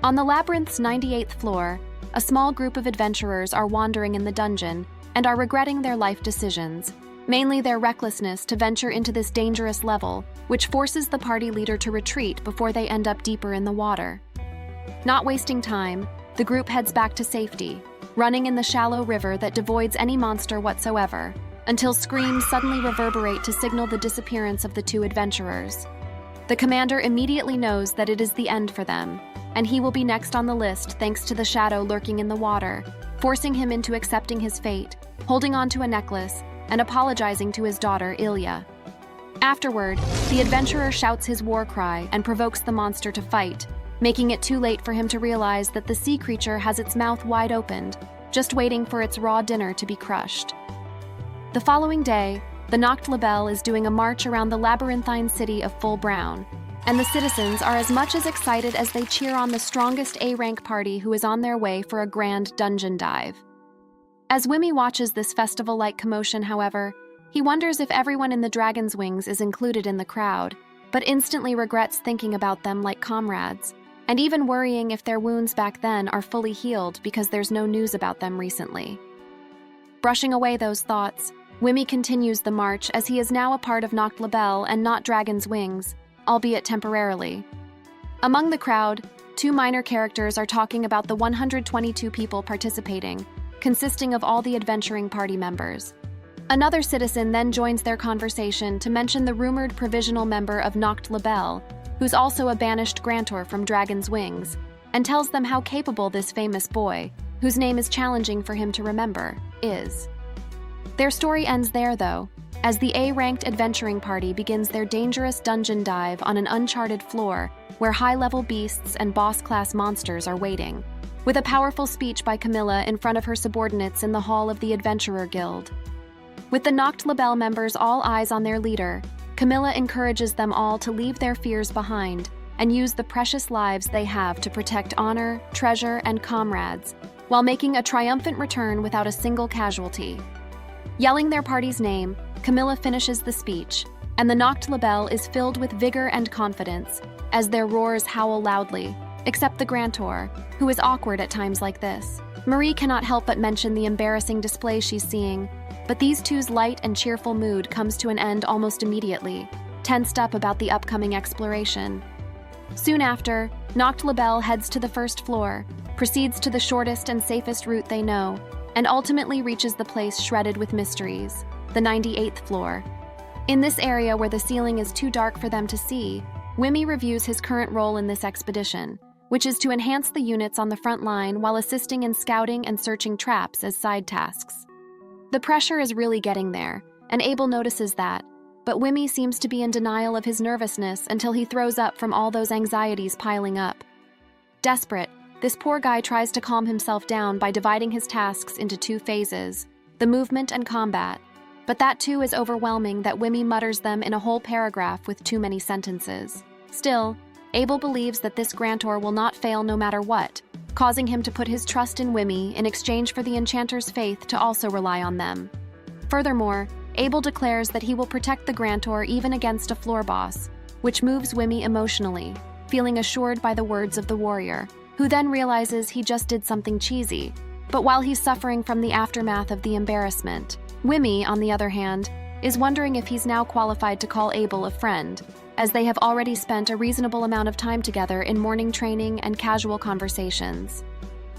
On the labyrinth's 98th floor, a small group of adventurers are wandering in the dungeon and are regretting their life decisions, mainly their recklessness to venture into this dangerous level, which forces the party leader to retreat before they end up deeper in the water. Not wasting time, the group heads back to safety, running in the shallow river that devoids any monster whatsoever, until screams suddenly reverberate to signal the disappearance of the 2 adventurers. The commander immediately knows that it is the end for them, and he will be next on the list thanks to the shadow lurking in the water, forcing him into accepting his fate, holding onto a necklace, and apologizing to his daughter, Ilya. Afterward, the adventurer shouts his war cry and provokes the monster to fight, making it too late for him to realize that the sea creature has its mouth wide opened, just waiting for its raw dinner to be crushed. The following day, the Nacht Labelle is doing a march around the labyrinthine city of Full Brown, and the citizens are as much as excited as they cheer on the strongest A-rank party who is on their way for a grand dungeon dive. As Wimmy watches this festival-like commotion, however, he wonders if everyone in the Dragon's Wings is included in the crowd, but instantly regrets thinking about them like comrades, and even worrying if their wounds back then are fully healed because there's no news about them recently. Brushing away those thoughts, Wimmy continues the march as he is now a part of Nacht Labelle and not Dragon's Wings, albeit temporarily. Among the crowd, 2 minor characters are talking about the 122 people participating, consisting of all the adventuring party members. Another citizen then joins their conversation to mention the rumored provisional member of Nacht Labelle, who's also a banished grantor from Dragon's Wings, and tells them how capable this famous boy, whose name is challenging for him to remember, is. Their story ends there, though, as the A-ranked adventuring party begins their dangerous dungeon dive on an uncharted floor where high-level beasts and boss-class monsters are waiting, with a powerful speech by Camilla in front of her subordinates in the hall of the Adventurer Guild. With the Nacht Labelle members all eyes on their leader, Camilla encourages them all to leave their fears behind and use the precious lives they have to protect honor, treasure, and comrades, while making a triumphant return without a single casualty. Yelling their party's name, Camilla finishes the speech, and the Nacht Labelle is filled with vigor and confidence as their roars howl loudly, except the grantor, who is awkward at times like this. Marie cannot help but mention the embarrassing display she's seeing, but these two's light and cheerful mood comes to an end almost immediately, tensed up about the upcoming exploration. Soon after, Nacht Labelle heads to the first floor, proceeds to the shortest and safest route they know, and ultimately reaches the place shredded with mysteries, the 98th floor. In this area where the ceiling is too dark for them to see, Wimmy reviews his current role in this expedition, which is to enhance the units on the front line while assisting in scouting and searching traps as side tasks. The pressure is really getting there, and Abel notices that, but Wimmy seems to be in denial of his nervousness until he throws up from all those anxieties piling up. Desperate, this poor guy tries to calm himself down by dividing his tasks into 2 phases, the movement and combat, but that too is overwhelming that Wimmy mutters them in a whole paragraph with too many sentences. Still, Abel believes that this grantor will not fail no matter what, causing him to put his trust in Wimmy in exchange for the enchanter's faith to also rely on them. Furthermore, Abel declares that he will protect the grantor even against a floor boss, which moves Wimmy emotionally, feeling assured by the words of the warrior, who then realizes he just did something cheesy. But while he's suffering from the aftermath of the embarrassment, Wimmy, on the other hand, is wondering if he's now qualified to call Abel a friend, as they have already spent a reasonable amount of time together in morning training and casual conversations.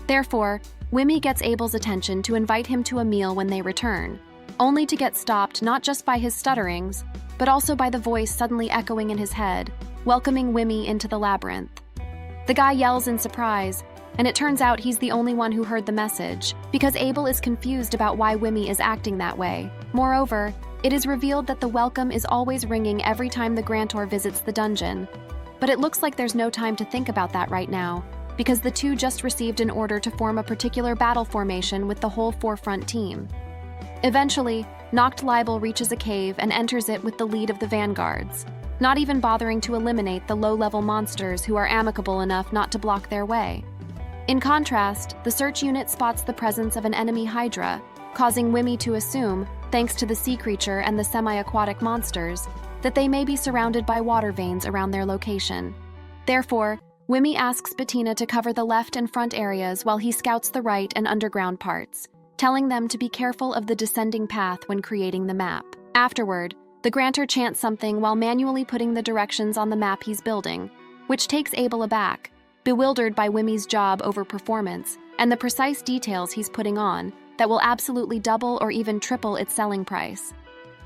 Therefore, Wimmy gets Abel's attention to invite him to a meal when they return, only to get stopped not just by his stutterings, but also by the voice suddenly echoing in his head, welcoming Wimmy into the labyrinth. The guy yells in surprise, and it turns out he's the only one who heard the message, because Abel is confused about why Wimmy is acting that way. Moreover, it is revealed that the welcome is always ringing every time the Grantor visits the dungeon. But it looks like there's no time to think about that right now, because the two just received an order to form a particular battle formation with the whole forefront team. Eventually, Noct Libel reaches a cave and enters it with the lead of the vanguards, not even bothering to eliminate the low-level monsters who are amicable enough not to block their way. In contrast, the search unit spots the presence of an enemy Hydra, causing Wimmy to assume, thanks to the sea creature and the semi-aquatic monsters, that they may be surrounded by water veins around their location. Therefore, Wimmy asks Bettina to cover the left and front areas while he scouts the right and underground parts, telling them to be careful of the descending path when creating the map. Afterward, the Grantor chants something while manually putting the directions on the map he's building, which takes Abel aback, bewildered by Wimmy's job over performance and the precise details he's putting on that will absolutely double or even triple its selling price.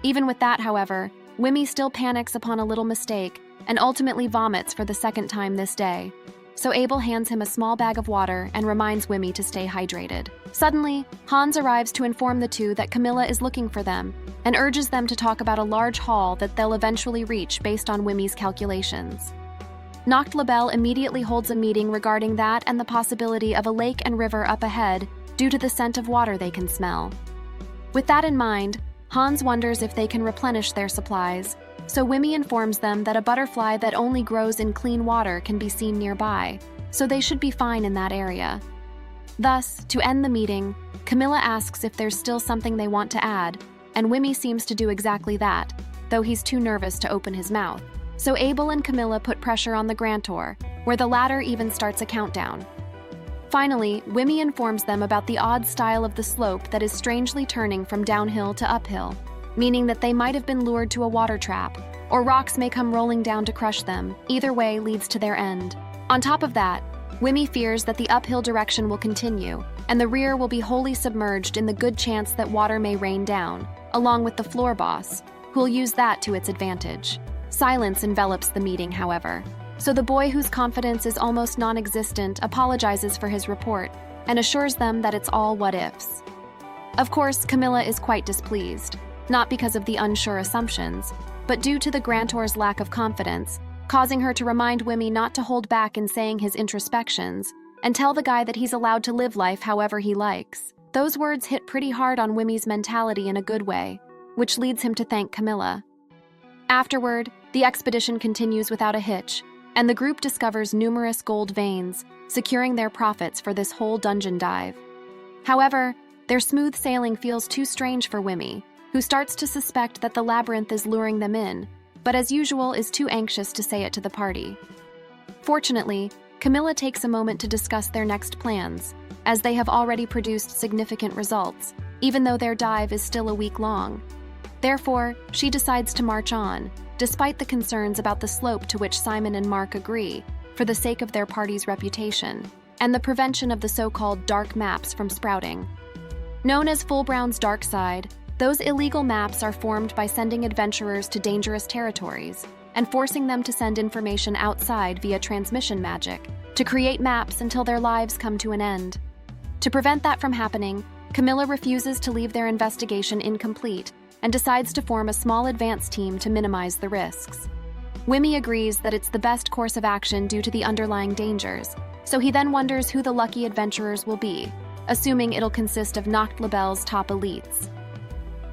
Even with that, however, Wimmy still panics upon a little mistake and ultimately vomits for the second time this day. So Abel hands him a small bag of water and reminds Wimmy to stay hydrated. Suddenly, Hans arrives to inform the two that Camilla is looking for them and urges them to talk about a large haul that they'll eventually reach based on Wimmy's calculations. Noct Libel immediately holds a meeting regarding that and the possibility of a lake and river up ahead due to the scent of water they can smell. With that in mind, Hans wonders if they can replenish their supplies, so Wimmy informs them that a butterfly that only grows in clean water can be seen nearby, so they should be fine in that area. Thus, to end the meeting, Camilla asks if there's still something they want to add, and Wimmy seems to do exactly that, though he's too nervous to open his mouth. So Abel and Camilla put pressure on the Grantor, where the latter even starts a countdown. Finally, Wimmy informs them about the odd style of the slope that is strangely turning from downhill to uphill, meaning that they might have been lured to a water trap, or rocks may come rolling down to crush them. Either way leads to their end. On top of that, Wimmy fears that the uphill direction will continue, and the rear will be wholly submerged in the good chance that water may rain down, along with the floor boss, who'll use that to its advantage. Silence envelops the meeting, however, so the boy whose confidence is almost non-existent apologizes for his report and assures them that it's all what-ifs. Of course, Camilla is quite displeased, not because of the unsure assumptions, but due to the Grantor's lack of confidence, causing her to remind Wimmy not to hold back in saying his introspections and tell the guy that he's allowed to live life however he likes. Those words hit pretty hard on Wimmy's mentality in a good way, which leads him to thank Camilla. Afterward, the expedition continues without a hitch, and the group discovers numerous gold veins, securing their profits for this whole dungeon dive. However, their smooth sailing feels too strange for Wimmy, who starts to suspect that the labyrinth is luring them in, but as usual is too anxious to say it to the party. Fortunately, Camilla takes a moment to discuss their next plans, as they have already produced significant results, even though their dive is still a week long. Therefore, she decides to march on, despite the concerns about the slope to which Simon and Mark agree, for the sake of their party's reputation, and the prevention of the so-called dark maps from sprouting. Known as Fullbrown's dark side, those illegal maps are formed by sending adventurers to dangerous territories and forcing them to send information outside via transmission magic to create maps until their lives come to an end. To prevent that from happening, Camilla refuses to leave their investigation incomplete and decides to form a small advance team to minimize the risks. Wimmy agrees that it's the best course of action due to the underlying dangers, so he then wonders who the lucky adventurers will be, assuming it'll consist of Noct Libel's top elites.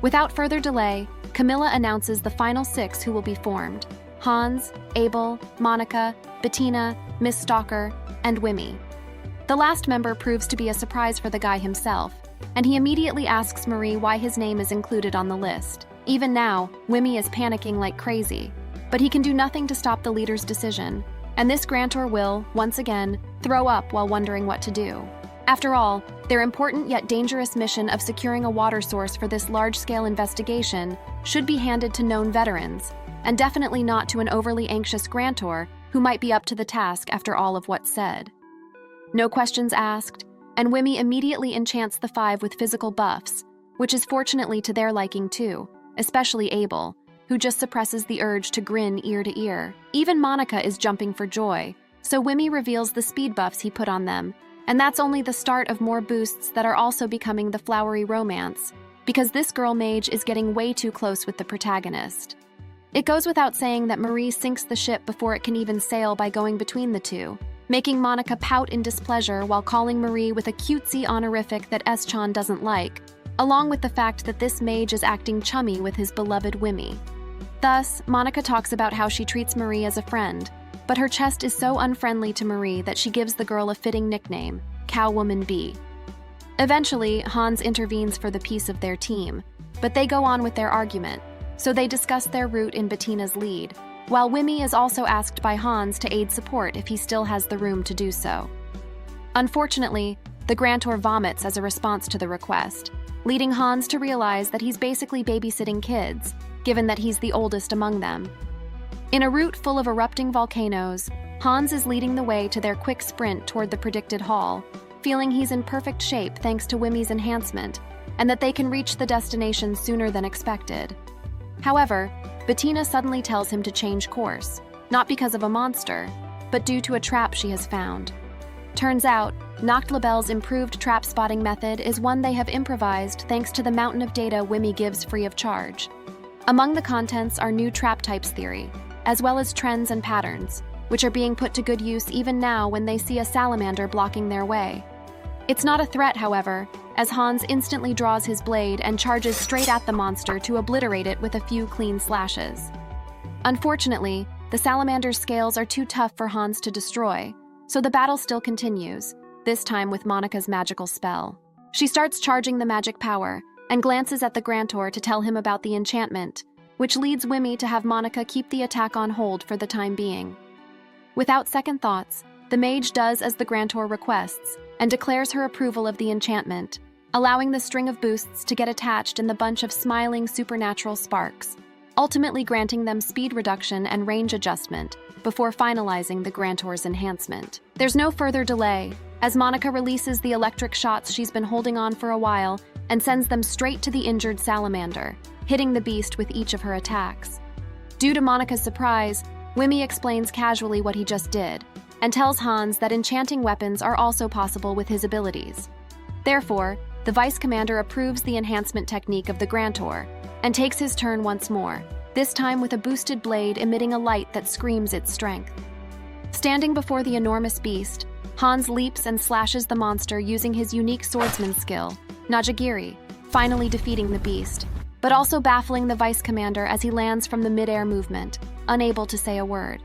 Without further delay, Camilla announces the final 6 who will be formed: Hans, Abel, Monica, Bettina, Miss Stalker, and Wimmy. The last member proves to be a surprise for the guy himself, and he immediately asks Marie why his name is included on the list. Even now, Wimmy is panicking like crazy, but he can do nothing to stop the leader's decision, and this Grantor will, once again, throw up while wondering what to do. After all, their important yet dangerous mission of securing a water source for this large-scale investigation should be handed to known veterans, and definitely not to an overly anxious Grantor who might be up to the task after all of what's said. No questions asked, and Wimmy immediately enchants the five with physical buffs, which is fortunately to their liking too, especially Abel, who just suppresses the urge to grin ear to ear. Even Monica is jumping for joy, so Wimmy reveals the speed buffs he put on them, and that's only the start of more boosts that are also becoming the flowery romance, because this girl mage is getting way too close with the protagonist. It goes without saying that Marie sinks the ship before it can even sail by going between the two, making Monica pout in displeasure while calling Marie with a cutesy honorific that S-chan doesn't like, along with the fact that this mage is acting chummy with his beloved Wimmy. Thus, Monica talks about how she treats Marie as a friend, but her chest is so unfriendly to Marie that she gives the girl a fitting nickname, Cowwoman B. Eventually, Hans intervenes for the peace of their team, but they go on with their argument, so they discuss their route in Bettina's lead, while Wimmy is also asked by Hans to aid support if he still has the room to do so. Unfortunately, the Grantor vomits as a response to the request, leading Hans to realize that he's basically babysitting kids, given that he's the oldest among them. In a route full of erupting volcanoes, Hans is leading the way to their quick sprint toward the predicted hall, feeling he's in perfect shape thanks to Wimmy's enhancement, and that they can reach the destination sooner than expected. However, Bettina suddenly tells him to change course, not because of a monster, but due to a trap she has found. Turns out, Nacht Labelle's improved trap spotting method is one they have improvised thanks to the mountain of data Wimmy gives free of charge. Among the contents are new trap types theory, as well as trends and patterns, which are being put to good use even now when they see a salamander blocking their way. It's not a threat, however, as Hans instantly draws his blade and charges straight at the monster to obliterate it with a few clean slashes. Unfortunately, the salamander's scales are too tough for Hans to destroy, so the battle still continues, this time with Monica's magical spell. She starts charging the magic power and glances at the Grantor to tell him about the enchantment, which leads Wimmy to have Monica keep the attack on hold for the time being. Without second thoughts, the mage does as the Grantor requests and declares her approval of the enchantment, allowing the string of boosts to get attached in the bunch of smiling supernatural sparks, ultimately granting them speed reduction and range adjustment before finalizing the Grantor's enhancement. There's no further delay, as Monica releases the electric shots she's been holding on for a while and sends them straight to the injured salamander, hitting the beast with each of her attacks. Due to Monica's surprise, Wimmy explains casually what he just did, and tells Hans that enchanting weapons are also possible with his abilities. Therefore, the Vice Commander approves the enhancement technique of the Grantor, and takes his turn once more, this time with a boosted blade emitting a light that screams its strength. Standing before the enormous beast, Hans leaps and slashes the monster using his unique swordsman skill, Najagiri, finally defeating the beast, but also baffling the Vice Commander as he lands from the mid-air movement, unable to say a word.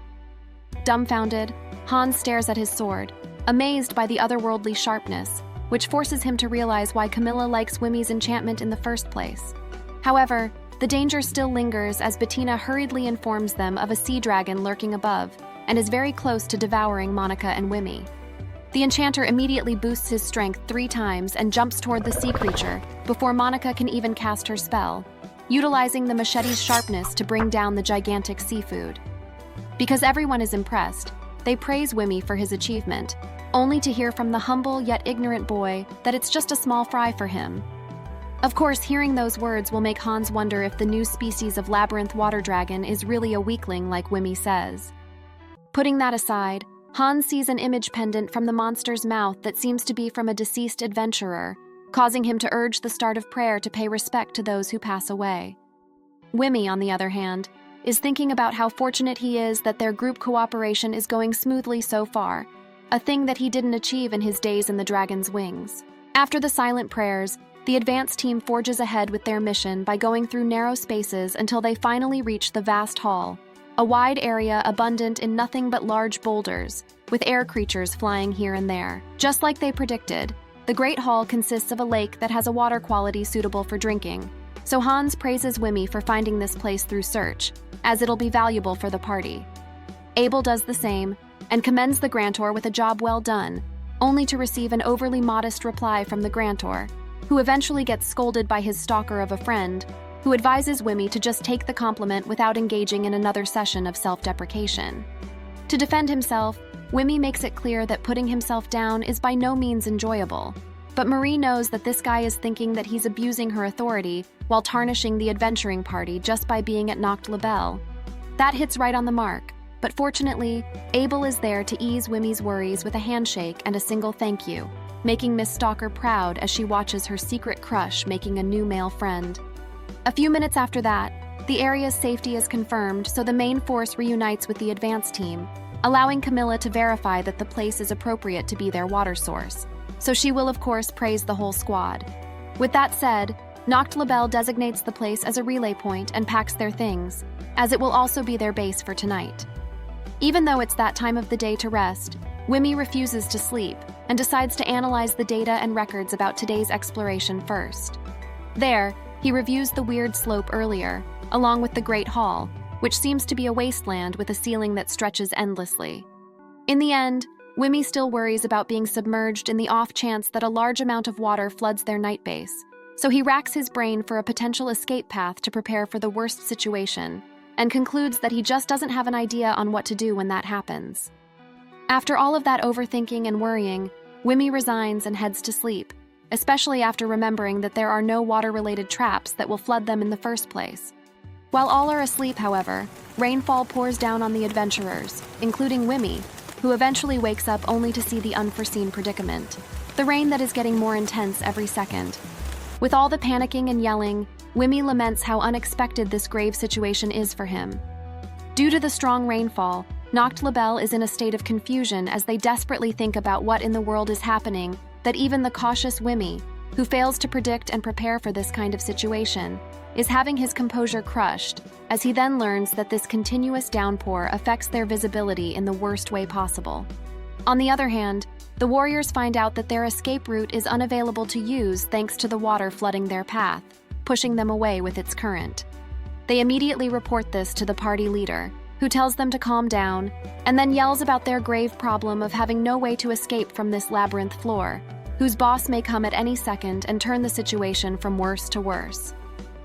Dumbfounded, Hans stares at his sword, amazed by the otherworldly sharpness, which forces him to realize why Camilla likes Wimmy's enchantment in the first place. However, the danger still lingers as Bettina hurriedly informs them of a sea dragon lurking above and is very close to devouring Monica and Wimmy. The enchanter immediately boosts his strength 3 times and jumps toward the sea creature before Monica can even cast her spell, utilizing the machete's sharpness to bring down the gigantic seafood. Because everyone is impressed, they praise Wimmy for his achievement, only to hear from the humble yet ignorant boy that it's just a small fry for him. Of course, hearing those words will make Hans wonder if the new species of labyrinth water dragon is really a weakling like Wimmy says. Putting that aside, Hans sees an image pendant from the monster's mouth that seems to be from a deceased adventurer, causing him to urge the start of prayer to pay respect to those who pass away. Wimmy, on the other hand, is thinking about how fortunate he is that their group cooperation is going smoothly so far, a thing that he didn't achieve in his days in the dragon's wings. After the silent prayers, the advance team forges ahead with their mission by going through narrow spaces until they finally reach the vast hall, a wide area abundant in nothing but large boulders, with air creatures flying here and there. Just like they predicted, the Great Hall consists of a lake that has a water quality suitable for drinking, so Hans praises Wimmy for finding this place through search, as it'll be valuable for the party. Abel does the same, and commends the Grantor with a job well done, only to receive an overly modest reply from the Grantor, who eventually gets scolded by his stalker of a friend, who advises Wimmy to just take the compliment without engaging in another session of self-deprecation. To defend himself, Wimmy makes it clear that putting himself down is by no means enjoyable. But Marie knows that this guy is thinking that he's abusing her authority while tarnishing the adventuring party just by being at Noct Label. That hits right on the mark, but fortunately, Abel is there to ease Wimmy's worries with a handshake and a single thank you, making Miss Stalker proud as she watches her secret crush making a new male friend. A few minutes after that, the area's safety is confirmed, so the main force reunites with the advance team, allowing Camilla to verify that the place is appropriate to be their water source. So she will, of course, praise the whole squad. With that said, Noct Label designates the place as a relay point and packs their things, as it will also be their base for tonight. Even though it's that time of the day to rest, Wimmy refuses to sleep and decides to analyze the data and records about today's exploration first. There, he reviews the weird slope earlier, along with the Great Hall, which seems to be a wasteland with a ceiling that stretches endlessly. In the end, Wimmy still worries about being submerged in the off chance that a large amount of water floods their night base, so he racks his brain for a potential escape path to prepare for the worst situation, and concludes that he just doesn't have an idea on what to do when that happens. After all of that overthinking and worrying, Wimmy resigns and heads to sleep, especially after remembering that there are no water-related traps that will flood them in the first place. While all are asleep, however, rainfall pours down on the adventurers, including Wimmy, who eventually wakes up only to see the unforeseen predicament, the rain that is getting more intense every second. With all the panicking and yelling, Wimmy laments how unexpected this grave situation is for him. Due to the strong rainfall, Noct Label is in a state of confusion as they desperately think about what in the world is happening that even the cautious Wimmy, who fails to predict and prepare for this kind of situation, is having his composure crushed, as he then learns that this continuous downpour affects their visibility in the worst way possible. On the other hand, the warriors find out that their escape route is unavailable to use thanks to the water flooding their path, pushing them away with its current. They immediately report this to the party leader, who tells them to calm down, and then yells about their grave problem of having no way to escape from this labyrinth floor, whose boss may come at any second and turn the situation from worse to worse.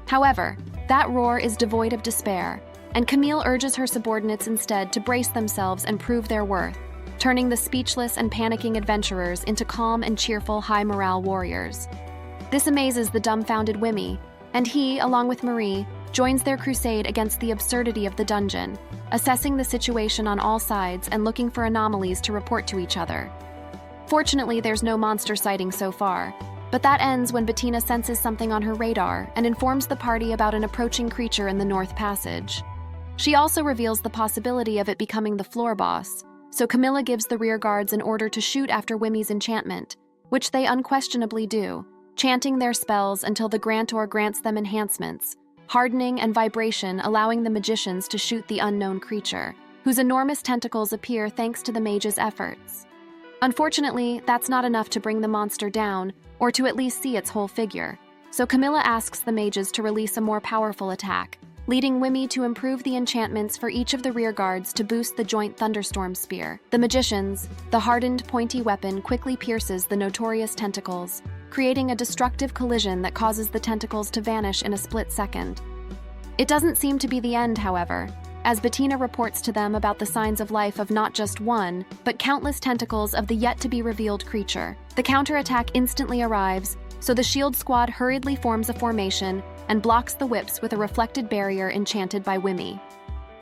However, that roar is devoid of despair, and Camille urges her subordinates instead to brace themselves and prove their worth, turning the speechless and panicking adventurers into calm and cheerful high-morale warriors. This amazes the dumbfounded Wimmy, and he, along with Marie, joins their crusade against the absurdity of the dungeon, assessing the situation on all sides and looking for anomalies to report to each other. Fortunately, there's no monster sighting so far, but that ends when Bettina senses something on her radar and informs the party about an approaching creature in the North Passage. She also reveals the possibility of it becoming the floor boss, so Camilla gives the rear guards an order to shoot after Wimmy's enchantment, which they unquestionably do, chanting their spells until the grantor grants them enhancements, hardening and vibration allowing the magicians to shoot the unknown creature, whose enormous tentacles appear thanks to the mage's efforts. Unfortunately, that's not enough to bring the monster down, or to at least see its whole figure, so Camilla asks the mages to release a more powerful attack, leading Wimmy to improve the enchantments for each of the rear guards to boost the joint thunderstorm spear. The magicians, the hardened, pointy weapon quickly pierces the notorious tentacles, creating a destructive collision that causes the tentacles to vanish in a split second. It doesn't seem to be the end, however, as Bettina reports to them about the signs of life of not just one, but countless tentacles of the yet-to-be-revealed creature. The counterattack instantly arrives, so the shield squad hurriedly forms a formation and blocks the whips with a reflected barrier enchanted by Wimmy.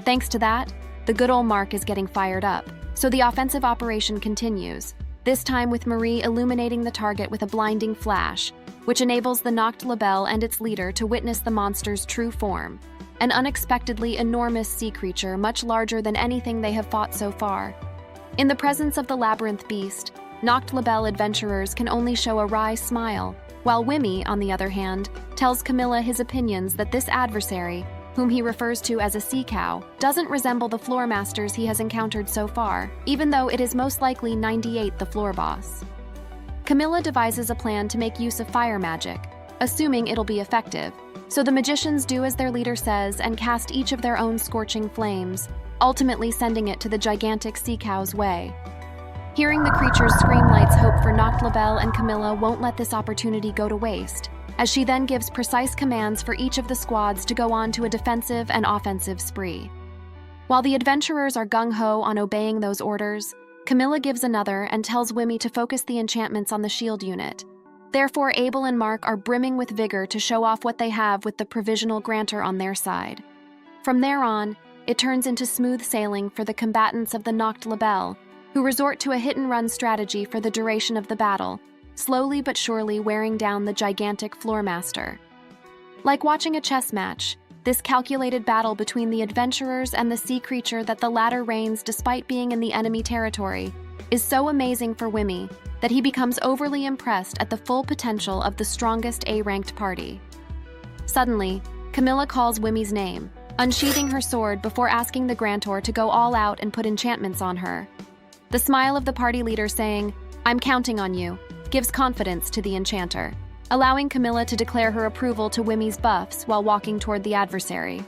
Thanks to that, the good old Mark is getting fired up, so the offensive operation continues, this time with Marie illuminating the target with a blinding flash, which enables the Noct Label and its leader to witness the monster's true form, an unexpectedly enormous sea creature much larger than anything they have fought so far. In the presence of the labyrinth beast, Noct Label adventurers can only show a wry smile, while Wimmy, on the other hand, tells Camilla his opinions that this adversary, whom he refers to as a sea cow, doesn't resemble the floor masters he has encountered so far, even though it is most likely 98 the floor boss. Camilla devises a plan to make use of fire magic, assuming it'll be effective, so the magicians do as their leader says and cast each of their own scorching flames, ultimately sending it to the gigantic sea cow's way. Hearing the creature's scream lights hope for Noct Label, and Camilla won't let this opportunity go to waste, as she then gives precise commands for each of the squads to go on to a defensive and offensive spree. While the adventurers are gung-ho on obeying those orders, Camilla gives another and tells Wimmy to focus the enchantments on the shield unit. Therefore, Abel and Mark are brimming with vigor to show off what they have with the provisional grantor on their side. From there on, it turns into smooth sailing for the combatants of the Noct Label, who resort to a hit-and-run strategy for the duration of the battle, slowly but surely wearing down the gigantic floormaster. Like watching a chess match, this calculated battle between the adventurers and the sea creature that the latter reigns despite being in the enemy territory is so amazing for Wimmy that he becomes overly impressed at the full potential of the strongest A-ranked party. Suddenly, Camilla calls Wimmy's name, unsheathing her sword before asking the grantor to go all out and put enchantments on her. The smile of the party leader saying, "I'm counting on you," gives confidence to the enchanter, allowing Camilla to declare her approval to Wimmy's buffs while walking toward the adversary.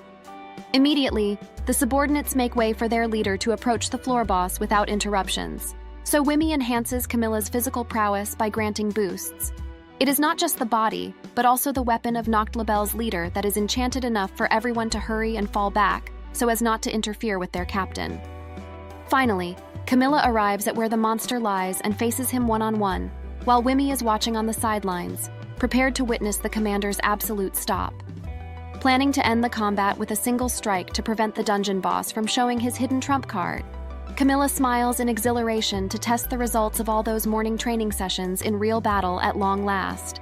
Immediately, the subordinates make way for their leader to approach the floor boss without interruptions. So Wimmy enhances Camilla's physical prowess by granting boosts. It is not just the body, but also the weapon of Noct Label's leader that is enchanted enough for everyone to hurry and fall back, so as not to interfere with their captain. Finally, Camilla arrives at where the monster lies and faces him one-on-one, while Wimmy is watching on the sidelines, prepared to witness the commander's absolute stop. Planning to end the combat with a single strike to prevent the dungeon boss from showing his hidden trump card, Camilla smiles in exhilaration to test the results of all those morning training sessions in real battle at long last.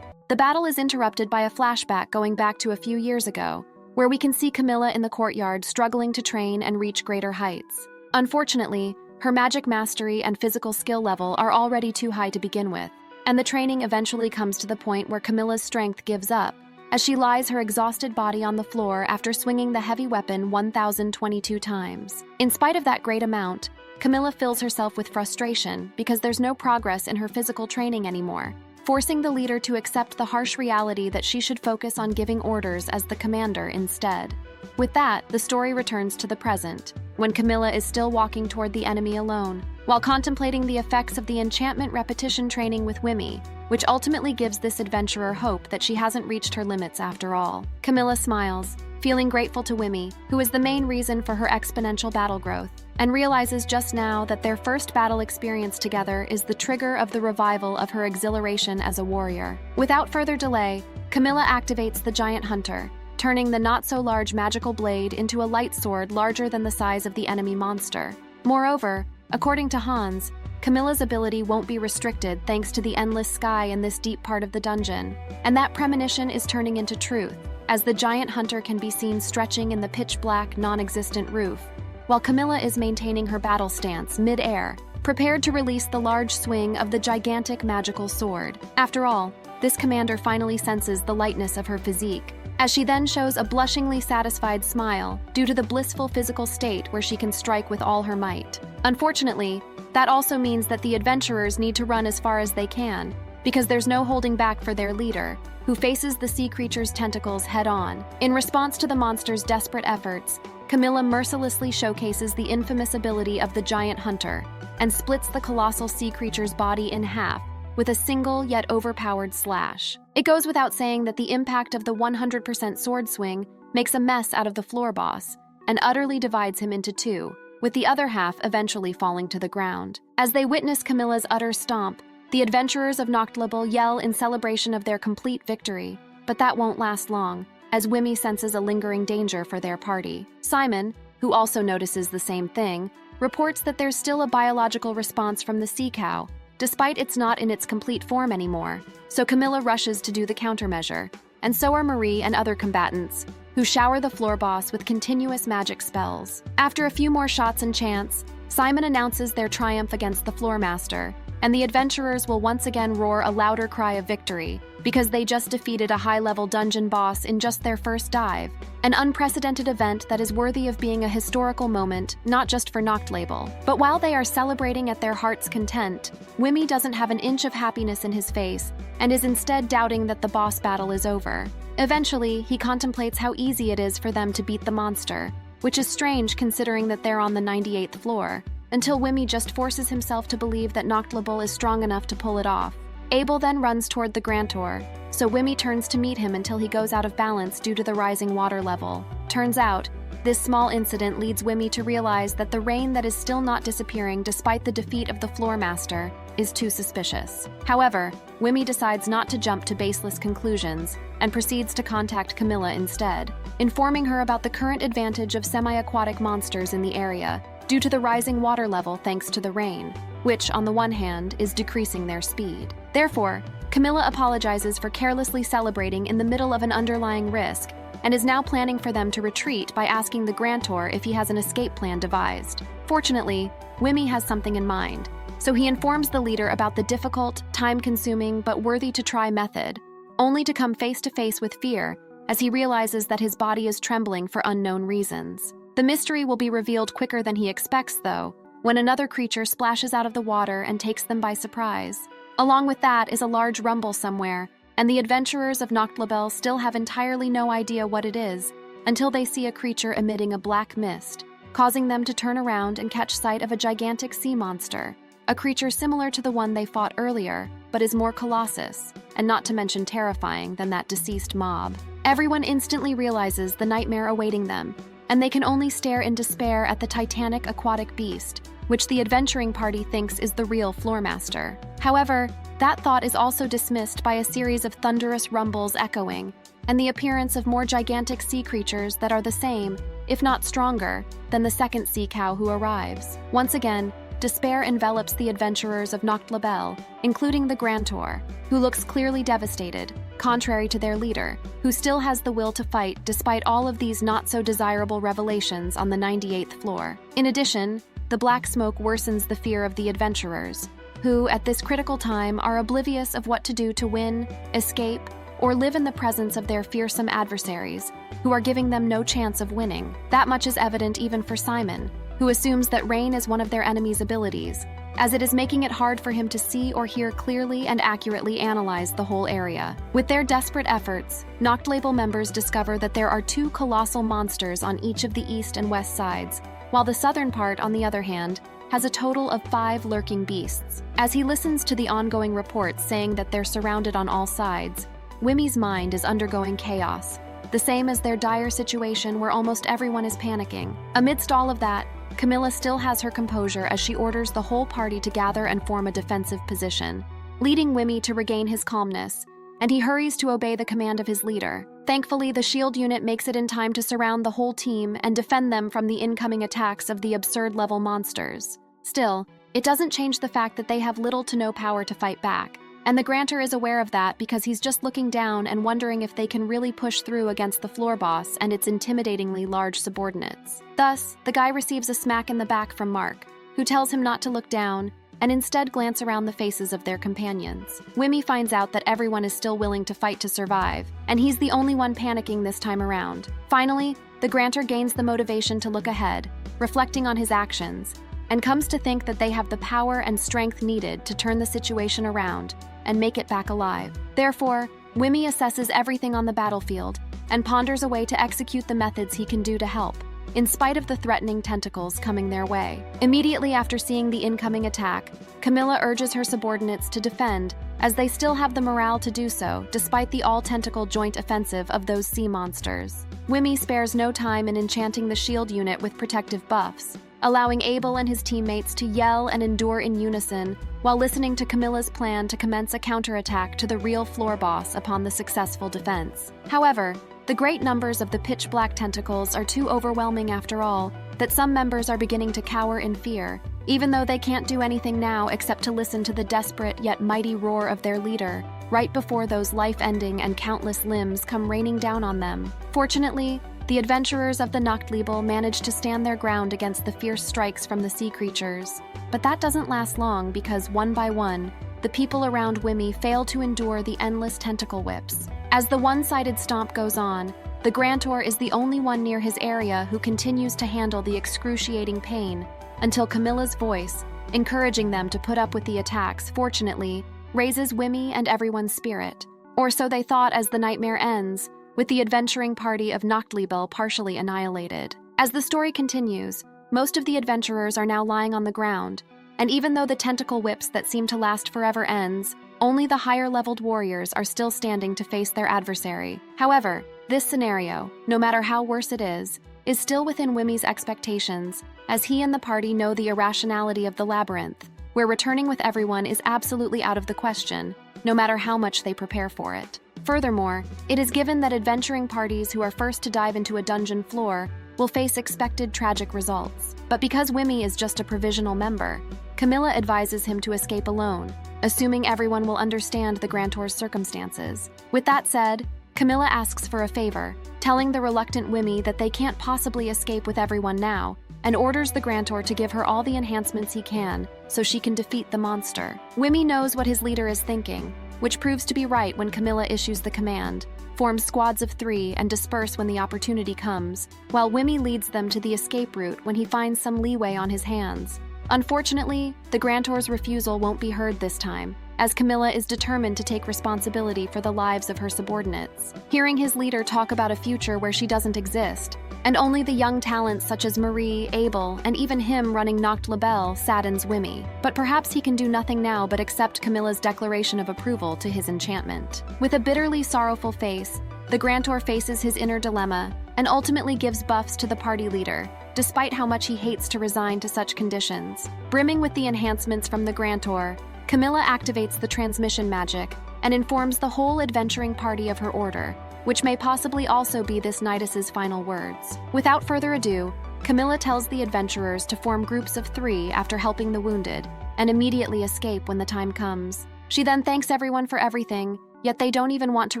The battle is interrupted by a flashback going back to a few years ago, where we can see Camilla in the courtyard struggling to train and reach greater heights. Unfortunately, her magic mastery and physical skill level are already too high to begin with, and the training eventually comes to the point where Camilla's strength gives up, as she lies her exhausted body on the floor after swinging the heavy weapon 1,022 times. In spite of that great amount, Camilla fills herself with frustration because there's no progress in her physical training anymore, forcing the leader to accept the harsh reality that she should focus on giving orders as the commander instead. With that, the story returns to the present, when Camilla is still walking toward the enemy alone, while contemplating the effects of the enchantment repetition training with Wimmy, which ultimately gives this adventurer hope that she hasn't reached her limits after all. Camilla smiles, feeling grateful to Wimmy, who is the main reason for her exponential battle growth, and realizes just now that their first battle experience together is the trigger of the revival of her exhilaration as a warrior. Without further delay, Camilla activates the giant hunter, turning the not-so-large magical blade into a light sword larger than the size of the enemy monster. Moreover, according to Hans, Camilla's ability won't be restricted thanks to the endless sky in this deep part of the dungeon, and that premonition is turning into truth, as the giant hunter can be seen stretching in the pitch-black, non-existent roof, while Camilla is maintaining her battle stance mid-air, prepared to release the large swing of the gigantic magical sword. After all, this commander finally senses the lightness of her physique, as she then shows a blushingly satisfied smile due to the blissful physical state where she can strike with all her might. Unfortunately, that also means that the adventurers need to run as far as they can, because there's no holding back for their leader, who faces the sea creature's tentacles head-on. In response to the monster's desperate efforts, Camilla mercilessly showcases the infamous ability of the giant hunter and splits the colossal sea creature's body in half with a single yet overpowered slash. It goes without saying that the impact of the 100% sword swing makes a mess out of the floor boss and utterly divides him into two, with the other half eventually falling to the ground. As they witness Camilla's utter stomp, the adventurers of Noct Label yell in celebration of their complete victory, but that won't last long, as Wimmy senses a lingering danger for their party. Simon, who also notices the same thing, reports that there's still a biological response from the sea cow, despite it's not in its complete form anymore, so Camilla rushes to do the countermeasure, and so are Marie and other combatants, who shower the floor boss with continuous magic spells. After a few more shots and chants, Simon announces their triumph against the floor master, and the adventurers will once again roar a louder cry of victory, because they just defeated a high-level dungeon boss in just their first dive, an unprecedented event that is worthy of being a historical moment, not just for Noct Label. But while they are celebrating at their heart's content, Wimmy doesn't have an inch of happiness in his face, and is instead doubting that the boss battle is over. Eventually, he contemplates how easy it is for them to beat the monster, which is strange considering that they're on the 98th floor, until Wimmy just forces himself to believe that Noct Label is strong enough to pull it off. Abel then runs toward the grantor, so Wimmy turns to meet him until he goes out of balance due to the rising water level. Turns out, This small incident leads Wimmy to realize that the rain that is still not disappearing despite the defeat of the floor master is too suspicious. However, Wimmy decides not to jump to baseless conclusions and proceeds to contact Camilla instead, informing her about the current advantage of semi-aquatic monsters in the area due to the rising water level thanks to the rain, which, on the one hand, is decreasing their speed. Therefore, Camilla apologizes for carelessly celebrating in the middle of an underlying risk and is now planning for them to retreat by asking the grantor if he has an escape plan devised. Fortunately, Wimmy has something in mind, so he informs the leader about the difficult, time-consuming, but worthy-to-try method, only to come face-to-face with fear as he realizes that his body is trembling for unknown reasons. The mystery will be revealed quicker than he expects, though, when another creature splashes out of the water and takes them by surprise. Along with that is a large rumble somewhere, and the adventurers of Noctlabel still have entirely no idea what it is until they see a creature emitting a black mist, causing them to turn around and catch sight of a gigantic sea monster, a creature similar to the one they fought earlier, but is more colossus, and not to mention terrifying than that deceased mob. Everyone instantly realizes the nightmare awaiting them, and they can only stare in despair at the titanic aquatic beast, which the adventuring party thinks is the real floormaster. However, that thought is also dismissed by a series of thunderous rumbles echoing, and the appearance of more gigantic sea creatures that are the same, if not stronger, than the second sea cow who arrives. Once again, despair envelops the adventurers of Noctlabel, including the grantor, who looks clearly devastated, contrary to their leader, who still has the will to fight despite all of these not-so-desirable revelations on the 98th floor. In addition, the black smoke worsens the fear of the adventurers, who, at this critical time, are oblivious of what to do to win, escape, or live in the presence of their fearsome adversaries, who are giving them no chance of winning. That much is evident even for Simon, who assumes that rain is one of their enemy's abilities, as it is making it hard for him to see or hear clearly and accurately analyze the whole area. With their desperate efforts, Noctlabel members discover that there are 2 colossal monsters on each of the east and west sides, while the southern part, on the other hand, has a total of 5 lurking beasts. As he listens to the ongoing reports saying that they're surrounded on all sides, Wimmy's mind is undergoing chaos, the same as their dire situation where almost everyone is panicking. Amidst all of that, Camilla still has her composure as she orders the whole party to gather and form a defensive position, leading Wimmy to regain his calmness, and he hurries to obey the command of his leader. Thankfully, the shield unit makes it in time to surround the whole team and defend them from the incoming attacks of the absurd-level monsters. Still, it doesn't change the fact that they have little to no power to fight back, and the grantor is aware of that because he's just looking down and wondering if they can really push through against the floor boss and its intimidatingly large subordinates. Thus, the guy receives a smack in the back from Mark, who tells him not to look down and instead glance around the faces of their companions. Wimmy finds out that everyone is still willing to fight to survive, and he's the only one panicking this time around. Finally, the grantor gains the motivation to look ahead, reflecting on his actions, and comes to think that they have the power and strength needed to turn the situation around and make it back alive. Therefore, Wimmy assesses everything on the battlefield and ponders a way to execute the methods he can do to help, in spite of the threatening tentacles coming their way. Immediately after seeing the incoming attack, Camilla urges her subordinates to defend, as they still have the morale to do so, despite the all-tentacle joint offensive of those sea monsters. Wimmy spares no time in enchanting the shield unit with protective buffs, allowing Abel and his teammates to yell and endure in unison while listening to Camilla's plan to commence a counterattack to the real floor boss upon the successful defense. However, the great numbers of the pitch-black tentacles are too overwhelming after all, that some members are beginning to cower in fear, even though they can't do anything now except to listen to the desperate yet mighty roar of their leader, right before those life-ending and countless limbs come raining down on them. Fortunately, the adventurers of the Noctlabel manage to stand their ground against the fierce strikes from the sea creatures. But that doesn't last long because, one by one, the people around Wimmy fail to endure the endless tentacle whips. As the one-sided stomp goes on, the grantor is the only one near his area who continues to handle the excruciating pain until Camilla's voice, encouraging them to put up with the attacks, fortunately, raises Wimmy and everyone's spirit. Or so they thought as the nightmare ends, with the adventuring party of Noctlabel partially annihilated. As the story continues, most of the adventurers are now lying on the ground, and even though the tentacle whips that seem to last forever ends, only the higher-leveled warriors are still standing to face their adversary. However, this scenario, no matter how worse it is, is still within Wimi's expectations, as he and the party know the irrationality of the labyrinth, where returning with everyone is absolutely out of the question, no matter how much they prepare for it. Furthermore, it is given that adventuring parties who are first to dive into a dungeon floor will face expected tragic results. But because Wimi is just a provisional member, Camilla advises him to escape alone, assuming everyone will understand the Grantor's circumstances. With that said, Camilla asks for a favor, telling the reluctant Wimi that they can't possibly escape with everyone now, and orders the Grantor to give her all the enhancements he can so she can defeat the monster. Wimi knows what his leader is thinking, which proves to be right when Camilla issues the command, form squads of 3 and disperse when the opportunity comes, while Wimi leads them to the escape route when he finds some leeway on his hands. Unfortunately, the Grantor's refusal won't be heard this time, as Camilla is determined to take responsibility for the lives of her subordinates. Hearing his leader talk about a future where she doesn't exist, and only the young talents such as Marie, Abel, and even him running Noct Labelle saddens Wimi. But perhaps he can do nothing now but accept Camilla's declaration of approval to his enchantment. With a bitterly sorrowful face, the Grantor faces his inner dilemma and ultimately gives buffs to the party leader, despite how much he hates to resign to such conditions. Brimming with the enhancements from the Grantor, Camilla activates the transmission magic and informs the whole adventuring party of her order, which may possibly also be this Nidus's final words. Without further ado, Camilla tells the adventurers to form groups of 3 after helping the wounded, and immediately escape when the time comes. She then thanks everyone for everything, yet they don't even want to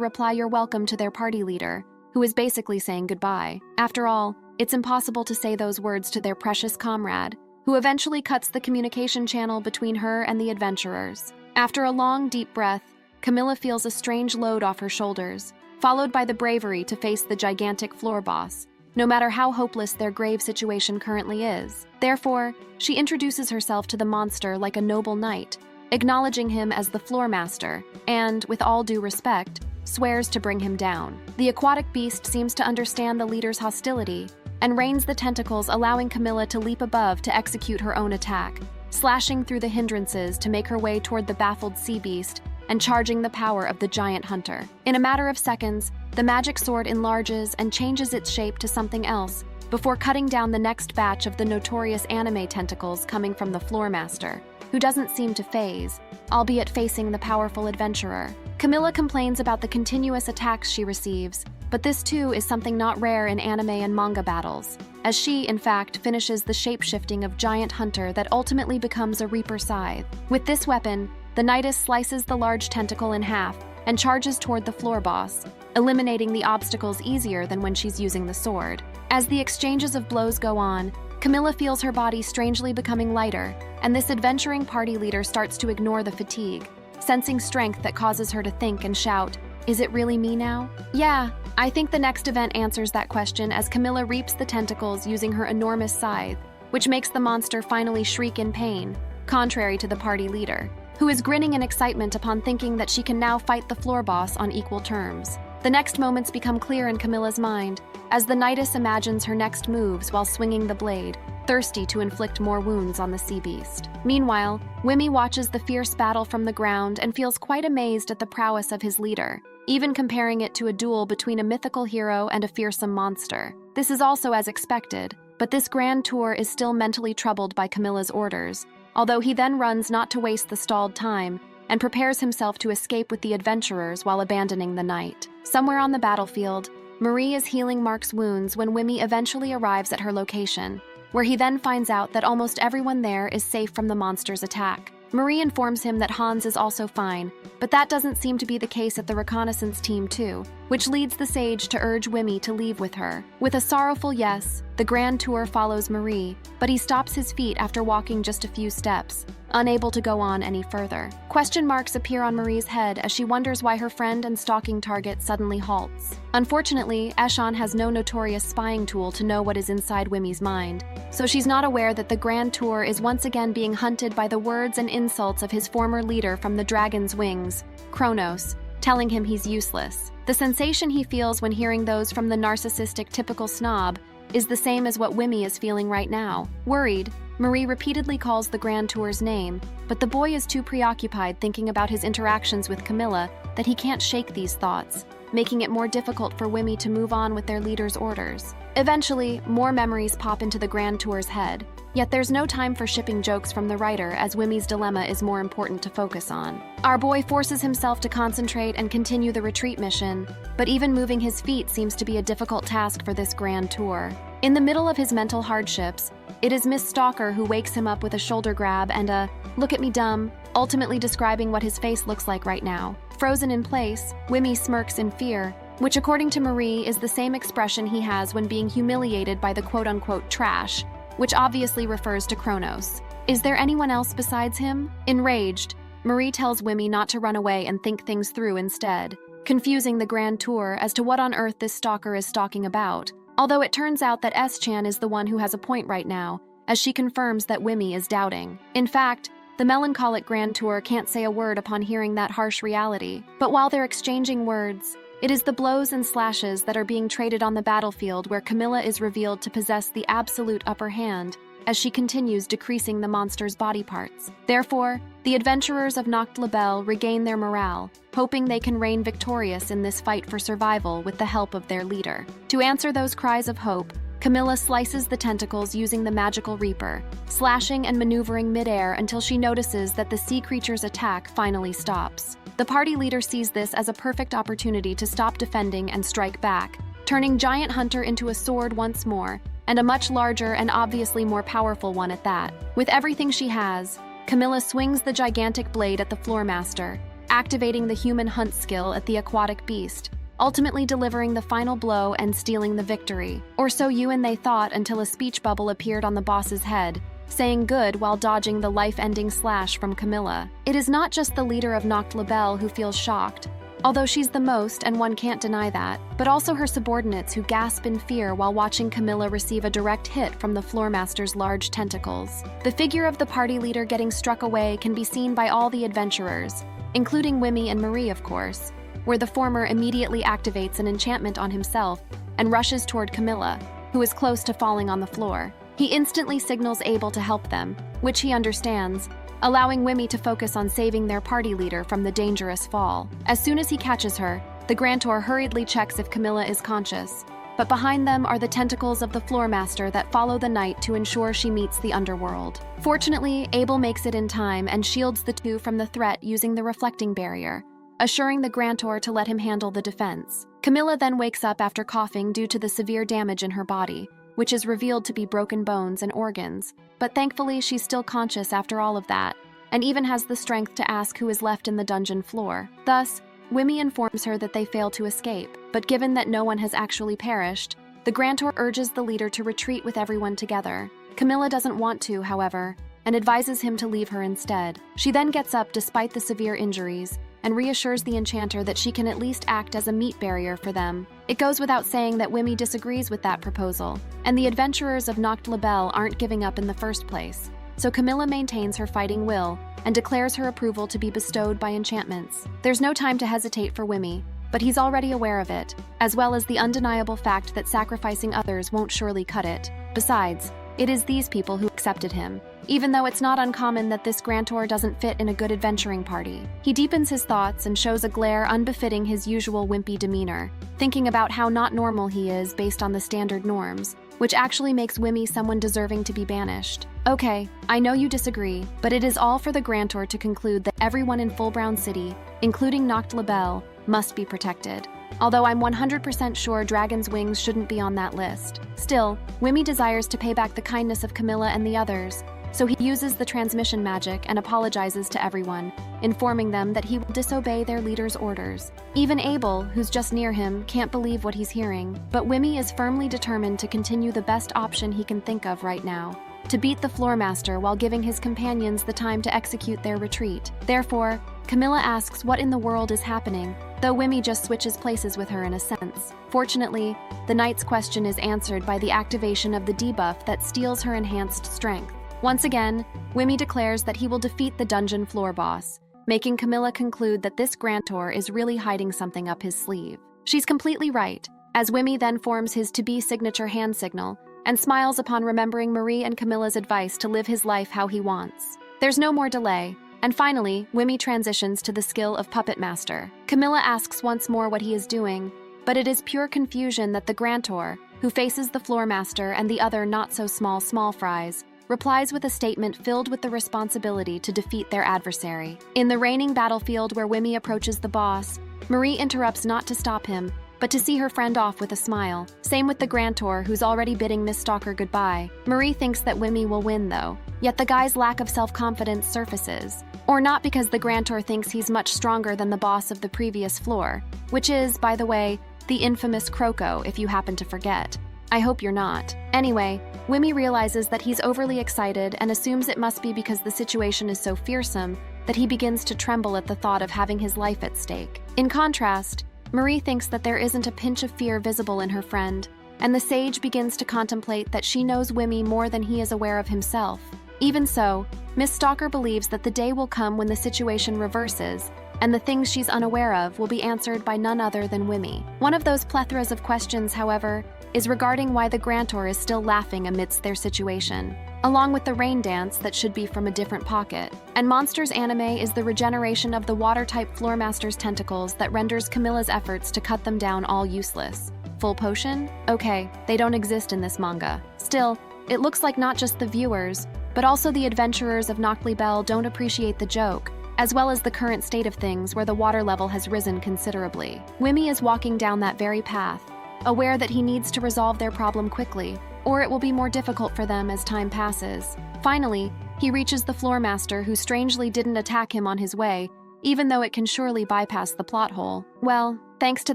reply "You're welcome" to their party leader, who is basically saying goodbye. After all, it's impossible to say those words to their precious comrade, who eventually cuts the communication channel between her and the adventurers. After a long, deep breath, Camilla feels a strange load off her shoulders, followed by the bravery to face the gigantic floor boss, no matter how hopeless their grave situation currently is. Therefore, she introduces herself to the monster like a noble knight, acknowledging him as the floor master, and, with all due respect, swears to bring him down. The aquatic beast seems to understand the leader's hostility, and rains the tentacles, allowing Camilla to leap above to execute her own attack, slashing through the hindrances to make her way toward the baffled sea beast and charging the power of the giant hunter. In a matter of seconds, the magic sword enlarges and changes its shape to something else before cutting down the next batch of the notorious anime tentacles coming from the floor master, who doesn't seem to faze, albeit facing the powerful adventurer. Camilla complains about the continuous attacks she receives, but this too is something not rare in anime and manga battles, as she, in fact, finishes the shape-shifting of Giant Hunter that ultimately becomes a Reaper Scythe. With this weapon, the Nidus slices the large tentacle in half and charges toward the floor boss, eliminating the obstacles easier than when she's using the sword. As the exchanges of blows go on, Camilla feels her body strangely becoming lighter, and this adventuring party leader starts to ignore the fatigue, sensing strength that causes her to think and shout, "Is it really me now?" Yeah, I think the next event answers that question as Camilla reaps the tentacles using her enormous scythe, which makes the monster finally shriek in pain, contrary to the party leader, who is grinning in excitement upon thinking that she can now fight the floor boss on equal terms. The next moments become clear in Camilla's mind, as the Nidus imagines her next moves while swinging the blade, thirsty to inflict more wounds on the sea beast. Meanwhile, Wimi watches the fierce battle from the ground and feels quite amazed at the prowess of his leader, even comparing it to a duel between a mythical hero and a fearsome monster. This is also as expected, but this grand tour is still mentally troubled by Camilla's orders, although he then runs not to waste the stalled time and prepares himself to escape with the adventurers while abandoning the night. Somewhere on the battlefield, Marie is healing Mark's wounds when Wimi eventually arrives at her location, where he then finds out that almost everyone there is safe from the monster's attack. Marie informs him that Hans is also fine, but that doesn't seem to be the case at the reconnaissance team too, which leads the sage to urge Wimi to leave with her. With a sorrowful yes, the grand tour follows Marie, but he stops his feet after walking just a few steps, unable to go on any further. Question marks appear on Marie's head as she wonders why her friend and stalking target suddenly halts. Unfortunately, Eshan has no notorious spying tool to know what is inside Wimi's mind, so she's not aware that the grand tour is once again being hunted by the words and insults of his former leader from the dragon's wings, Kronos, telling him he's useless. The sensation he feels when hearing those from the narcissistic typical snob is the same as what Wimi is feeling right now. Worried, Marie repeatedly calls the Grand Tour's name, but the boy is too preoccupied thinking about his interactions with Camilla that he can't shake these thoughts. making it more difficult for Wimmy to move on with their leader's orders. Eventually, more memories pop into the Grand Tour's head, yet there's no time for shipping jokes from the writer as Wimmy's dilemma is more important to focus on. Our boy forces himself to concentrate and continue the retreat mission, but even moving his feet seems to be a difficult task for this Grand Tour. In the middle of his mental hardships, it is Miss Stalker who wakes him up with a shoulder grab and a "look at me dumb," ultimately describing what his face looks like right now. Frozen in place, Wimmy smirks in fear, which according to Marie is the same expression he has when being humiliated by the quote-unquote trash, which obviously refers to Kronos. Is there anyone else besides him? Enraged, Marie tells Wimmy not to run away and think things through instead, confusing the Grand Tour as to what on earth this stalker is stalking about. Although it turns out that S-chan is the one who has a point right now, as she confirms that Wimmy is doubting. In fact, the melancholic Grand Tour can't say a word upon hearing that harsh reality. But while they're exchanging words, it is the blows and slashes that are being traded on the battlefield where Camilla is revealed to possess the absolute upper hand as she continues decreasing the monster's body parts. Therefore, the adventurers of Nacht Label regain their morale, hoping they can reign victorious in this fight for survival with the help of their leader. To answer those cries of hope, Camilla slices the tentacles using the magical Reaper, slashing and maneuvering midair until she notices that the sea creature's attack finally stops. The party leader sees this as a perfect opportunity to stop defending and strike back, turning Giant Hunter into a sword once more, and a much larger and obviously more powerful one at that. With everything she has, Camilla swings the gigantic blade at the Floormaster, activating the human hunt skill at the aquatic beast, ultimately delivering the final blow and stealing the victory. Or so you and they thought until a speech bubble appeared on the boss's head, saying good while dodging the life-ending slash from Camilla. It is not just the leader of Nacht Label who feels shocked, although she's the most and one can't deny that, but also her subordinates who gasp in fear while watching Camilla receive a direct hit from the Floormaster's large tentacles. The figure of the party leader getting struck away can be seen by all the adventurers, including Wimmy and Marie, of course, where the former immediately activates an enchantment on himself and rushes toward Camilla, who is close to falling on the floor. He instantly signals Abel to help them, which he understands, allowing Wimmy to focus on saving their party leader from the dangerous fall. As soon as he catches her, the Grand Tour hurriedly checks if Camilla is conscious, but behind them are the tentacles of the Floormaster that follow the knight to ensure she meets the underworld. Fortunately, Abel makes it in time and shields the two from the threat using the reflecting barrier, assuring the Grand Tour to let him handle the defense. Camilla then wakes up after coughing due to the severe damage in her body, which is revealed to be broken bones and organs, but thankfully she's still conscious after all of that, and even has the strength to ask who is left in the dungeon floor. Thus, Wimmy informs her that they failed to escape, but given that no one has actually perished, the Grand Tour urges the leader to retreat with everyone together. Camilla doesn't want to, however, and advises him to leave her instead. She then gets up despite the severe injuries, and reassures the enchanter that she can at least act as a meat barrier for them. It goes without saying that Wimmy disagrees with that proposal, and the adventurers of Nacht Label aren't giving up in the first place. So Camilla maintains her fighting will and declares her approval to be bestowed by enchantments. There's no time to hesitate for Wimmy, but he's already aware of it, as well as the undeniable fact that sacrificing others won't surely cut it. Besides, it is these people who accepted him, even though it's not uncommon that this Grand Tour doesn't fit in a good adventuring party. He deepens his thoughts and shows a glare unbefitting his usual wimpy demeanor, thinking about how not normal he is based on the standard norms, which actually makes Wimmy someone deserving to be banished. Okay, I know you disagree, but it is all for the Grand Tour to conclude that everyone in Fullbrown City, including Nacht Label, must be protected. Although I'm 100% sure Dragon's Wings shouldn't be on that list. Still, Wimmy desires to pay back the kindness of Camilla and the others, so he uses the transmission magic and apologizes to everyone, informing them that he will disobey their leader's orders. Even Abel, who's just near him, can't believe what he's hearing, but Wimmy is firmly determined to continue the best option he can think of right now, to beat the Floormaster while giving his companions the time to execute their retreat. Therefore, Camilla asks what in the world is happening, though Wimmy just switches places with her in a sense. Fortunately, the knight's question is answered by the activation of the debuff that steals her enhanced strength. Once again, Wimmy declares that he will defeat the dungeon floor boss, making Camilla conclude that this Grand Tour is really hiding something up his sleeve. She's completely right, as Wimmy then forms his to-be signature hand signal and smiles upon remembering Marie and Camilla's advice to live his life how he wants. There's no more delay, And finally, Wimmy transitions to the skill of Puppet Master. Camilla asks once more what he is doing, but it is pure confusion that the Grantor, who faces the Floor Master and the other not-so-small fries, replies with a statement filled with the responsibility to defeat their adversary. In the raining battlefield where Wimmy approaches the boss, Marie interrupts not to stop him, but to see her friend off with a smile. Same with the Grantor, who's already bidding Miss Stalker goodbye. Marie thinks that Wimmy will win, though. Yet the guy's lack of self-confidence surfaces. Or not, because the Grantor thinks he's much stronger than the boss of the previous floor, which is, by the way, the infamous Croco, if you happen to forget. I hope you're not. Anyway, Wimmy realizes that he's overly excited and assumes it must be because the situation is so fearsome that he begins to tremble at the thought of having his life at stake. In contrast, Marie thinks that there isn't a pinch of fear visible in her friend, and the sage begins to contemplate that she knows Wimmy more than he is aware of himself. Even so, Miss Stalker believes that the day will come when the situation reverses, and the things she's unaware of will be answered by none other than Wimmy. One of those plethoras of questions, however, is regarding why the Grantor is still laughing amidst their situation, along with the rain dance that should be from a different pocket. And Monsters Anime is the regeneration of the water-type Floor Master's tentacles that renders Camilla's efforts to cut them down all useless. Full potion? Okay, they don't exist in this manga. Still, it looks like not just the viewers, but also the adventurers of Noctli Bell don't appreciate the joke, as well as the current state of things where the water level has risen considerably. Wimmy is walking down that very path, aware that he needs to resolve their problem quickly, or it will be more difficult for them as time passes. Finally, he reaches the Floor Master, who strangely didn't attack him on his way, even though it can surely bypass the plot hole. Well, thanks to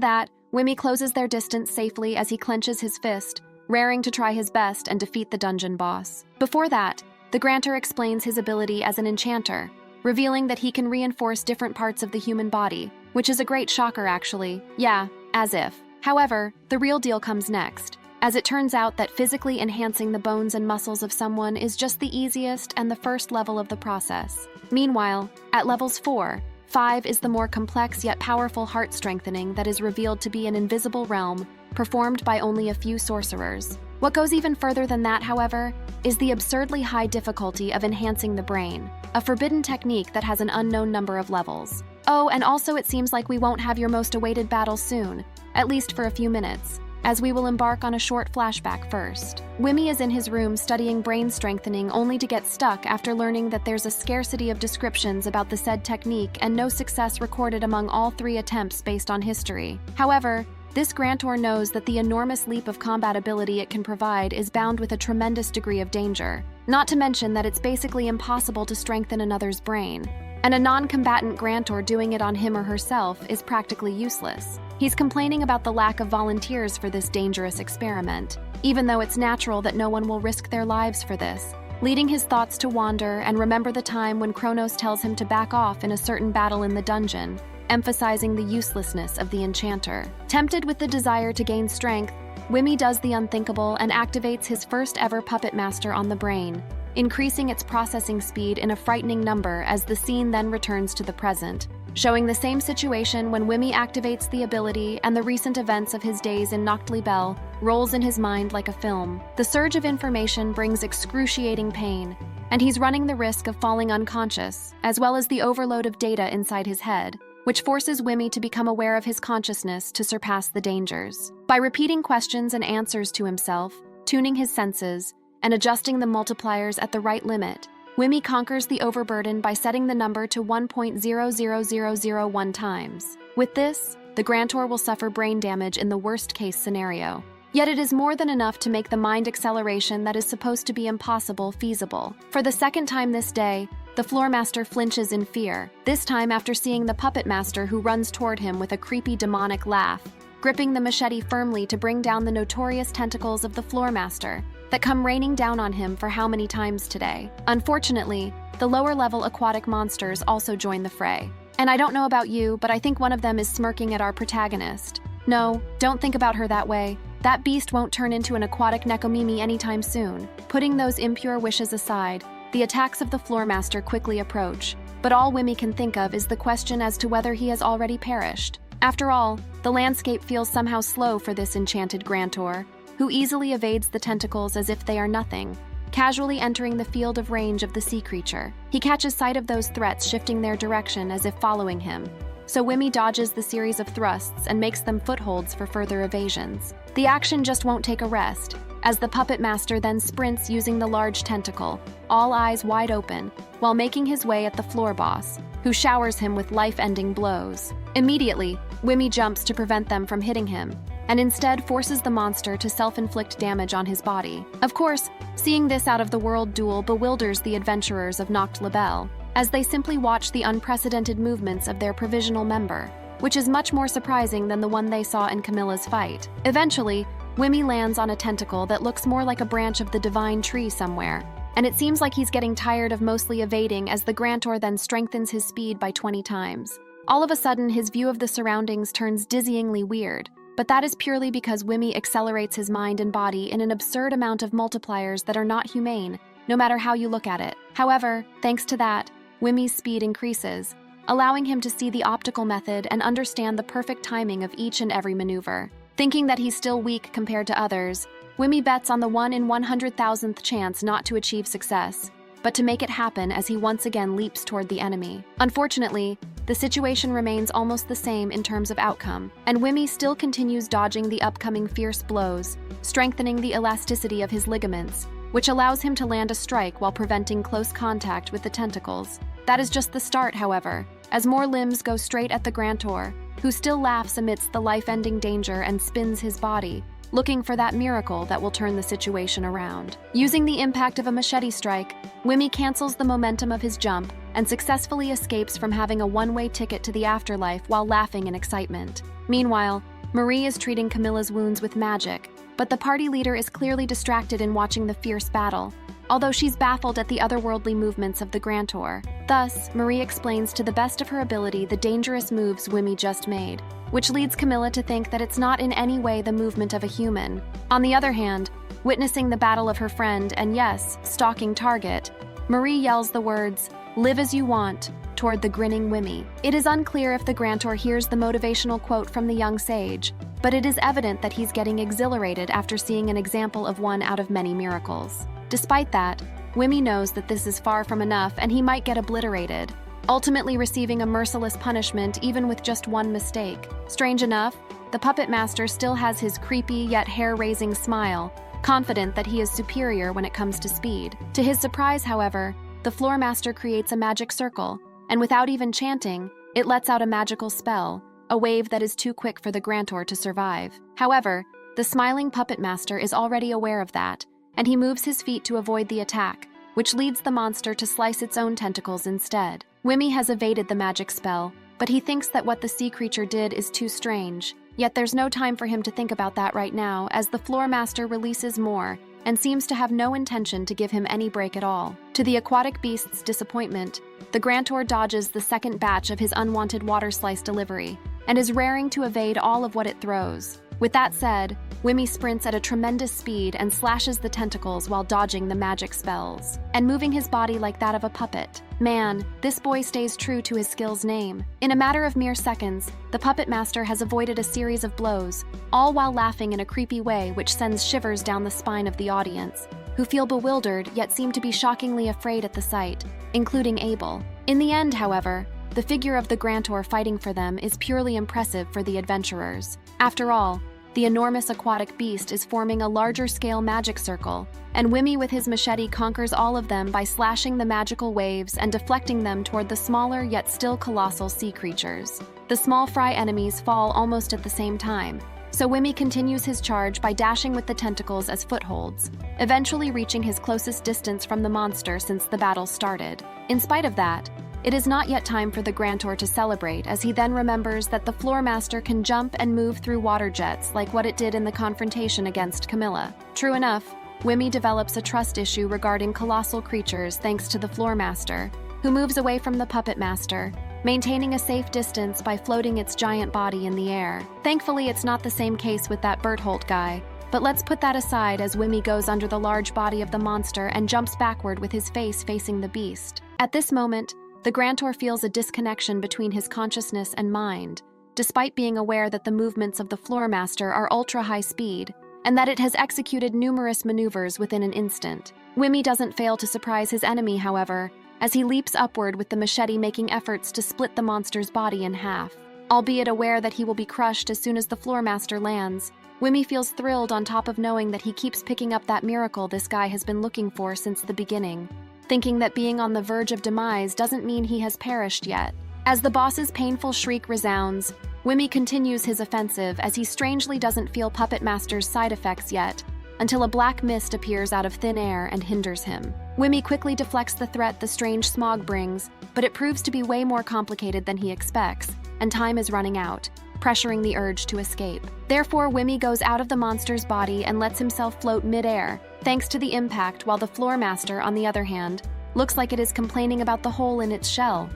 that, Wimmy closes their distance safely as he clenches his fist, raring to try his best and defeat the dungeon boss. Before that, the Grantor explains his ability as an enchanter, revealing that he can reinforce different parts of the human body, which is a great shocker actually. Yeah, as if. However, the real deal comes next, as it turns out that physically enhancing the bones and muscles of someone is just the easiest and the first level of the process. Meanwhile, at levels 4, 5 is the more complex yet powerful heart strengthening that is revealed to be an invisible realm, performed by only a few sorcerers. What goes even further than that, however, is the absurdly high difficulty of enhancing the brain, a forbidden technique that has an unknown number of levels. Oh, and also it seems like we won't have your most awaited battle soon, at least for a few minutes, as we will embark on a short flashback first. Wimmy is in his room studying brain strengthening only to get stuck after learning that there's a scarcity of descriptions about the said technique and no success recorded among all 3 attempts based on history. However, this Grantor knows that the enormous leap of combat ability it can provide is bound with a tremendous degree of danger, not to mention that it's basically impossible to strengthen another's brain, and a non-combatant Grantor doing it on him or herself is practically useless. He's complaining about the lack of volunteers for this dangerous experiment, even though it's natural that no one will risk their lives for this, leading his thoughts to wander and remember the time when Kronos tells him to back off in a certain battle in the dungeon, emphasizing the uselessness of the enchanter. Tempted with the desire to gain strength, Wimmy does the unthinkable and activates his first ever Puppet Master on the brain, increasing its processing speed in a frightening number as the scene then returns to the present, showing the same situation when Wimmy activates the ability and the recent events of his days in Noctli Bell rolls in his mind like a film. The surge of information brings excruciating pain, and he's running the risk of falling unconscious, as well as the overload of data inside his head, which forces Wimmy to become aware of his consciousness to surpass the dangers. By repeating questions and answers to himself, tuning his senses, and adjusting the multipliers at the right limit, Wimmy conquers the overburden by setting the number to 1.00001 times. With this, the Grantor will suffer brain damage in the worst-case scenario. Yet it is more than enough to make the mind acceleration that is supposed to be impossible feasible. For the second time this day, the Floor Master flinches in fear, this time after seeing the Puppet Master who runs toward him with a creepy demonic laugh, gripping the machete firmly to bring down the notorious tentacles of the Floor Master that come raining down on him for how many times today. Unfortunately, the lower-level aquatic monsters also join the fray. And I don't know about you, but I think one of them is smirking at our protagonist. No, don't think about her that way. That beast won't turn into an aquatic Nekomimi anytime soon. Putting those impure wishes aside, the attacks of the Floor Master quickly approach, but all Wimmy can think of is the question as to whether he has already perished. After all, the landscape feels somehow slow for this enchanted Grantor, who easily evades the tentacles as if they are nothing, casually entering the field of range of the sea creature. He catches sight of those threats shifting their direction as if following him, so Wimmy dodges the series of thrusts and makes them footholds for further evasions. The action just won't take a rest, as the puppet master then sprints using the large tentacle, all eyes wide open, while making his way at the floor boss, who showers him with life-ending blows. Immediately, Wimmy jumps to prevent them from hitting him, and instead forces the monster to self-inflict damage on his body. Of course, seeing this out-of-the-world duel bewilders the adventurers of Noct Label, as they simply watch the unprecedented movements of their provisional member, which is much more surprising than the one they saw in Camilla's fight. Eventually, Wimmy lands on a tentacle that looks more like a branch of the divine tree somewhere, and it seems like he's getting tired of mostly evading as the Grantor then strengthens his speed by 20 times. All of a sudden, his view of the surroundings turns dizzyingly weird, but that is purely because Wimmy accelerates his mind and body in an absurd amount of multipliers that are not humane, no matter how you look at it. However, thanks to that, Wimmy's speed increases, allowing him to see the optical method and understand the perfect timing of each and every maneuver. Thinking that he's still weak compared to others, Wimmy bets on the 1 in 100,000th chance not to achieve success, but to make it happen as he once again leaps toward the enemy. Unfortunately, the situation remains almost the same in terms of outcome, and Wimmy still continues dodging the upcoming fierce blows, strengthening the elasticity of his ligaments, which allows him to land a strike while preventing close contact with the tentacles. That is just the start, however, as more limbs go straight at the Grantor, who still laughs amidst the life-ending danger and spins his body, looking for that miracle that will turn the situation around. Using the impact of a machete strike, Wimmy cancels the momentum of his jump and successfully escapes from having a one-way ticket to the afterlife while laughing in excitement. Meanwhile, Marie is treating Camilla's wounds with magic, but the party leader is clearly distracted in watching the fierce battle, although she's baffled at the otherworldly movements of the Grantor. Thus, Marie explains to the best of her ability the dangerous moves Wimmy just made, which leads Camilla to think that it's not in any way the movement of a human. On the other hand, witnessing the battle of her friend and, yes, stalking target, Marie yells the words, "Live as you want," toward the grinning Wimmy. It is unclear if the Grantor hears the motivational quote from the young sage, but it is evident that he's getting exhilarated after seeing an example of one out of many miracles. Despite that, Wimmy knows that this is far from enough and he might get obliterated, ultimately receiving a merciless punishment even with just one mistake. Strange enough, the puppet master still has his creepy yet hair-raising smile, confident that he is superior when it comes to speed. To his surprise, however, the floor master creates a magic circle, and without even chanting, it lets out a magical spell, a wave that is too quick for the Grantor to survive. However, the smiling puppet master is already aware of that, and he moves his feet to avoid the attack, which leads the monster to slice its own tentacles instead. Wimmy has evaded the magic spell, but he thinks that what the sea creature did is too strange. Yet there's no time for him to think about that right now, as the floor master releases more and seems to have no intention to give him any break at all. To the aquatic beast's disappointment, the Grantor dodges the second batch of his unwanted water slice delivery and is raring to evade all of what it throws. With that said, Wimmy sprints at a tremendous speed and slashes the tentacles while dodging the magic spells, and moving his body like that of a puppet. Man, this boy stays true to his skill's name. In a matter of mere seconds, the puppet master has avoided a series of blows, all while laughing in a creepy way which sends shivers down the spine of the audience, who feel bewildered yet seem to be shockingly afraid at the sight, including Abel. In the end, however, the figure of the Grantor fighting for them is purely impressive for the adventurers. After all, the enormous aquatic beast is forming a larger-scale magic circle, and Wimmy with his machete conquers all of them by slashing the magical waves and deflecting them toward the smaller yet still colossal sea creatures. The small fry enemies fall almost at the same time, so Wimmy continues his charge by dashing with the tentacles as footholds, eventually reaching his closest distance from the monster since the battle started. In spite of that, it is not yet time for the Grantor to celebrate, as he then remembers that the floor master can jump and move through water jets like what it did in the confrontation against Camilla. True enough, Wimmy develops a trust issue regarding colossal creatures thanks to the floor master, who moves away from the puppet master, maintaining a safe distance by floating its giant body in the air. Thankfully, it's not the same case with that Berthold guy, but let's put that aside as Wimmy goes under the large body of the monster and jumps backward with his face facing the beast. At this moment, the Grantor feels a disconnection between his consciousness and mind, despite being aware that the movements of the floor master are ultra-high speed, and that it has executed numerous maneuvers within an instant. Wimmy doesn't fail to surprise his enemy, however, as he leaps upward with the machete making efforts to split the monster's body in half. Albeit aware that he will be crushed as soon as the floor master lands, Wimmy feels thrilled on top of knowing that he keeps picking up that miracle this guy has been looking for since the beginning, thinking that being on the verge of demise doesn't mean he has perished yet. As the boss's painful shriek resounds, Wimmy continues his offensive as he strangely doesn't feel Puppet Master's side effects yet, until a black mist appears out of thin air and hinders him. Wimmy quickly deflects the threat the strange smog brings, but it proves to be way more complicated than he expects, and time is running out, pressuring the urge to escape. Therefore, Wimmy goes out of the monster's body and lets himself float mid-air, thanks to the impact, while the floor master, on the other hand, looks like it is complaining about the hole in its shell.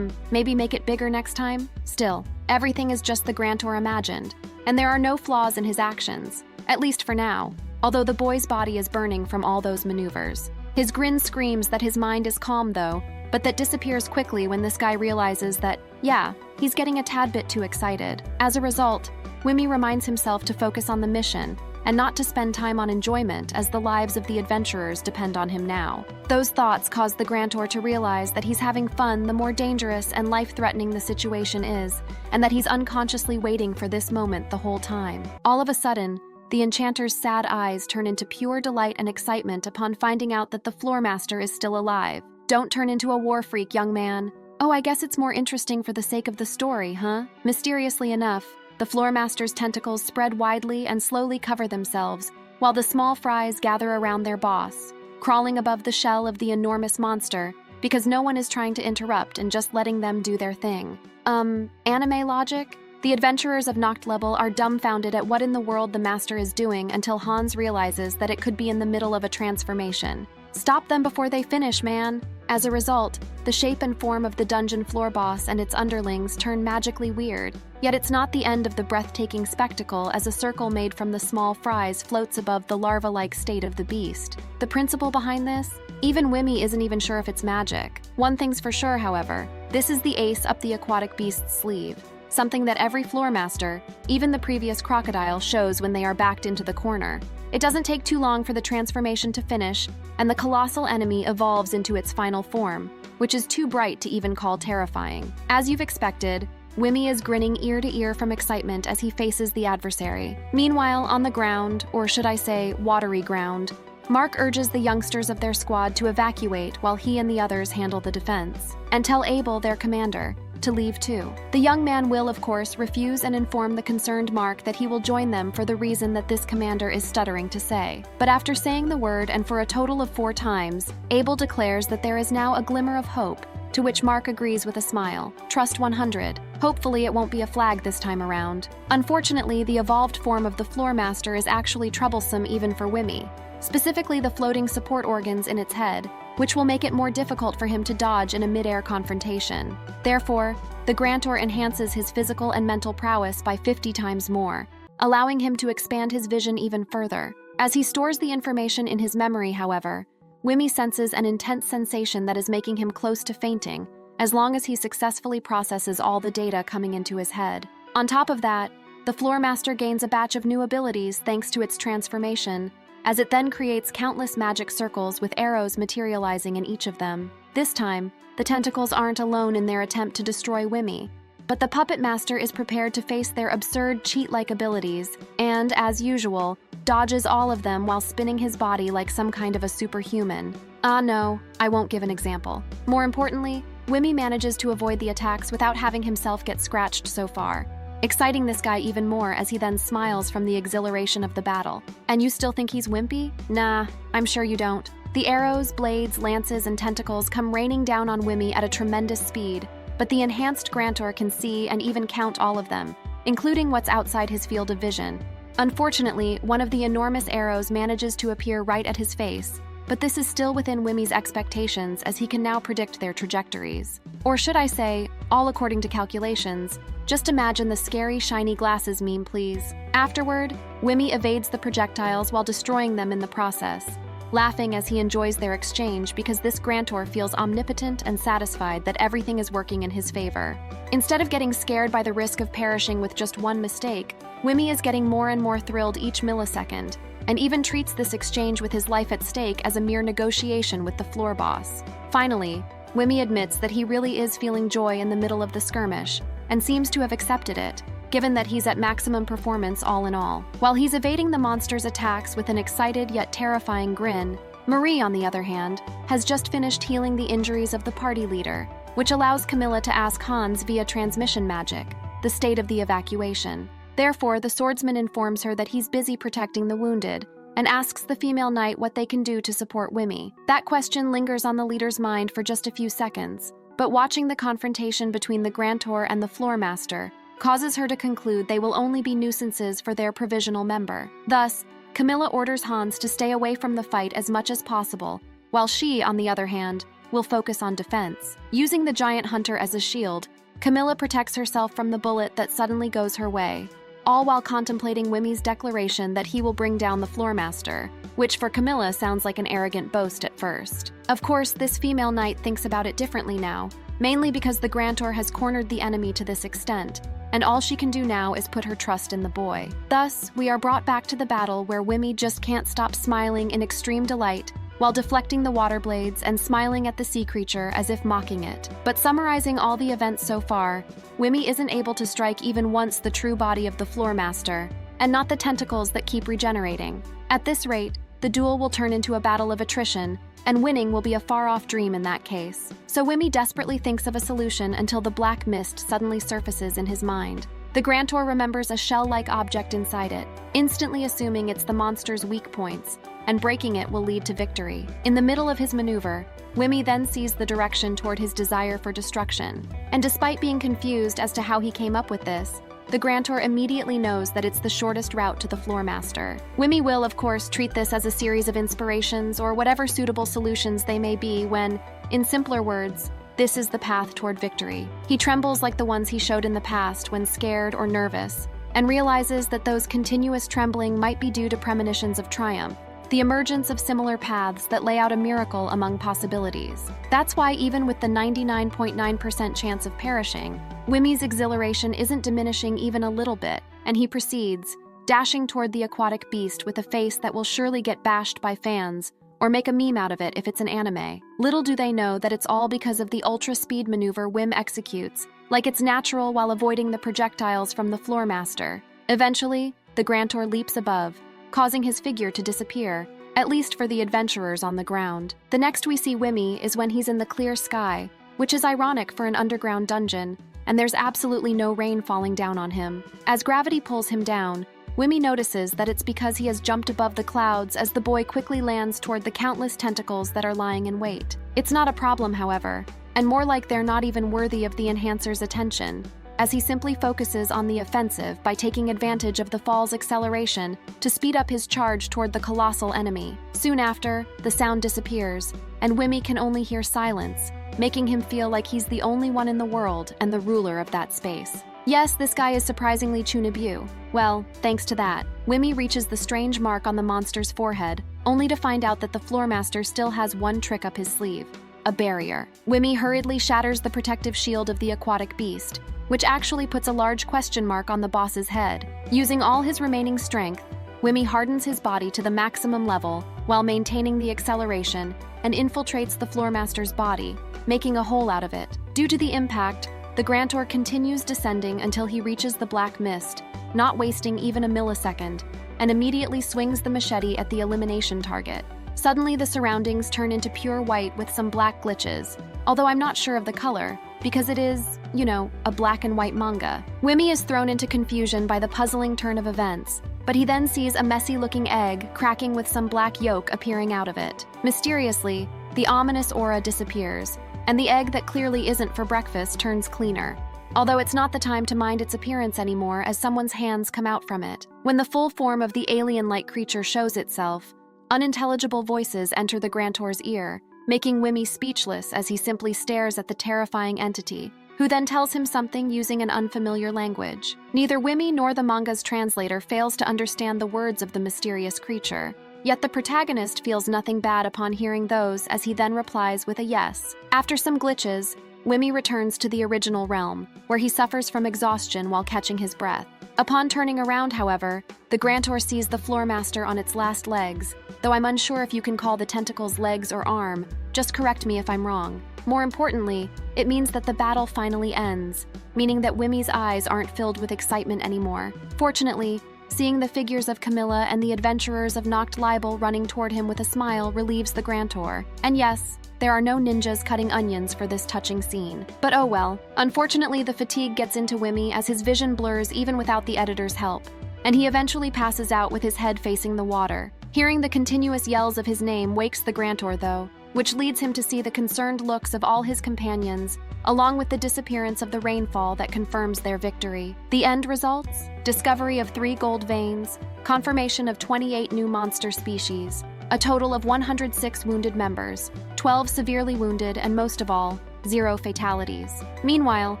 Maybe make it bigger next time? Still, everything is just the Grantor imagined, and there are no flaws in his actions, at least for now, although the boy's body is burning from all those maneuvers. His grin screams that his mind is calm though, but that disappears quickly when this guy realizes that, yeah, he's getting a tad bit too excited. As a result, Wimmy reminds himself to focus on the mission and not to spend time on enjoyment, as the lives of the adventurers depend on him now. Those thoughts cause the Grantor to realize that he's having fun the more dangerous and life-threatening the situation is, and that he's unconsciously waiting for this moment the whole time. All of a sudden, the enchanter's sad eyes turn into pure delight and excitement upon finding out that the floor master is still alive. Don't turn into a war freak, young man. Oh, I guess it's more interesting for the sake of the story, huh? Mysteriously enough, the floor master's tentacles spread widely and slowly cover themselves, while the small fries gather around their boss, crawling above the shell of the enormous monster, because no one is trying to interrupt and just letting them do their thing. Anime logic? The adventurers of Noct Level are dumbfounded at what in the world the master is doing until Hans realizes that it could be in the middle of a transformation. Stop them before they finish, man! As a result, the shape and form of the dungeon floor boss and its underlings turn magically weird. Yet it's not the end of the breathtaking spectacle, as a circle made from the small fries floats above the larva-like state of the beast. The principle behind this? Even Wimmy isn't even sure if it's magic. One thing's for sure, however, this is the ace up the aquatic beast's sleeve. Something that every floor master, even the previous crocodile, shows when they are backed into the corner. It doesn't take too long for the transformation to finish, and the colossal enemy evolves into its final form, which is too bright to even call terrifying. As you've expected, Wimmy is grinning ear to ear from excitement as he faces the adversary. Meanwhile, on the ground, or should I say watery ground, Mark urges the youngsters of their squad to evacuate while he and the others handle the defense, and tell Abel, their commander, to leave too. The young man will, of course, refuse and inform the concerned Mark that he will join them for the reason that this commander is stuttering to say. But after saying the word and for a total of 4 times, Abel declares that there is now a glimmer of hope, to which Mark agrees with a smile. Trust 100. Hopefully it won't be a flag this time around. Unfortunately, the evolved form of the floor master is actually troublesome even for Wimmy, specifically the floating support organs in its head, which will make it more difficult for him to dodge in a mid-air confrontation. Therefore, the Grantor enhances his physical and mental prowess by 50 times more, allowing him to expand his vision even further. As he stores the information in his memory, however, Wimmy senses an intense sensation that is making him close to fainting, as long as he successfully processes all the data coming into his head. On top of that, the floor master gains a batch of new abilities thanks to its transformation, as it then creates countless magic circles with arrows materializing in each of them. This time, the tentacles aren't alone in their attempt to destroy Wimmy, but the puppet master is prepared to face their absurd cheat-like abilities, and, as usual, dodges all of them while spinning his body like some kind of a superhuman. No, I won't give an example. More importantly, Wimmy manages to avoid the attacks without having himself get scratched so far, exciting this guy even more as he then smiles from the exhilaration of the battle. And you still think he's wimpy? Nah, I'm sure you don't. The arrows, blades, lances, and tentacles come raining down on Wimmy at a tremendous speed, but the enhanced Grantor can see and even count all of them, including what's outside his field of vision. Unfortunately, one of the enormous arrows manages to appear right at his face, but this is still within Wimmy's expectations as he can now predict their trajectories. Or should I say, all according to calculations. Just imagine the scary shiny glasses meme, please. Afterward, Wimmy evades the projectiles while destroying them in the process. laughing as he enjoys their exchange because this grantor feels omnipotent and satisfied that everything is working in his favor. Instead of getting scared by the risk of perishing with just one mistake, Wimmy is getting more and more thrilled each millisecond, and even treats this exchange with his life at stake as a mere negotiation with the floor boss. Finally, Wimmy admits that he really is feeling joy in the middle of the skirmish, and seems to have accepted it, given that he's at maximum performance all in all. While he's evading the monster's attacks with an excited yet terrifying grin, Marie, on the other hand, has just finished healing the injuries of the party leader, which allows Camilla to ask Hans via transmission magic the state of the evacuation. Therefore, the swordsman informs her that he's busy protecting the wounded, and asks the female knight what they can do to support Wimmy. That question lingers on the leader's mind for just a few seconds, but watching the confrontation between the grantor and the floor master causes her to conclude they will only be nuisances for their provisional member. Thus, Camilla orders Hans to stay away from the fight as much as possible, while she, on the other hand, will focus on defense. Using the giant hunter as a shield, Camilla protects herself from the bullet that suddenly goes her way, all while contemplating Wimmy's declaration that he will bring down the floor master, which for Camilla sounds like an arrogant boast at first. Of course, this female knight thinks about it differently now, mainly because the grantor has cornered the enemy to this extent, and all she can do now is put her trust in the boy. Thus, we are brought back to the battle where Wimmy just can't stop smiling in extreme delight while deflecting the water blades and smiling at the sea creature as if mocking it. But summarizing all the events so far, Wimmy isn't able to strike even once the true body of the floor master, and not the tentacles that keep regenerating. At this rate, the duel will turn into a battle of attrition, and winning will be a far-off dream in that case. So Wimmy desperately thinks of a solution until the black mist suddenly surfaces in his mind. The grantor remembers a shell-like object inside it, instantly assuming it's the monster's weak points, and breaking it will lead to victory. In the middle of his maneuver, Wimmy then sees the direction toward his desire for destruction, and despite being confused as to how he came up with this, the grantor immediately knows that it's the shortest route to the floor master. Wimmy will, of course, treat this as a series of inspirations or whatever suitable solutions they may be when, in simpler words, this is the path toward victory. He trembles like the ones he showed in the past when scared or nervous, and realizes that those continuous trembling might be due to premonitions of triumph, the emergence of similar paths that lay out a miracle among possibilities. That's why even with the 99.9% chance of perishing, Wimmy's exhilaration isn't diminishing even a little bit, and he proceeds, dashing toward the aquatic beast with a face that will surely get bashed by fans, or make a meme out of it if it's an anime. Little do they know that it's all because of the ultra-speed maneuver Wim executes, like it's natural while avoiding the projectiles from the floor master. Eventually, the grantor leaps above, causing his figure to disappear, at least for the adventurers on the ground. The next we see Wimmy is when he's in the clear sky, which is ironic for an underground dungeon, and there's absolutely no rain falling down on him. As gravity pulls him down, Wimmy notices that it's because he has jumped above the clouds as the boy quickly lands toward the countless tentacles that are lying in wait. It's not a problem, however, and more like they're not even worthy of the enhancer's attention, as he simply focuses on the offensive by taking advantage of the fall's acceleration to speed up his charge toward the colossal enemy. Soon after, the sound disappears, and Wimmy can only hear silence, making him feel like he's the only one in the world and the ruler of that space. Yes, this guy is surprisingly Chunabu. Well, thanks to that, Wimmy reaches the strange mark on the monster's forehead, only to find out that the floor master still has one trick up his sleeve: a barrier. Wimmy hurriedly shatters the protective shield of the aquatic beast, which actually puts a large question mark on the boss's head. Using all his remaining strength, Wimmy hardens his body to the maximum level while maintaining the acceleration and infiltrates the floor master's body, making a hole out of it. Due to the impact, the grantor continues descending until he reaches the black mist, not wasting even a millisecond, and immediately swings the machete at the elimination target. Suddenly, the surroundings turn into pure white with some black glitches, although I'm not sure of the color, because it is, a black and white manga. Wimmy is thrown into confusion by the puzzling turn of events, but he then sees a messy-looking egg cracking with some black yolk appearing out of it. Mysteriously, the ominous aura disappears, and the egg that clearly isn't for breakfast turns cleaner, although it's not the time to mind its appearance anymore as someone's hands come out from it. When the full form of the alien-like creature shows itself, unintelligible voices enter the grantor's ear, making Wimmy speechless as he simply stares at the terrifying entity, who then tells him something using an unfamiliar language. Neither Wimmy nor the manga's translator fails to understand the words of the mysterious creature, Yet the protagonist feels nothing bad upon hearing those, as he then replies with a yes. After some glitches, Wimmy returns to the original realm, where he suffers from exhaustion while catching his breath. Upon turning around, however, the Grantor sees the Floor Master on its last legs, though I'm unsure if you can call the tentacles legs or arm. Just correct me if I'm wrong. More importantly, it means that the battle finally ends, meaning that Wimmy's eyes aren't filled with excitement anymore. Fortunately, seeing the figures of Camilla and the adventurers of Noct Libel running toward him with a smile relieves the Grantor. And yes, there are no ninjas cutting onions for this touching scene. But oh well. Unfortunately, the fatigue gets into Wimmy as his vision blurs even without the editor's help, and he eventually passes out with his head facing the water. Hearing the continuous yells of his name wakes the Grantor, though, which leads him to see the concerned looks of all his companions, along with the disappearance of the rainfall that confirms their victory. The end results? Discovery of 3 gold veins, confirmation of 28 new monster species, a total of 106 wounded members, 12 severely wounded, and most of all, 0 fatalities. Meanwhile,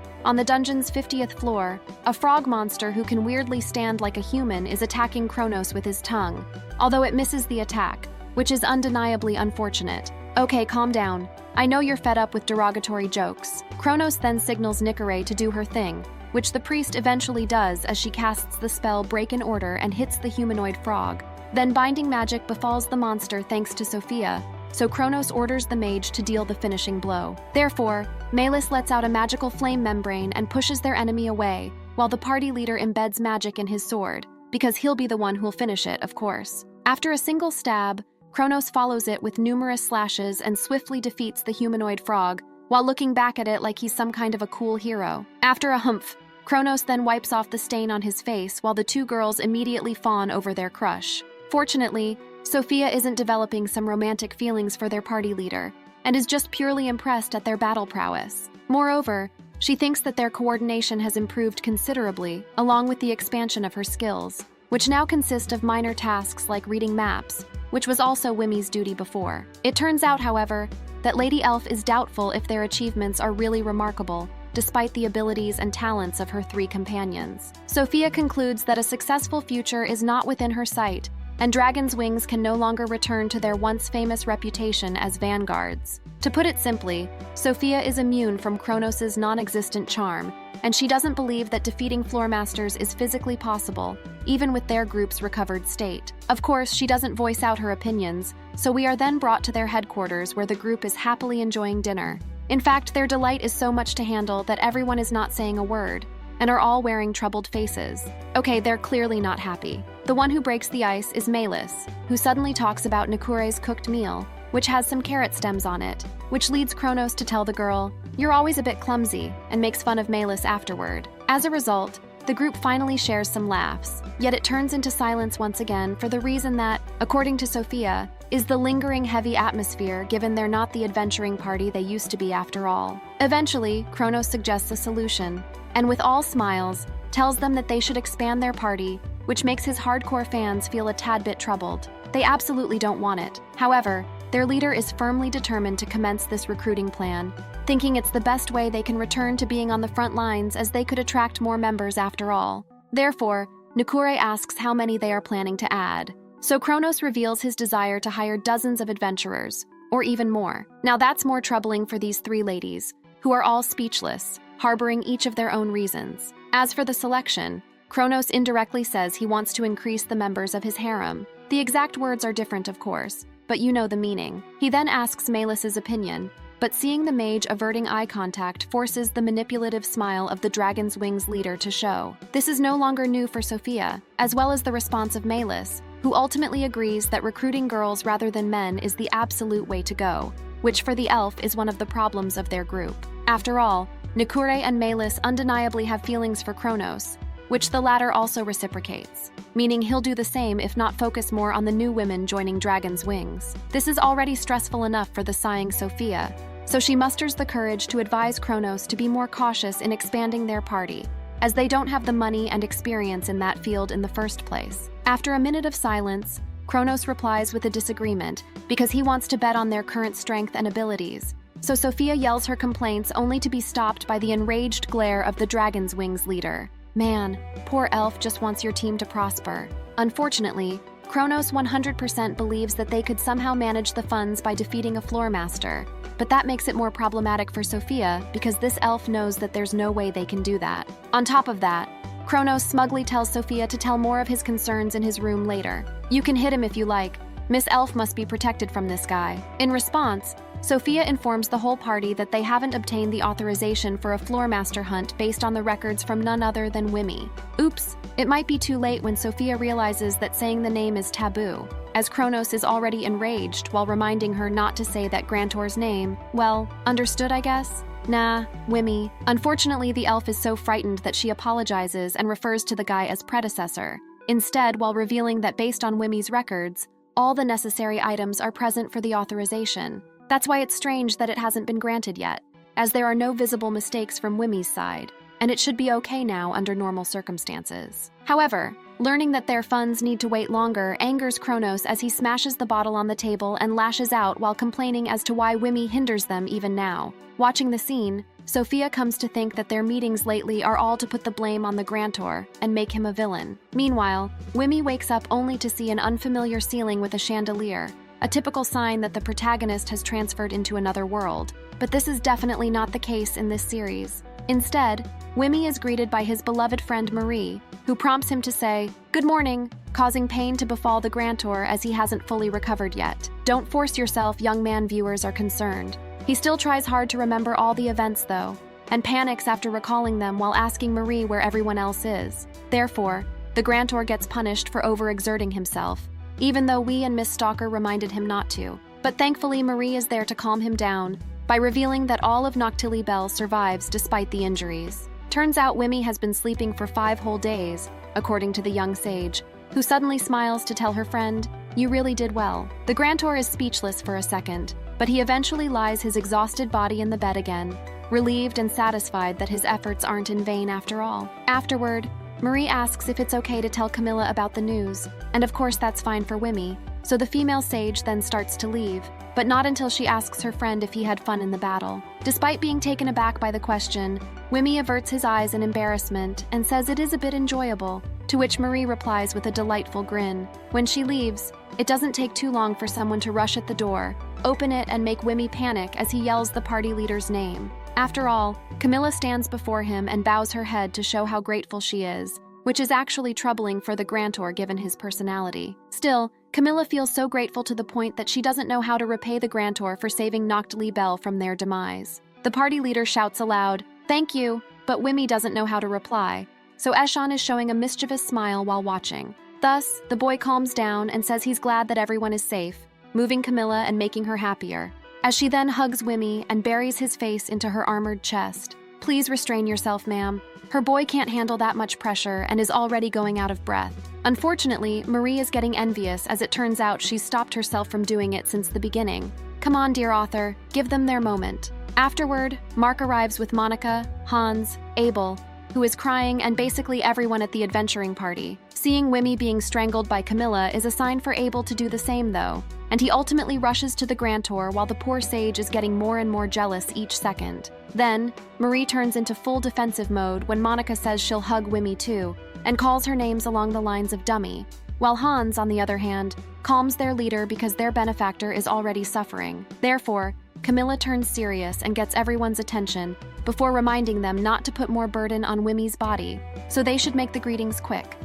on the dungeon's 50th floor, a frog monster who can weirdly stand like a human is attacking Kronos with his tongue, although it misses the attack, which is undeniably unfortunate. Okay, calm down. I know you're fed up with derogatory jokes. Kronos then signals Nicoré to do her thing, which the priest eventually does as she casts the spell Break in Order and hits the humanoid frog. Then binding magic befalls the monster thanks to Sophia, so Kronos orders the mage to deal the finishing blow. Therefore, Melis lets out a magical flame membrane and pushes their enemy away, while the party leader embeds magic in his sword, because he'll be the one who'll finish it, of course. After a single stab, Kronos follows it with numerous slashes and swiftly defeats the humanoid frog, while looking back at it like he's some kind of a cool hero. After a humph, Kronos then wipes off the stain on his face while the 2 girls immediately fawn over their crush. Fortunately, Sophia isn't developing some romantic feelings for their party leader, and is just purely impressed at their battle prowess. Moreover, she thinks that their coordination has improved considerably, along with the expansion of her skills, which now consist of minor tasks like reading maps, which was also Wimmy's duty before. It turns out, however, that Lady Elf is doubtful if their achievements are really remarkable, despite the abilities and talents of her 3 companions. Sophia concludes that a successful future is not within her sight, and Dragon's Wings can no longer return to their once famous reputation as vanguards. To put it simply, Sophia is immune from Kronos' non-existent charm, and she doesn't believe that defeating Floor Masters is physically possible, even with their group's recovered state. Of course, she doesn't voice out her opinions, so we are then brought to their headquarters where the group is happily enjoying dinner. In fact, their delight is so much to handle that everyone is not saying a word, and are all wearing troubled faces. Okay, they're clearly not happy. The one who breaks the ice is Melis, who suddenly talks about Nikure's cooked meal, which has some carrot stems on it, which leads Kronos to tell the girl, "You're always a bit clumsy," and makes fun of Melis afterward. As a result, the group finally shares some laughs, yet it turns into silence once again for the reason that, according to Sophia, is the lingering heavy atmosphere given they're not the adventuring party they used to be after all. Eventually, Kronos suggests a solution, and with all smiles, tells them that they should expand their party, which makes his hardcore fans feel a tad bit troubled. They absolutely don't want it. However, their leader is firmly determined to commence this recruiting plan, thinking it's the best way they can return to being on the front lines as they could attract more members after all. Therefore, Nikure asks how many they are planning to add. So Kronos reveals his desire to hire dozens of adventurers, or even more. Now that's more troubling for these 3 ladies, who are all speechless, harboring each of their own reasons. As for the selection, Kronos indirectly says he wants to increase the members of his harem. The exact words are different, of course, but you know the meaning. He then asks Melis's opinion, but seeing the mage averting eye contact forces the manipulative smile of the Dragon's Wings leader to show. This is no longer new for Sophia, as well as the response of Melis, who ultimately agrees that recruiting girls rather than men is the absolute way to go, which for the elf is one of the problems of their group. After all, Nikure and Melis undeniably have feelings for Kronos, which the latter also reciprocates, meaning he'll do the same if not focus more on the new women joining Dragon's Wings. This is already stressful enough for the sighing Sophia, so she musters the courage to advise Kronos to be more cautious in expanding their party, as they don't have the money and experience in that field in the first place. After a minute of silence, Kronos replies with a disagreement because he wants to bet on their current strength and abilities. So Sophia yells her complaints only to be stopped by the enraged glare of the Dragon's Wings leader. Man, poor elf just wants your team to prosper. Unfortunately, Kronos 100% believes that they could somehow manage the funds by defeating a floor master, but that makes it more problematic for Sophia because this elf knows that there's no way they can do that. On top of that, Kronos smugly tells Sophia to tell more of his concerns in his room later. You can hit him if you like. Miss Elf must be protected from this guy. In response, Sophia informs the whole party that they haven't obtained the authorization for a floor master hunt based on the records from none other than Wimmy. Oops, it might be too late when Sophia realizes that saying the name is taboo, as Kronos is already enraged while reminding her not to say that Grantor's name. Well, understood, I guess? Nah, Wimmy. Unfortunately, the elf is so frightened that she apologizes and refers to the guy as predecessor. Instead, while revealing that based on Wimmy's records, all the necessary items are present for the authorization. That's why it's strange that it hasn't been granted yet, as there are no visible mistakes from Wimmy's side, and it should be okay now under normal circumstances. However, learning that their funds need to wait longer angers Kronos as he smashes the bottle on the table and lashes out while complaining as to why Wimmy hinders them even now. Watching the scene, Sophia comes to think that their meetings lately are all to put the blame on the Grantor and make him a villain. Meanwhile, Wimmy wakes up only to see an unfamiliar ceiling with a chandelier, a typical sign that the protagonist has transferred into another world. But this is definitely not the case in this series. Instead, Wimmy is greeted by his beloved friend Marie, who prompts him to say, "Good morning," causing pain to befall the Grantor as he hasn't fully recovered yet. Don't force yourself, young man viewers are concerned. He still tries hard to remember all the events though, and panics after recalling them while asking Marie where everyone else is. Therefore, the Grantor gets punished for overexerting himself, even though we and Miss Stalker reminded him not to. But thankfully, Marie is there to calm him down by revealing that all of Noctilli Bell survives despite the injuries. Turns out Wimmy has been sleeping for 5 whole days, according to the young sage, who suddenly smiles to tell her friend, "You really did well." The Grantor is speechless for a second, but he eventually lies his exhausted body in the bed again, relieved and satisfied that his efforts aren't in vain after all. Afterward, Marie asks if it's okay to tell Camilla about the news, and of course that's fine for Wimmy, so the female sage then starts to leave, but not until she asks her friend if he had fun in the battle. Despite being taken aback by the question, Wimmy averts his eyes in embarrassment and says it is a bit enjoyable, to which Marie replies with a delightful grin. When she leaves, it doesn't take too long for someone to rush at the door, open it and make Wimmy panic as he yells the party leader's name. After all, Camilla stands before him and bows her head to show how grateful she is, which is actually troubling for the Grantor given his personality. Still, Camilla feels so grateful to the point that she doesn't know how to repay the Grantor for saving Noctilli Bell from their demise. The party leader shouts aloud, "Thank you," but Wimmy doesn't know how to reply, so Eshon is showing a mischievous smile while watching. Thus, the boy calms down and says he's glad that everyone is safe, moving Camilla and making her happier, as she then hugs Wimmy and buries his face into her armored chest. "Please restrain yourself, ma'am. Her boy can't handle that much pressure and is already going out of breath." Unfortunately, Marie is getting envious as it turns out she's stopped herself from doing it since the beginning. Come on, dear author, give them their moment. Afterward, Mark arrives with Monica, Hans, Abel, who is crying, and basically everyone at the adventuring party. Seeing Wimmy being strangled by Camilla is a sign for Abel to do the same though, and he ultimately rushes to the Grantor while the poor sage is getting more and more jealous each second. Then, Marie turns into full defensive mode when Monica says she'll hug Wimmy too, and calls her names along the lines of dummy, while Hans, on the other hand, calms their leader because their benefactor is already suffering. Therefore, Camilla turns serious and gets everyone's attention before reminding them not to put more burden on Wimmy's body, so they should make the greetings quick.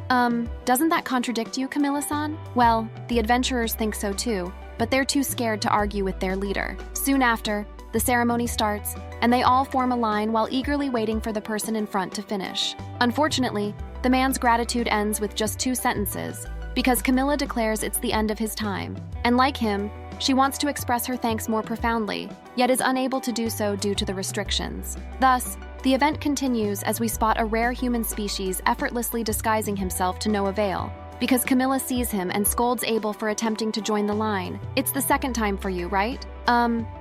Doesn't that contradict you, Camilla-san? Well, the adventurers think so too, but they're too scared to argue with their leader. Soon after, the ceremony starts, and they all form a line while eagerly waiting for the person in front to finish. Unfortunately, the man's gratitude ends with just 2 sentences, because Camilla declares it's the end of his time, and like him, she wants to express her thanks more profoundly, yet is unable to do so due to the restrictions. Thus, the event continues as we spot a rare human species effortlessly disguising himself to no avail, because Camilla sees him and scolds Abel for attempting to join the line. "It's the second time for you, right?"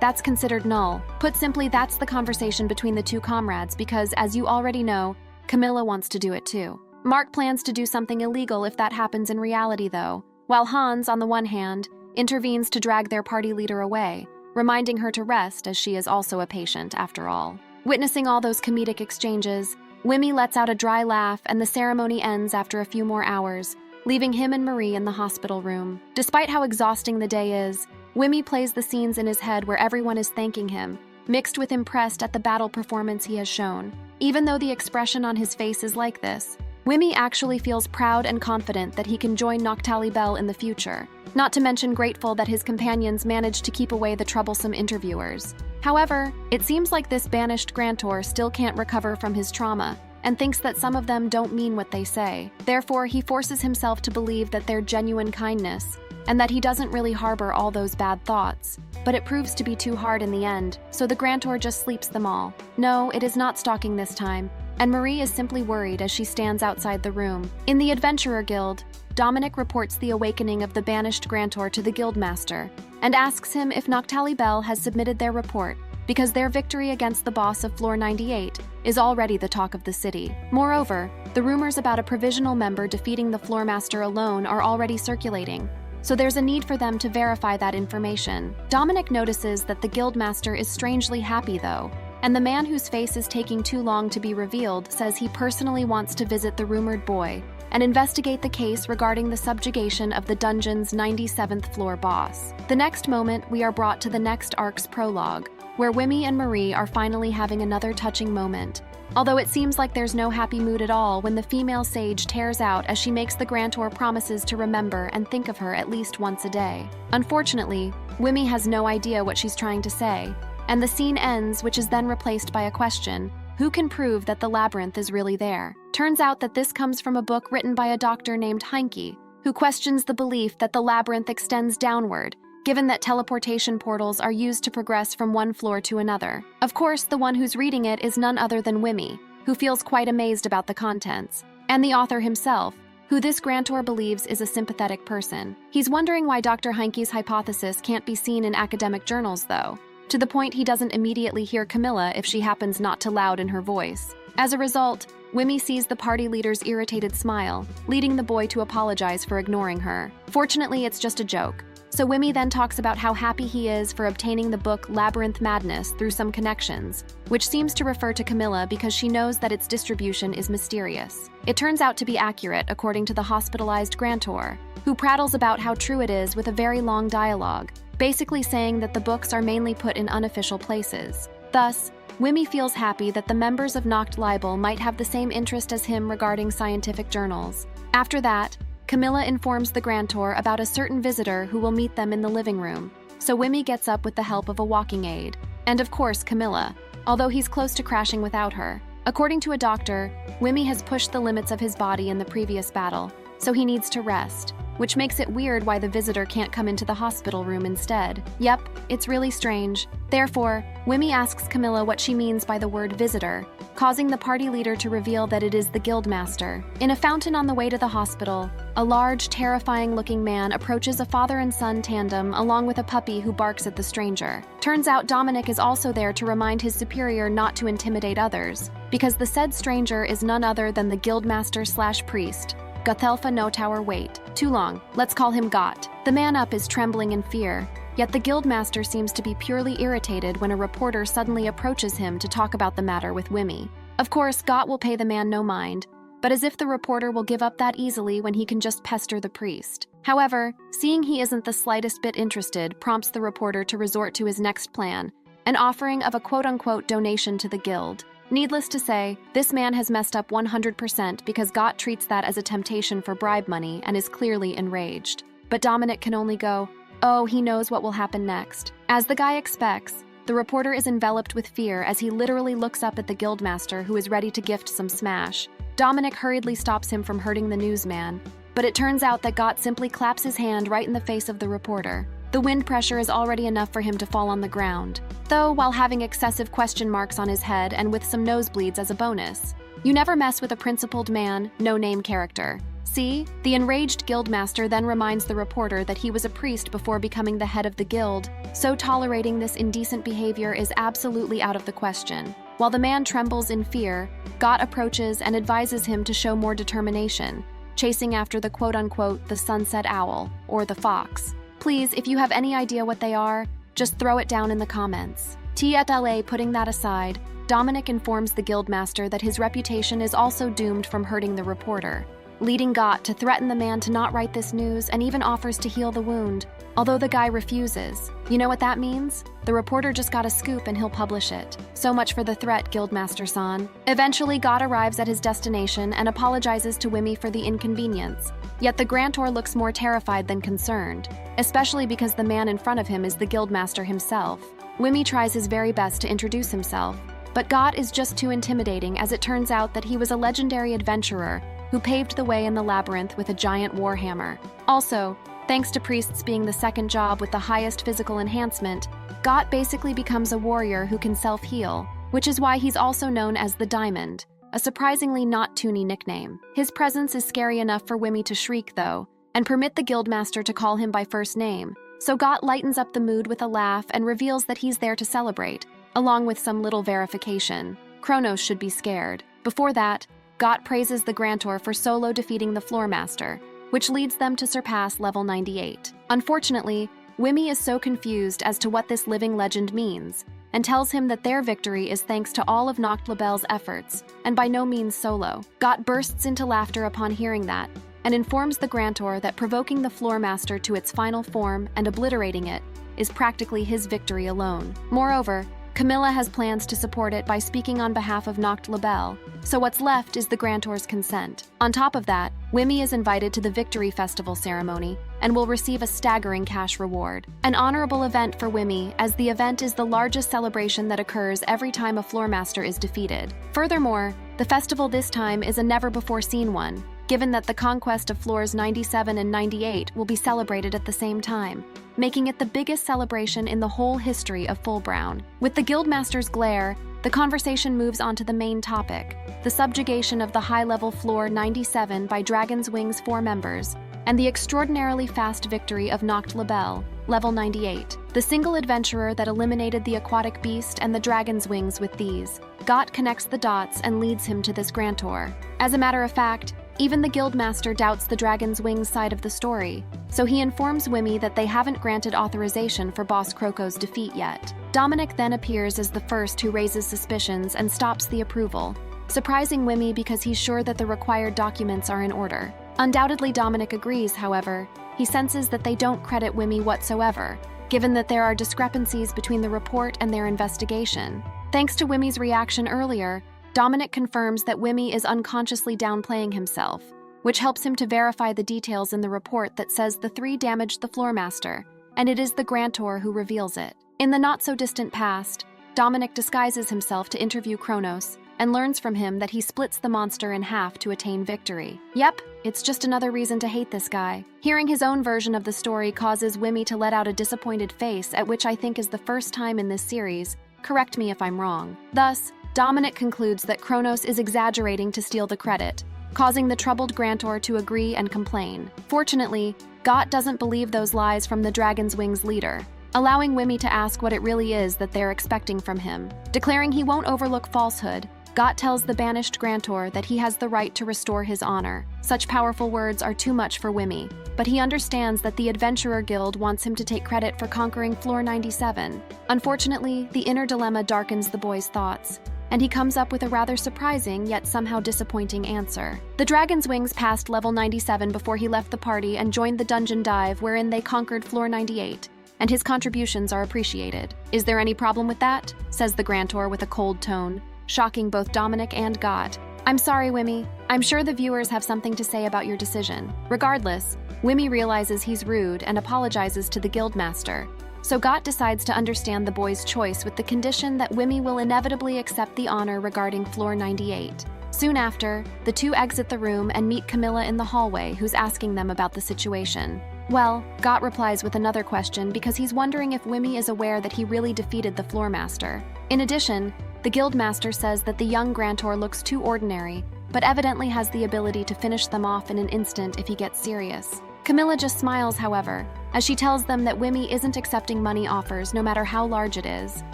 That's considered null. Put simply, that's the conversation between the 2 comrades because, as you already know, Camilla wants to do it too. Mark plans to do something illegal if that happens in reality though, while Hans, on the one hand, intervenes to drag their party leader away, reminding her to rest as she is also a patient after all. Witnessing all those comedic exchanges, Wimmy lets out a dry laugh and the ceremony ends after a few more hours, leaving him and Marie in the hospital room. Despite how exhausting the day is, Wimmy plays the scenes in his head where everyone is thanking him, mixed with impressed at the battle performance he has shown. Even though the expression on his face is like this, Wimmy actually feels proud and confident that he can join Noctali Bell in the future, not to mention grateful that his companions managed to keep away the troublesome interviewers. However, it seems like this banished grantor still can't recover from his trauma, and thinks that some of them don't mean what they say. Therefore, he forces himself to believe that they're genuine kindness, and that he doesn't really harbor all those bad thoughts. But it proves to be too hard in the end, so the grantor just sleeps them all. No, it is not stalking this time, and Marie is simply worried as she stands outside the room. In the Adventurer Guild, Dominic reports the awakening of the banished grantor to the guildmaster, and asks him if Noctali Bell has submitted their report, because their victory against the boss of Floor 98 is already the talk of the city. Moreover, the rumors about a provisional member defeating the floormaster alone are already circulating, so there's a need for them to verify that information. Dominic notices that the guildmaster is strangely happy though, and the man whose face is taking too long to be revealed says he personally wants to visit the rumored boy and investigate the case regarding the subjugation of the dungeon's 97th floor boss. The next moment, we are brought to the next arc's prologue, where Wimmy and Marie are finally having another touching moment. Although it seems like there's no happy mood at all when the female sage tears out as she makes the grantor promises to remember and think of her at least once a day. Unfortunately, Wimmy has no idea what she's trying to say, and the scene ends, which is then replaced by a question: who can prove that the labyrinth is really there? Turns out that this comes from a book written by a doctor named Heinke, who questions the belief that the labyrinth extends downward, given that teleportation portals are used to progress from one floor to another. Of course, the one who's reading it is none other than Wimmy, who feels quite amazed about the contents, and the author himself, who this grantor believes is a sympathetic person. He's wondering why Dr. Heinke's hypothesis can't be seen in academic journals, though, to the point he doesn't immediately hear Camilla if she happens not to loud in her voice. As a result, Wimmy sees the party leader's irritated smile, leading the boy to apologize for ignoring her. Fortunately, it's just a joke. So Wimmy then talks about how happy he is for obtaining the book Labyrinth Madness through some connections, which seems to refer to Camilla because she knows that its distribution is mysterious. It turns out to be accurate according to the hospitalized grantor, who prattles about how true it is with a very long dialogue, basically saying that the books are mainly put in unofficial places. Thus, Wimmy feels happy that the members of Noct Libel might have the same interest as him regarding scientific journals. After that, Camilla informs the grantor about a certain visitor who will meet them in the living room, so Wimmy gets up with the help of a walking aid. And of course, Camilla, although he's close to crashing without her. According to a doctor, Wimmy has pushed the limits of his body in the previous battle, so he needs to rest, which makes it weird why the visitor can't come into the hospital room instead. Yep, it's really strange. Therefore, Wimmy asks Camilla what she means by the word visitor, causing the party leader to reveal that it is the guildmaster. In a fountain on the way to the hospital, a large, terrifying-looking man approaches a father and son tandem along with a puppy who barks at the stranger. Turns out Dominic is also there to remind his superior not to intimidate others, because the said stranger is none other than the guildmaster/priest, Gothelfa No Tower Wait. Too long, let's call him Got. The man up is trembling in fear, yet the guildmaster seems to be purely irritated when a reporter suddenly approaches him to talk about the matter with Wimmy. Of course, Got will pay the man no mind, but as if the reporter will give up that easily when he can just pester the priest. However, seeing he isn't the slightest bit interested prompts the reporter to resort to his next plan, an offering of a quote-unquote donation to the guild. Needless to say, this man has messed up 100% because Got treats that as a temptation for bribe money and is clearly enraged. But Dominic can only go, oh, he knows what will happen next. As the guy expects, the reporter is enveloped with fear as he literally looks up at the guildmaster who is ready to gift some smash. Dominic hurriedly stops him from hurting the newsman, but it turns out that Got simply claps his hand right in the face of the reporter. The wind pressure is already enough for him to fall on the ground, though while having excessive question marks on his head and with some nosebleeds as a bonus. You never mess with a principled man, no-name character. See? The enraged guildmaster then reminds the reporter that he was a priest before becoming the head of the guild, so tolerating this indecent behavior is absolutely out of the question. While the man trembles in fear, Got approaches and advises him to show more determination, chasing after the quote-unquote the sunset owl, or the fox. Please, if you have any idea what they are, just throw it down in the comments. TLA putting that aside, Dominic informs the guildmaster that his reputation is also doomed from hurting the reporter, leading Got to threaten the man to not write this news and even offers to heal the wound, although the guy refuses. You know what that means? The reporter just got a scoop and he'll publish it. So much for the threat, Guildmaster-san. Eventually, Got arrives at his destination and apologizes to Wimmy for the inconvenience. Yet the Grantor looks more terrified than concerned, especially because the man in front of him is the Guildmaster himself. Wimmy tries his very best to introduce himself, but Got is just too intimidating, as it turns out that he was a legendary adventurer who paved the way in the labyrinth with a giant warhammer. Also, thanks to priests being the second job with the highest physical enhancement, Got basically becomes a warrior who can self-heal, which is why he's also known as the Diamond, a surprisingly not toony nickname. His presence is scary enough for Wimmy to shriek, though, and permit the Guildmaster to call him by first name, so Got lightens up the mood with a laugh and reveals that he's there to celebrate, along with some little verification. Kronos should be scared. Before that, Got praises the Grantor for solo defeating the Floormaster, which leads them to surpass level 98. Unfortunately, Wimmy is so confused as to what this living legend means, and tells him that their victory is thanks to all of Noct Labelle's efforts, and by no means solo. Got bursts into laughter upon hearing that, and informs the Grantor that provoking the Floormaster to its final form and obliterating it is practically his victory alone. Moreover, Camilla has plans to support it by speaking on behalf of Noct Labelle, so what's left is the Grantor's consent. On top of that, Wimmy is invited to the Victory Festival ceremony and will receive a staggering cash reward. An honorable event for Wimmy, as the event is the largest celebration that occurs every time a Floormaster is defeated. Furthermore, the festival this time is a never-before-seen one, given that the conquest of floors 97 and 98 will be celebrated at the same time, making it the biggest celebration in the whole history of Full Brown. With the Guildmaster's glare, the conversation moves on to the main topic, the subjugation of the high-level floor 97 by Dragon's Wing's 4 members, and the extraordinarily fast victory of Noct Labelle, level 98, the single adventurer that eliminated the aquatic beast and the Dragon's Wings with these. Got connects the dots and leads him to this Grantor. As a matter of fact, even the Guildmaster doubts the Dragon's Wings side of the story, so he informs Wimmy that they haven't granted authorization for Boss Croco's defeat yet. Dominic then appears as the first who raises suspicions and stops the approval, surprising Wimmy because he's sure that the required documents are in order. Undoubtedly, Dominic agrees, however. He senses that they don't credit Wimmy whatsoever, given that there are discrepancies between the report and their investigation. Thanks to Wimmy's reaction earlier, Dominic confirms that Wimmy is unconsciously downplaying himself, which helps him to verify the details in the report that says the 3 damaged the Floormaster, and it is the Grantor who reveals it. In the not-so-distant past, Dominic disguises himself to interview Kronos, and learns from him that he splits the monster in half to attain victory. Yep, it's just another reason to hate this guy. Hearing his own version of the story causes Wimmy to let out a disappointed face, at which I think is the first time in this series. Correct me if I'm wrong. Thus, Dominic concludes that Kronos is exaggerating to steal the credit, causing the troubled Grantor to agree and complain. Fortunately, Got doesn't believe those lies from the Dragon's Wings leader, allowing Wimmy to ask what it really is that they're expecting from him. Declaring he won't overlook falsehood, Got tells the banished Grantor that he has the right to restore his honor. Such powerful words are too much for Wimmy, but he understands that the Adventurer Guild wants him to take credit for conquering Floor 97. Unfortunately, the inner dilemma darkens the boy's thoughts, and he comes up with a rather surprising yet somehow disappointing answer. The Dragon's Wings passed level 97 before he left the party and joined the dungeon dive wherein they conquered Floor 98, and his contributions are appreciated. Is there any problem with that? Says the Grantor with a cold tone, shocking both Dominic and Got. I'm sorry, Wimmy. I'm sure the viewers have something to say about your decision. Regardless, Wimmy realizes he's rude and apologizes to the Guildmaster, so Got decides to understand the boy's choice with the condition that Wimmy will inevitably accept the honor regarding Floor 98. Soon after, the two exit the room and meet Camilla in the hallway, who's asking them about the situation. Well, Got replies with another question because he's wondering if Wimmy is aware that he really defeated the Floormaster. In addition, the Guildmaster says that the young Grantor looks too ordinary, but evidently has the ability to finish them off in an instant if he gets serious. Camilla just smiles, however, as she tells them that Wimmy isn't accepting money offers no matter how large it is,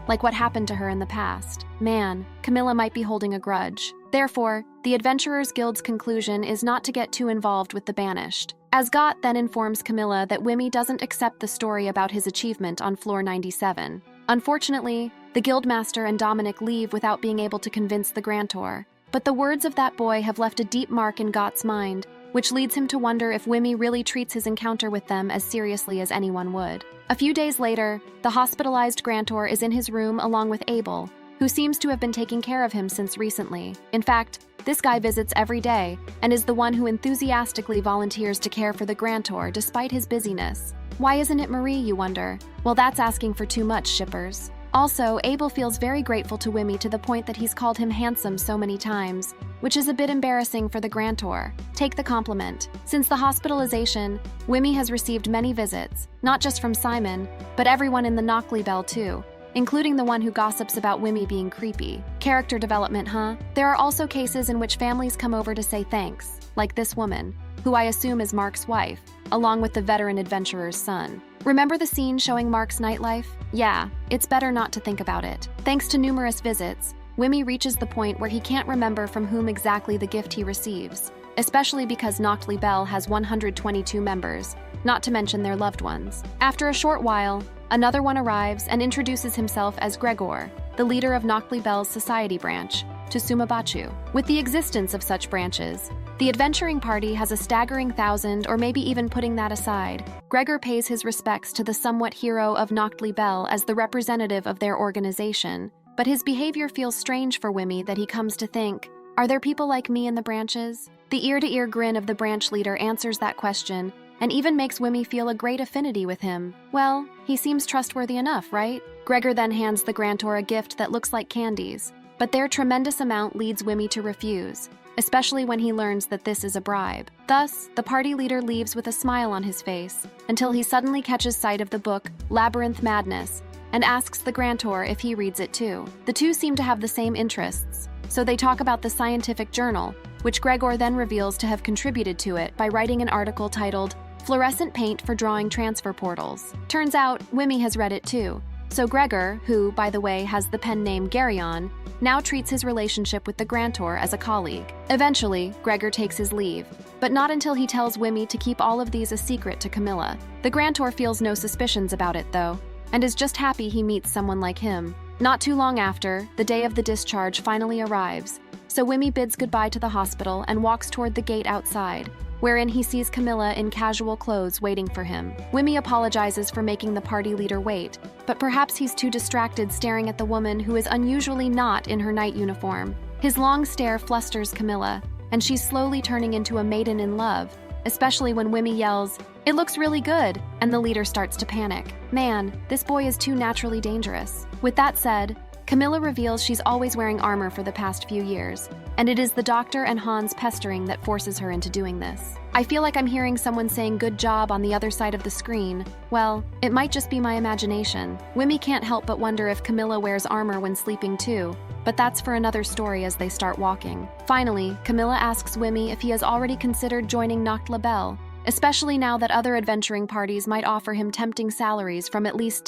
like what happened to her in the past. Man, Camilla might be holding a grudge. Therefore, the Adventurers Guild's conclusion is not to get too involved with the banished. As Got then informs Camilla that Wimmy doesn't accept the story about his achievement on Floor 97. Unfortunately, the Guildmaster and Dominic leave without being able to convince the Grantor. But the words of that boy have left a deep mark in Got's mind, which leads him to wonder if Wimmy really treats his encounter with them as seriously as anyone would. A few days later, the hospitalized Grantor is in his room along with Abel, who seems to have been taking care of him since recently. In fact, this guy visits every day and is the one who enthusiastically volunteers to care for the Grantor despite his busyness. Why isn't it Marie, you wonder? Well, that's asking for too much, shippers. Also, Abel feels very grateful to Wimmy to the point that he's called him handsome so many times, which is a bit embarrassing for the Grantor. Take the compliment. Since the hospitalization, Wimmy has received many visits, not just from Simon, but everyone in the Knockley Bell too, including the one who gossips about Wimmy being creepy. Character development, huh? There are also cases in which families come over to say thanks, like this woman, who I assume is Mark's wife, along with the veteran adventurer's son. Remember the scene showing Mark's nightlife? Yeah, it's better not to think about it. Thanks to numerous visits, Wimmy reaches the point where he can't remember from whom exactly the gift he receives, especially because Knockley Bell has 122 members, not to mention their loved ones. After a short while, another one arrives and introduces himself as Gregor, the leader of Knockley Bell's society branch, to Sumabachu. With the existence of such branches, the adventuring party has a staggering 1,000, or maybe even putting that aside. Gregor pays his respects to the somewhat hero of Knockley Bell as the representative of their organization, but his behavior feels strange for Wimmy that he comes to think, are there people like me in the branches? The ear-to-ear grin of the branch leader answers that question, and even makes Wimmy feel a great affinity with him. Well, he seems trustworthy enough, right? Gregor then hands the Grantor a gift that looks like candies, but their tremendous amount leads Wimmy to refuse, especially when he learns that this is a bribe. Thus, the party leader leaves with a smile on his face, until he suddenly catches sight of the book Labyrinth Madness, and asks the Grantor if he reads it too. The two seem to have the same interests, so they talk about the scientific journal, which Gregor then reveals to have contributed to it by writing an article titled Fluorescent Paint for Drawing Transfer Portals. Turns out, Wimmy has read it too, so Gregor, who, by the way, has the pen name Garyon, now treats his relationship with the Grantor as a colleague. Eventually, Gregor takes his leave, but not until he tells Wimmy to keep all of these a secret to Camilla. The Grantor feels no suspicions about it, though, and is just happy he meets someone like him. Not too long after, the day of the discharge finally arrives, so Wimmy bids goodbye to the hospital and walks toward the gate outside, wherein he sees Camilla in casual clothes waiting for him. Wimmy apologizes for making the party leader wait, but perhaps he's too distracted staring at the woman who is unusually not in her night uniform. His long stare flusters Camilla, and she's slowly turning into a maiden in love, especially when Wimmy yells, "It looks really good," and the leader starts to panic. Man, this boy is too naturally dangerous. With that said, Camilla reveals she's always wearing armor for the past few years, and it is the doctor and Hans pestering that forces her into doing this. I feel like I'm hearing someone saying good job on the other side of the screen. Well, it might just be my imagination. Wimmy can't help but wonder if Camilla wears armor when sleeping too, but that's for another story as they start walking. Finally, Camilla asks Wimmy if he has already considered joining Nacht Bell, especially now that other adventuring parties might offer him tempting salaries from at least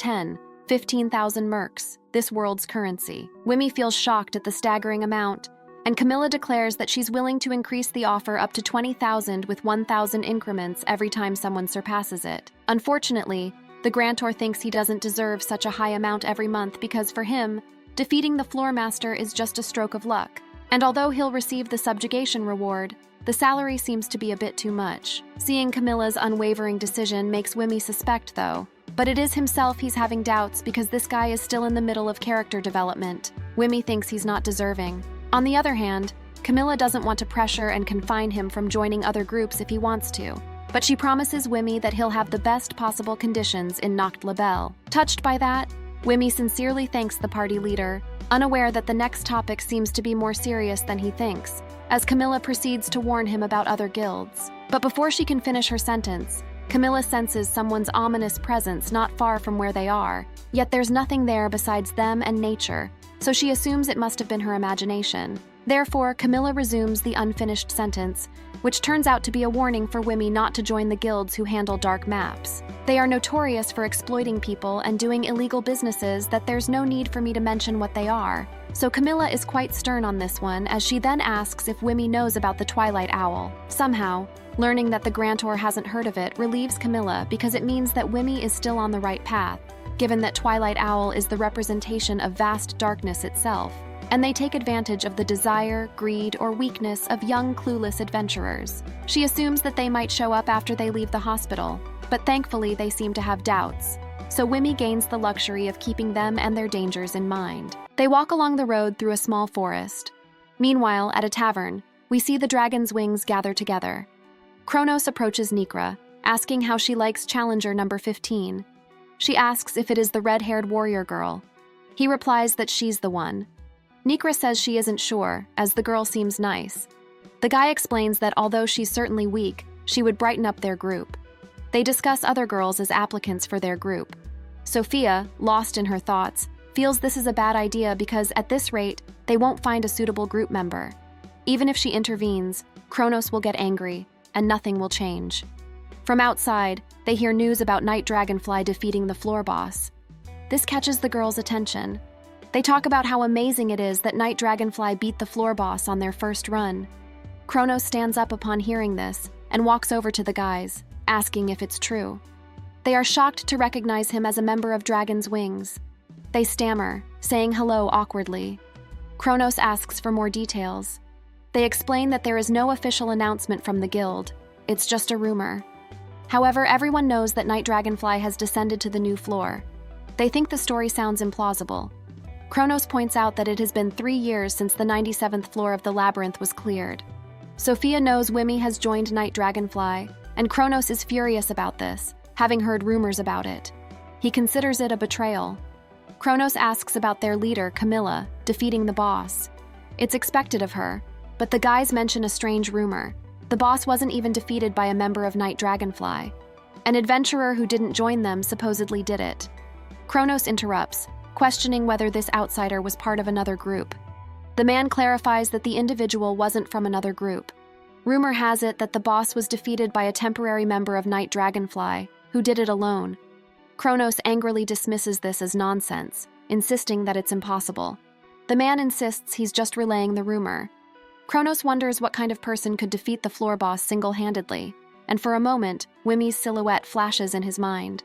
15,000 mercs, this world's currency. Wimmy feels shocked at the staggering amount, and Camilla declares that she's willing to increase the offer up to 20,000 with 1,000 increments every time someone surpasses it. Unfortunately, the Grantor thinks he doesn't deserve such a high amount every month because for him, defeating the floor master is just a stroke of luck. And although he'll receive the subjugation reward, the salary seems to be a bit too much. Seeing Camilla's unwavering decision makes Wimmy suspect, though. But it is himself he's having doubts because this guy is still in the middle of character development. Wimmy thinks he's not deserving. On the other hand, Camilla doesn't want to pressure and confine him from joining other groups if he wants to, but she promises Wimmy that he'll have the best possible conditions in Nacht Bell. Touched by that, Wimmy sincerely thanks the party leader, unaware that the next topic seems to be more serious than he thinks, as Camilla proceeds to warn him about other guilds. But before she can finish her sentence, Camilla senses someone's ominous presence not far from where they are, yet there's nothing there besides them and nature, so she assumes it must have been her imagination. Therefore, Camilla resumes the unfinished sentence, which turns out to be a warning for Wimmy not to join the guilds who handle dark maps. They are notorious for exploiting people and doing illegal businesses that there's no need for me to mention what they are. So Camilla is quite stern on this one, as she then asks if Wimmy knows about the Twilight Owl. Somehow, learning that the Grantor hasn't heard of it relieves Camilla because it means that Wimmy is still on the right path, given that Twilight Owl is the representation of vast darkness itself. and they take advantage of the desire, greed, or weakness of young, clueless adventurers. She assumes that they might show up after they leave the hospital, but thankfully they seem to have doubts. So Wimmy gains the luxury of keeping them and their dangers in mind. They walk along the road through a small forest. Meanwhile, at a tavern, we see the dragon's wings gather together. Kronos approaches Nikra, asking how she likes challenger number 15. She asks if it is the red-haired warrior girl. He replies that she's the one. Nikra says she isn't sure, as the girl seems nice. The guy explains that although she's certainly weak, she would brighten up their group. They discuss other girls as applicants for their group. Sophia, lost in her thoughts, feels this is a bad idea because at this rate, they won't find a suitable group member. Even if she intervenes, Kronos will get angry, and nothing will change. From outside, they hear news about Night Dragonfly defeating the floor boss. This catches the girls' attention. They talk about how amazing it is that Night Dragonfly beat the floor boss on their first run. Kronos stands up upon hearing this and walks over to the guys, asking if it's true. They are shocked to recognize him as a member of Dragon's Wings. They stammer, saying hello awkwardly. Kronos asks for more details. They explain that there is no official announcement from the guild. It's just a rumor. However, everyone knows that Night Dragonfly has descended to the new floor. They think the story sounds implausible. Kronos points out that it has been 3 years since the 97th floor of the labyrinth was cleared. Sophia knows Wimmy has joined Night Dragonfly, and Kronos is furious about this, having heard rumors about it. He considers it a betrayal. Kronos asks about their leader, Camilla, defeating the boss. It's expected of her, but the guys mention a strange rumor. The boss wasn't even defeated by a member of Night Dragonfly. An adventurer who didn't join them supposedly did it. Kronos interrupts, questioning whether this outsider was part of another group. The man clarifies that the individual wasn't from another group. Rumor has it that the boss was defeated by a temporary member of Night Dragonfly, who did it alone. Kronos angrily dismisses this as nonsense, insisting that it's impossible. The man insists he's just relaying the rumor. Kronos wonders what kind of person could defeat the floor boss single-handedly, and for a moment, Wimmy's silhouette flashes in his mind.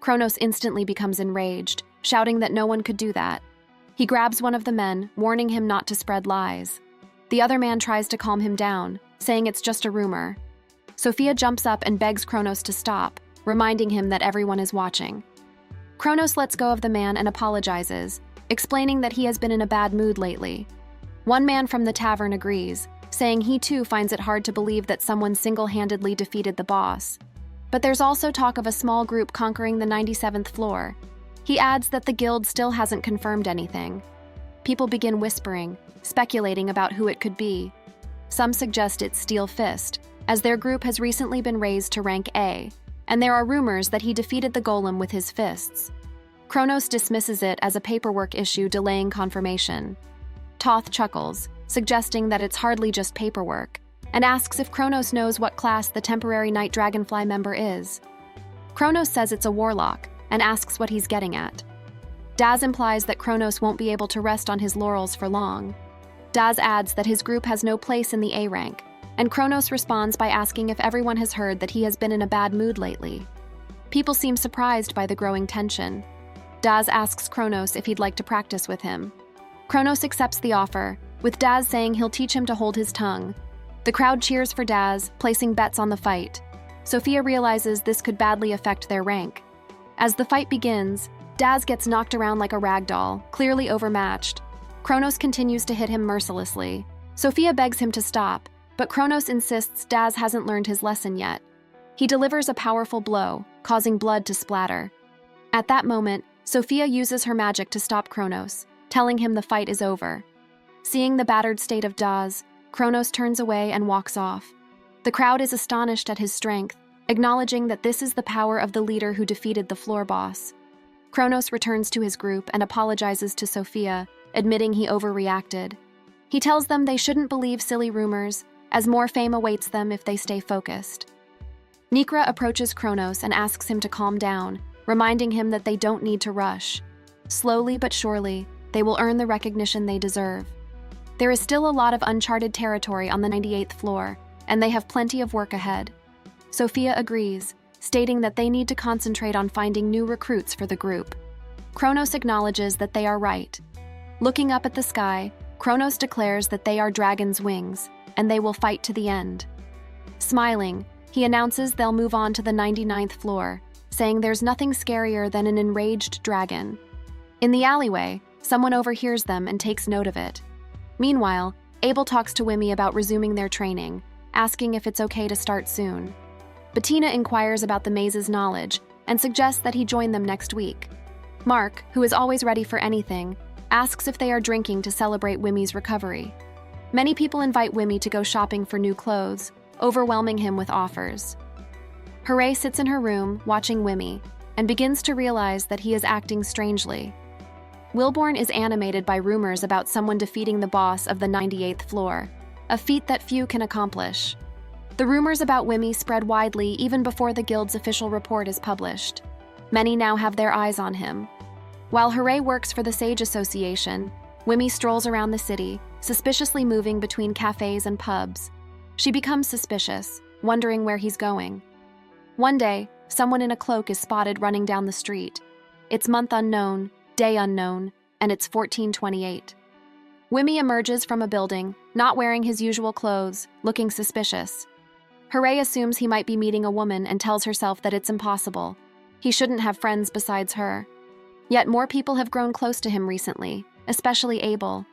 Kronos instantly becomes enraged, shouting that no one could do that. He grabs one of the men, warning him not to spread lies. The other man tries to calm him down, saying it's just a rumor. Sophia jumps up and begs Kronos to stop, reminding him that everyone is watching. Kronos lets go of the man and apologizes, explaining that he has been in a bad mood lately. One man from the tavern agrees, saying he too finds it hard to believe that someone single-handedly defeated the boss. But there's also talk of a small group conquering the 97th floor. He adds that the guild still hasn't confirmed anything. People begin whispering, speculating about who it could be. Some suggest it's Steel Fist, as their group has recently been raised to rank A, and there are rumors that he defeated the golem with his fists. Kronos dismisses it as a paperwork issue delaying confirmation. Toth chuckles, suggesting that it's hardly just paperwork, and asks if Kronos knows what class the temporary Night Dragonfly member is. Kronos says it's a warlock, and asks what he's getting at. Daz implies that Kronos won't be able to rest on his laurels for long. Daz adds that his group has no place in the A rank, and Kronos responds by asking if everyone has heard that he has been in a bad mood lately. People seem surprised by the growing tension. Daz asks Kronos if he'd like to practice with him. Kronos accepts the offer, with Daz saying he'll teach him to hold his tongue. The crowd cheers for Daz, placing bets on the fight. Sophia realizes this could badly affect their rank. As the fight begins, Daz gets knocked around like a rag doll, clearly overmatched. Kronos continues to hit him mercilessly. Sophia begs him to stop, but Kronos insists Daz hasn't learned his lesson yet. He delivers a powerful blow, causing blood to splatter. At that moment, Sophia uses her magic to stop Kronos, telling him the fight is over. Seeing the battered state of Daz, Kronos turns away and walks off. The crowd is astonished at his strength, acknowledging that this is the power of the leader who defeated the floor boss. Kronos returns to his group and apologizes to Sophia, admitting he overreacted. He tells them they shouldn't believe silly rumors, as more fame awaits them if they stay focused. Nikra approaches Kronos and asks him to calm down, reminding him that they don't need to rush. Slowly but surely, they will earn the recognition they deserve. There is still a lot of uncharted territory on the 98th floor, and they have plenty of work ahead. Sophia agrees, stating that they need to concentrate on finding new recruits for the group. Kronos acknowledges that they are right. Looking up at the sky, Kronos declares that they are dragon's wings, and they will fight to the end. Smiling, he announces they'll move on to the 99th floor, saying there's nothing scarier than an enraged dragon. In the alleyway, someone overhears them and takes note of it. Meanwhile, Abel talks to Wimmy about resuming their training, asking if it's okay to start soon. Bettina inquires about the maze's knowledge and suggests that he join them next week. Mark, who is always ready for anything, asks if they are drinking to celebrate Wimmy's recovery. Many people invite Wimmy to go shopping for new clothes, overwhelming him with offers. Hooray sits in her room, watching Wimmy, and begins to realize that he is acting strangely. Wilborn is animated by rumors about someone defeating the boss of the 98th floor, a feat that few can accomplish. The rumors about Wimmy spread widely even before the guild's official report is published. Many now have their eyes on him. While Hooray works for the Sage Association, Wimmy strolls around the city, suspiciously moving between cafes and pubs. She becomes suspicious, wondering where he's going. One day, someone in a cloak is spotted running down the street. It's month unknown, day unknown, and it's 1428. Wimmy emerges from a building, not wearing his usual clothes, looking suspicious. Hooray assumes he might be meeting a woman and tells herself that it's impossible. He shouldn't have friends besides her. Yet more people have grown close to him recently, especially Abel.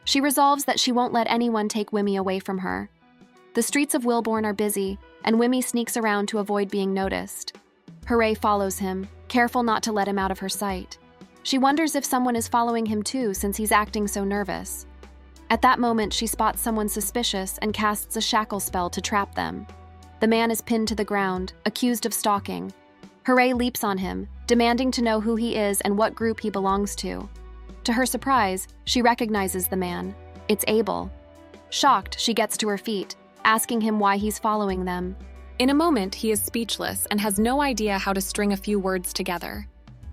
She resolves that she won't let anyone take Wimmy away from her. The streets of Wilborn are busy, and Wimmy sneaks around to avoid being noticed. Hooray follows him, careful not to let him out of her sight. She wonders if someone is following him too, since he's acting so nervous. At that moment, she spots someone suspicious and casts a shackle spell to trap them. The man is pinned to the ground, accused of stalking. Hooray leaps on him, demanding to know who he is and what group he belongs to. To her surprise, she recognizes the man. It's Abel. Shocked, she gets to her feet, asking him why he's following them. In a moment, he is speechless and has no idea how to string a few words together.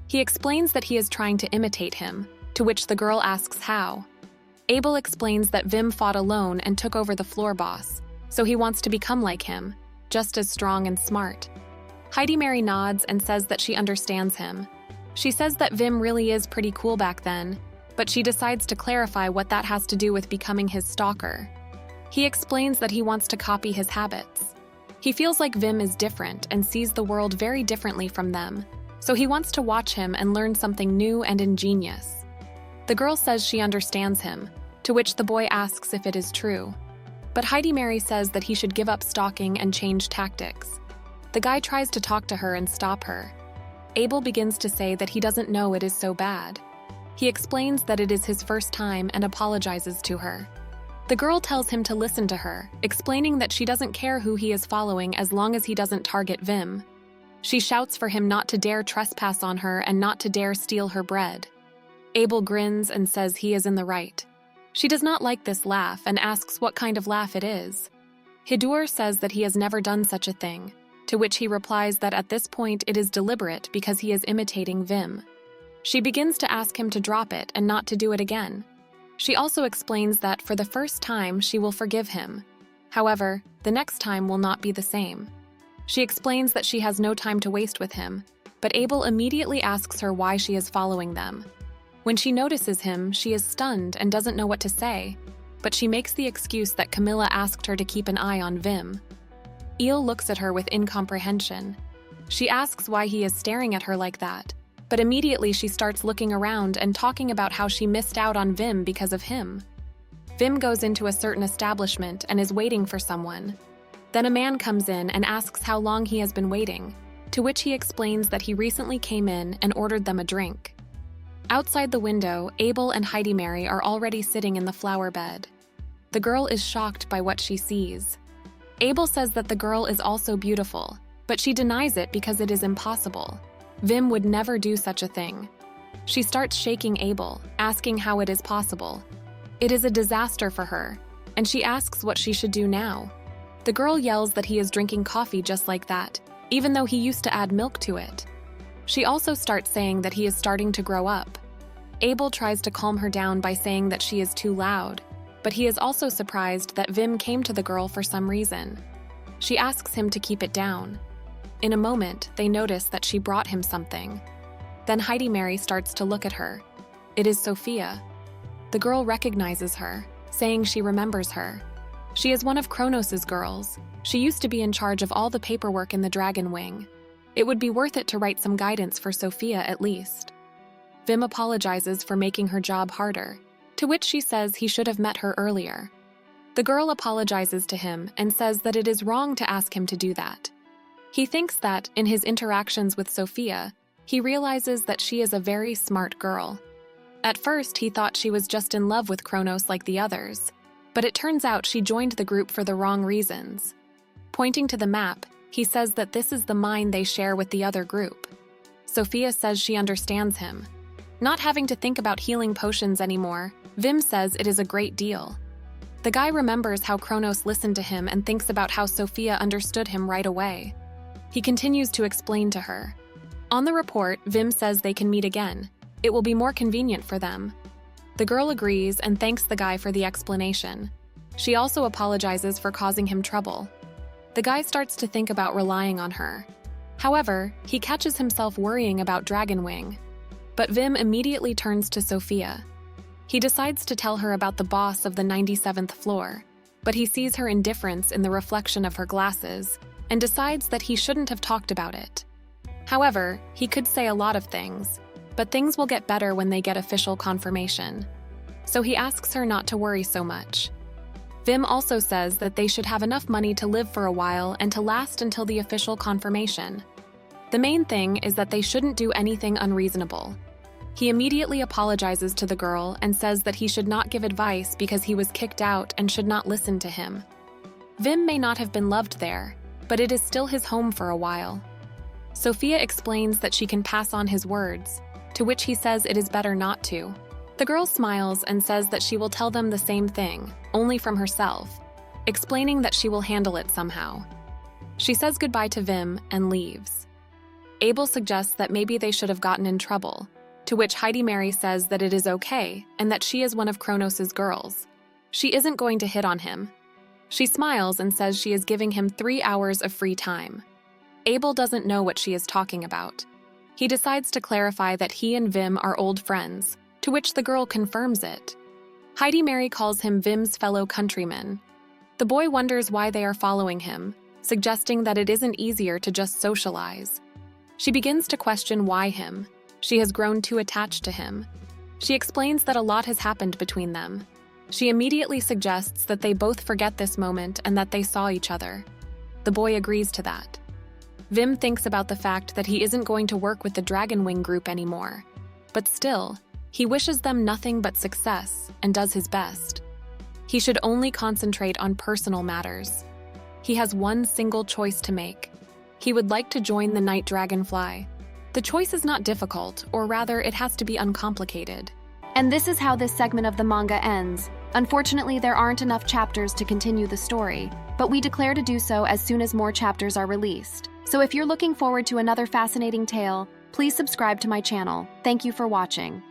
He explains that he is trying to imitate him, to which the girl asks how. Abel explains that Vim fought alone and took over the floor boss, so he wants to become like him, just as strong and smart. Heidi Mary nods and says that she understands him. She says that Vim really is pretty cool back then, but she decides to clarify what that has to do with becoming his stalker. He explains that he wants to copy his habits. He feels like Vim is different and sees the world very differently from them, so he wants to watch him and learn something new and ingenious. The girl says she understands him, to which the boy asks if it is true. But Heidi Mary says that he should give up stalking and change tactics. The guy tries to talk to her and stop her. Abel begins to say that he doesn't know it is so bad. He explains that it is his first time and apologizes to her. The girl tells him to listen to her, explaining that she doesn't care who he is following as long as he doesn't target Vim. She shouts for him not to dare trespass on her and not to dare steal her bread. Abel grins and says he is in the right. She does not like this laugh and asks what kind of laugh it is. Hidur says that he has never done such a thing, to which he replies that at this point it is deliberate because he is imitating Vim. She begins to ask him to drop it and not to do it again. She also explains that for the first time she will forgive him. However, the next time will not be the same. She explains that she has no time to waste with him, but Abel immediately asks her why she is following them. When she notices him, she is stunned and doesn't know what to say, but she makes the excuse that Camilla asked her to keep an eye on Vim. Eel looks at her with incomprehension. She asks why he is staring at her like that, but immediately she starts looking around and talking about how she missed out on Vim because of him. Vim goes into a certain establishment and is waiting for someone. Then a man comes in and asks how long he has been waiting, to which he explains that he recently came in and ordered them a drink. Outside the window, Abel and Heidi Mary are already sitting in the flower bed. The girl is shocked by what she sees. Abel says that the girl is also beautiful, but she denies it because it is impossible. Vim would never do such a thing. She starts shaking Abel, asking how it is possible. It is a disaster for her, and she asks what she should do now. The girl yells that he is drinking coffee just like that, even though he used to add milk to it. She also starts saying that he is starting to grow up. Abel tries to calm her down by saying that she is too loud, but he is also surprised that Vim came to the girl for some reason. She asks him to keep it down. In a moment, they notice that she brought him something. Then Heidi Mary starts to look at her. It is Sophia. The girl recognizes her, saying she remembers her. She is one of Kronos' girls. She used to be in charge of all the paperwork in the Dragon Wing. It would be worth it to write some guidance for Sophia at least. Vim apologizes for making her job harder, to which she says he should have met her earlier. The girl apologizes to him and says that it is wrong to ask him to do that. He thinks that, in his interactions with Sophia, he realizes that she is a very smart girl. At first, he thought she was just in love with Kronos like the others, but it turns out she joined the group for the wrong reasons. Pointing to the map, he says that this is the mine they share with the other group. Sophia says she understands him. Not having to think about healing potions anymore, Vim says it is a great deal. The guy remembers how Kronos listened to him and thinks about how Sophia understood him right away. He continues to explain to her. On the report, Vim says they can meet again. It will be more convenient for them. The girl agrees and thanks the guy for the explanation. She also apologizes for causing him trouble. The guy starts to think about relying on her. However, he catches himself worrying about Dragon Wing. But Vim immediately turns to Sophia. He decides to tell her about the boss of the 97th floor, but he sees her indifference in the reflection of her glasses and decides that he shouldn't have talked about it. However, he could say a lot of things, but things will get better when they get official confirmation. So he asks her not to worry so much. Vim also says that they should have enough money to live for a while and to last until the official confirmation. The main thing is that they shouldn't do anything unreasonable. He immediately apologizes to the girl and says that he should not give advice because he was kicked out and should not listen to him. Vim may not have been loved there, but it is still his home for a while. Sophia explains that she can pass on his words, to which he says it is better not to. The girl smiles and says that she will tell them the same thing, only from herself, explaining that she will handle it somehow. She says goodbye to Vim and leaves. Abel suggests that maybe they should have gotten in trouble, to which Heidi Mary says that it is okay and that she is one of Kronos' girls. She isn't going to hit on him. She smiles and says she is giving him 3 hours of free time. Abel doesn't know what she is talking about. He decides to clarify that he and Vim are old friends, to which the girl confirms it. Heidi Mary calls him Vim's fellow countryman. The boy wonders why they are following him, suggesting that it isn't easier to just socialize. She begins to question why him. She has grown too attached to him. She explains that a lot has happened between them. She immediately suggests that they both forget this moment and that they saw each other. The boy agrees to that. Vim thinks about the fact that he isn't going to work with the Dragon Wing group anymore. But still, he wishes them nothing but success and does his best. He should only concentrate on personal matters. He has one single choice to make. He would like to join the Night Dragonfly. The choice is not difficult, or rather, it has to be uncomplicated. And this is how this segment of the manga ends. Unfortunately, there aren't enough chapters to continue the story, but we declare to do so as soon as more chapters are released. So if you're looking forward to another fascinating tale, please subscribe to my channel. Thank you for watching.